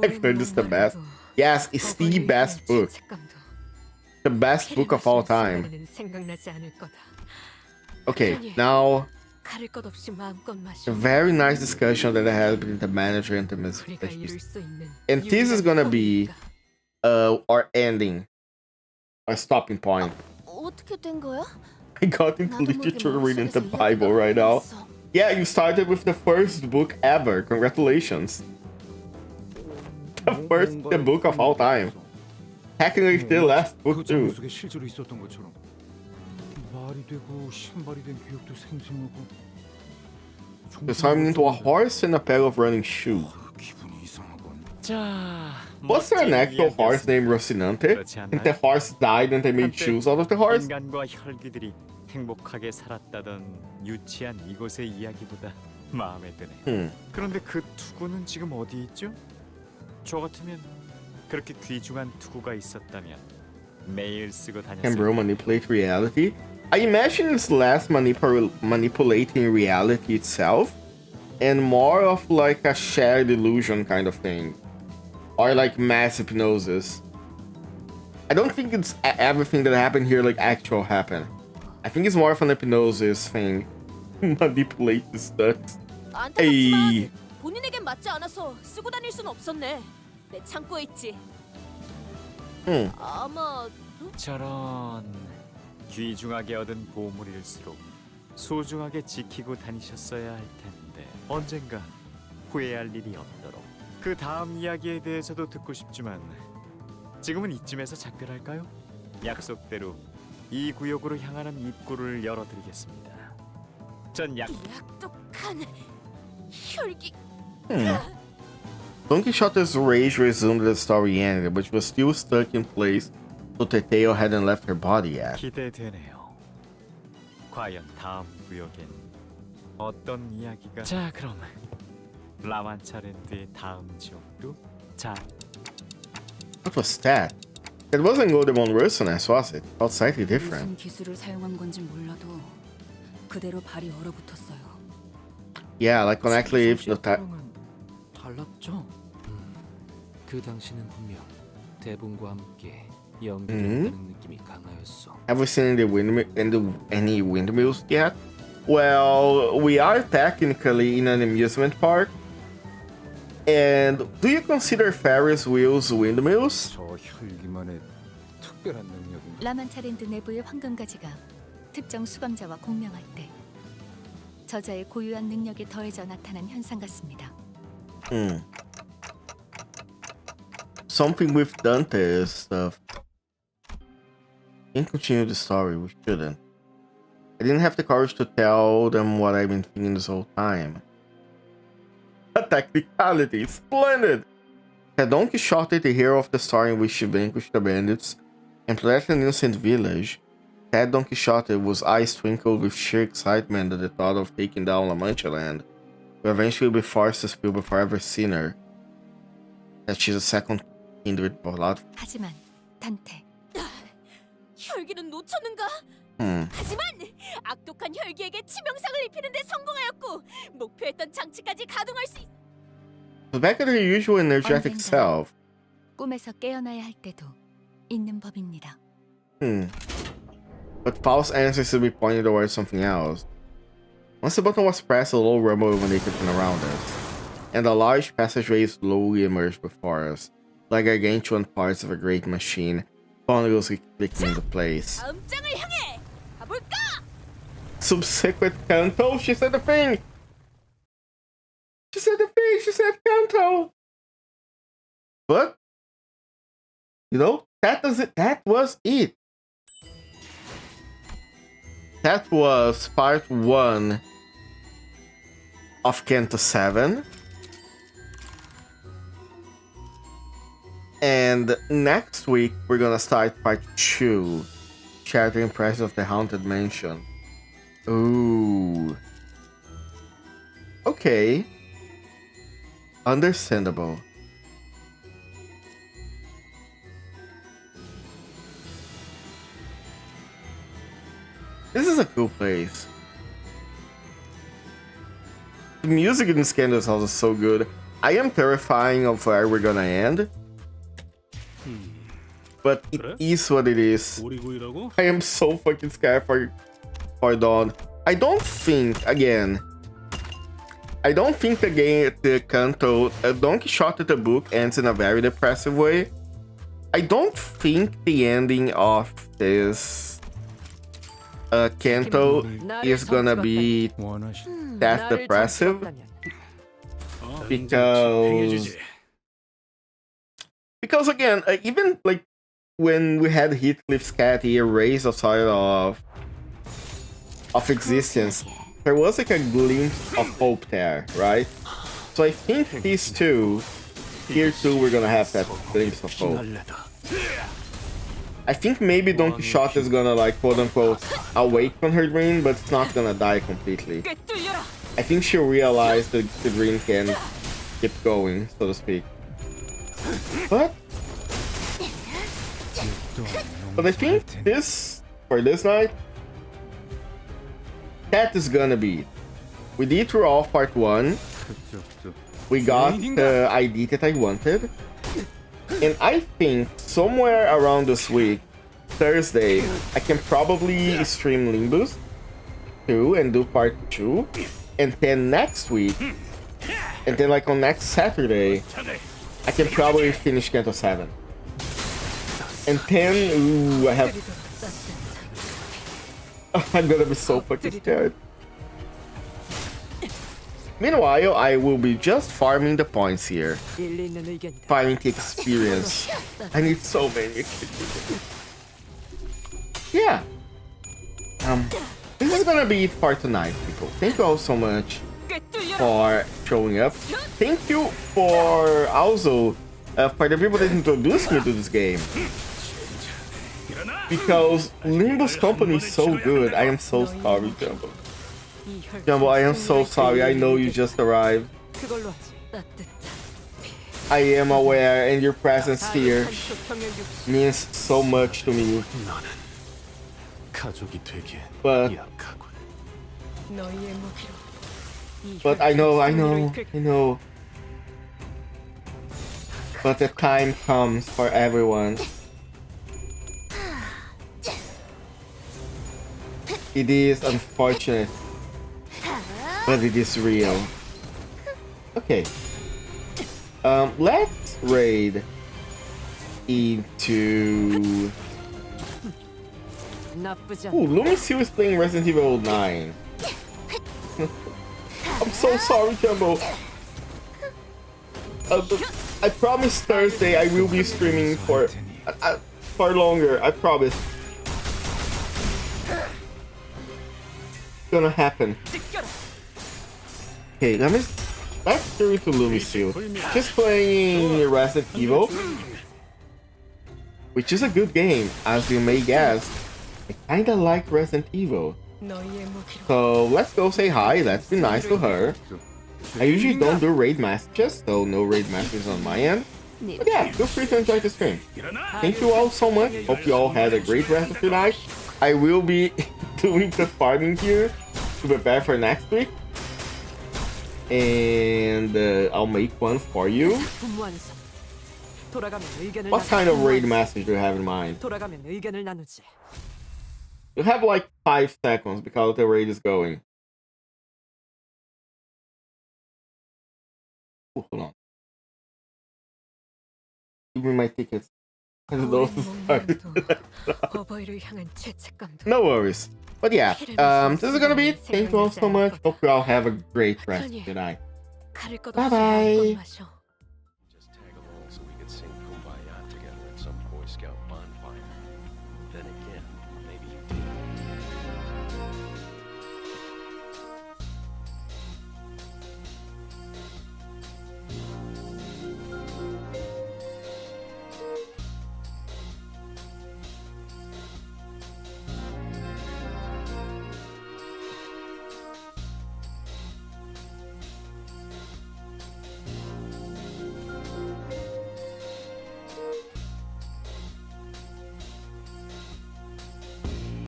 I've heard it's the best. Yes, it's the best book. The best book of all time. 생각나지 않을 거다. Okay, now 가릴 것 없이 마음껏 마셔. a very nice discussion that I had between the manager and the 우리가 이룰 musician. 수 있는 And this is gonna be our ending. Our stopping point. 어떻게 된 거야? I got into literature reading the Bible right now. Yeah, you started with the first book ever. Congratulations. The book of all time. Technically the last book too. 속에 실제로 있었던 것처럼 말이 되고 신발이 된 기억도 생생하고. Transforming into a horse and a pair of running shoes. Was there an actual horse named Rocinante? And the horse died and they made shoes out of the horse? 인간과 혈귀들이 행복하게 살았다던 유치한 이곳의 이야기보다 마음에 드네. 그런데 그 투구는 지금 어디 있죠? 저 같으면 그렇게 귀중한 투구가 있었다면 매일 쓰고 Can 다녔을 bro manipulate reality? I imagine it's less manipulating reality itself and more of like a shared illusion kind of thing. Or like mass hypnosis. I don't think it's everything that happened here like actual happened. I think it's more of an hypnosis thing. Manipulate the stats. Hey. 본인에겐 맞지 않아서 쓰고 다닐 순 없었네. 내 창고에 있지. 아마 저런 귀중하게 얻은 보물일수록 소중하게 지키고 다니셨어야 할 텐데 언젠가 후회할 일이 없도록. 그 다음 이야기에 대해서도 듣고 싶지만 지금은 이쯤에서 작별할까요? 약속대로 이 구역으로 향하는 입구를 열어드리겠습니다. 전 약독한 혈기. Don Quixote's rage resumed as the story ended, but she was still stuck in place, so the tail hadn't left her body yet. 기대되네요. 과연 다음 구역엔 어떤 이야기가? 자, 그럼 라만차랜드의 다음 지역도 자. What was that? That wasn't Goldemon Resonance, was it? Felt slightly different. 무슨 기술을 사용한 건지 몰라도 그대로 발이 얼어붙었어요. Yeah, like when actually if the 달랐죠? 그 당시는 분명 대본과 함께 연기했다는 느낌이 강하였어. Have we seen any windmills yet? Well, we are technically in an amusement park. And do you consider Ferris wheels windmills? 저 혈기만의 특별한 능력이. 라만차랜드 내부의 황금가지가 특정 수감자와 공명할 때 저자의 고유한 능력에 더해져 나타난 현상 같습니다. Something with Dante's stuff. Can't continue the story, we shouldn't. I didn't have the courage to tell them what I've been thinking this whole time. A technicality, splendid! Had Don Quixote, the hero of the story in which he vanquished the bandits and fled an innocent village, had Don Quixote whose eyes twinkled with sheer excitement at the thought of taking down La Mancha Land, will eventually be forced to spill before every sinner that she's a second kindred blood. 하지만 단테 혈기는 놓쳤는가? 하지만 악독한 혈기에게 치명상을 입히는 데 성공하였고 목표했던 장치까지 가동할 수 있... So back to the usual energetic self. 꿈에서 깨어나야 할 때도 있는 법입니다. But false answers to be pointed towards something else. Once the button was pressed, a low rumble emanated from around us, and a large passageway slowly emerged before us, like gargantuan parts of a great machine, ponderously clicking into place. 다음 장을 향해 가볼까? Subsequent Canto? She said the thing! She said the thing! She said Canto! But, you know, that was it. That was part 1 of CANTO VII. And next week, we're gonna start part 2. Shattering Impressions of the Haunted Mansion. Ooh. Okay. Understandable. This is a cool place. The music in this Canto is also so good. I am terrifying of where we're gonna end. But it is what it is. I am so fucking scared for Dawn. I don't think, again, I don't think the Canto, Don Quixote the book ends in a very depressive way. I don't think the ending of this Canto is gonna be that depressive, because again, even like when we had Heathcliff's cat, he erased a side of existence. There was like a glimpse of hope there, right? So I think these two, here too, we're gonna have that glimpse of hope. I think maybe Don Quixote is gonna, like, quote unquote, awake from her dream, but it's not gonna die completely. I think she'll realize that the dream can keep going, so to speak. But I think this, for this night, that is gonna be it. We did through all part 1. We got the ID that I wanted. And I think somewhere around this week, Thursday, I can probably stream Limbus 2 and do part 2. And then next week, and then like on next Saturday, I can probably finish CANTO VII. And then, ooh, I have... I'm gonna be so fucking scared. Meanwhile, I will be just farming the points here. Farming the experience. I need so many experience. Yeah. This is gonna be it for tonight, people. Thank you all so much for showing up. Thank you for also for the people that introduced me to this game. Because LIMBUS COMPANY is so good. I am so sorry, Jumbo. Jumbo, I am so sorry. I know you just arrived. I am aware, and your presence here means so much to me. But I know. But the time comes for everyone. It is unfortunate, but it is real. Okay. Let's raid into... Ooh, Lumisil is playing Resident Evil 9. I'm so sorry, Jumbo. I promise Thursday I will be streaming for longer. I promise. It's gonna happen. Okay, let's go to Lumisil. Just playing Resident Evil, which is a good game, as you may guess. I kinda like Resident Evil. So let's go say hi, let's be nice to her. I usually don't do raid messages, so no raid messages on my end. But yeah, feel free to enjoy the stream. Thank you all so much. Hope you all had a great rest of your night. I will be doing the farming here to prepare for next week. And I'll make one for you. What kind of raid message do you have in mind? 돌아가면 의견을 나누지. You have like 5 seconds because the raid is going. Ooh, hold on. Give me my tickets. No worries. But yeah, this is gonna be it. Thank you all so much. Hope you all have a great rest of your night. Bye bye.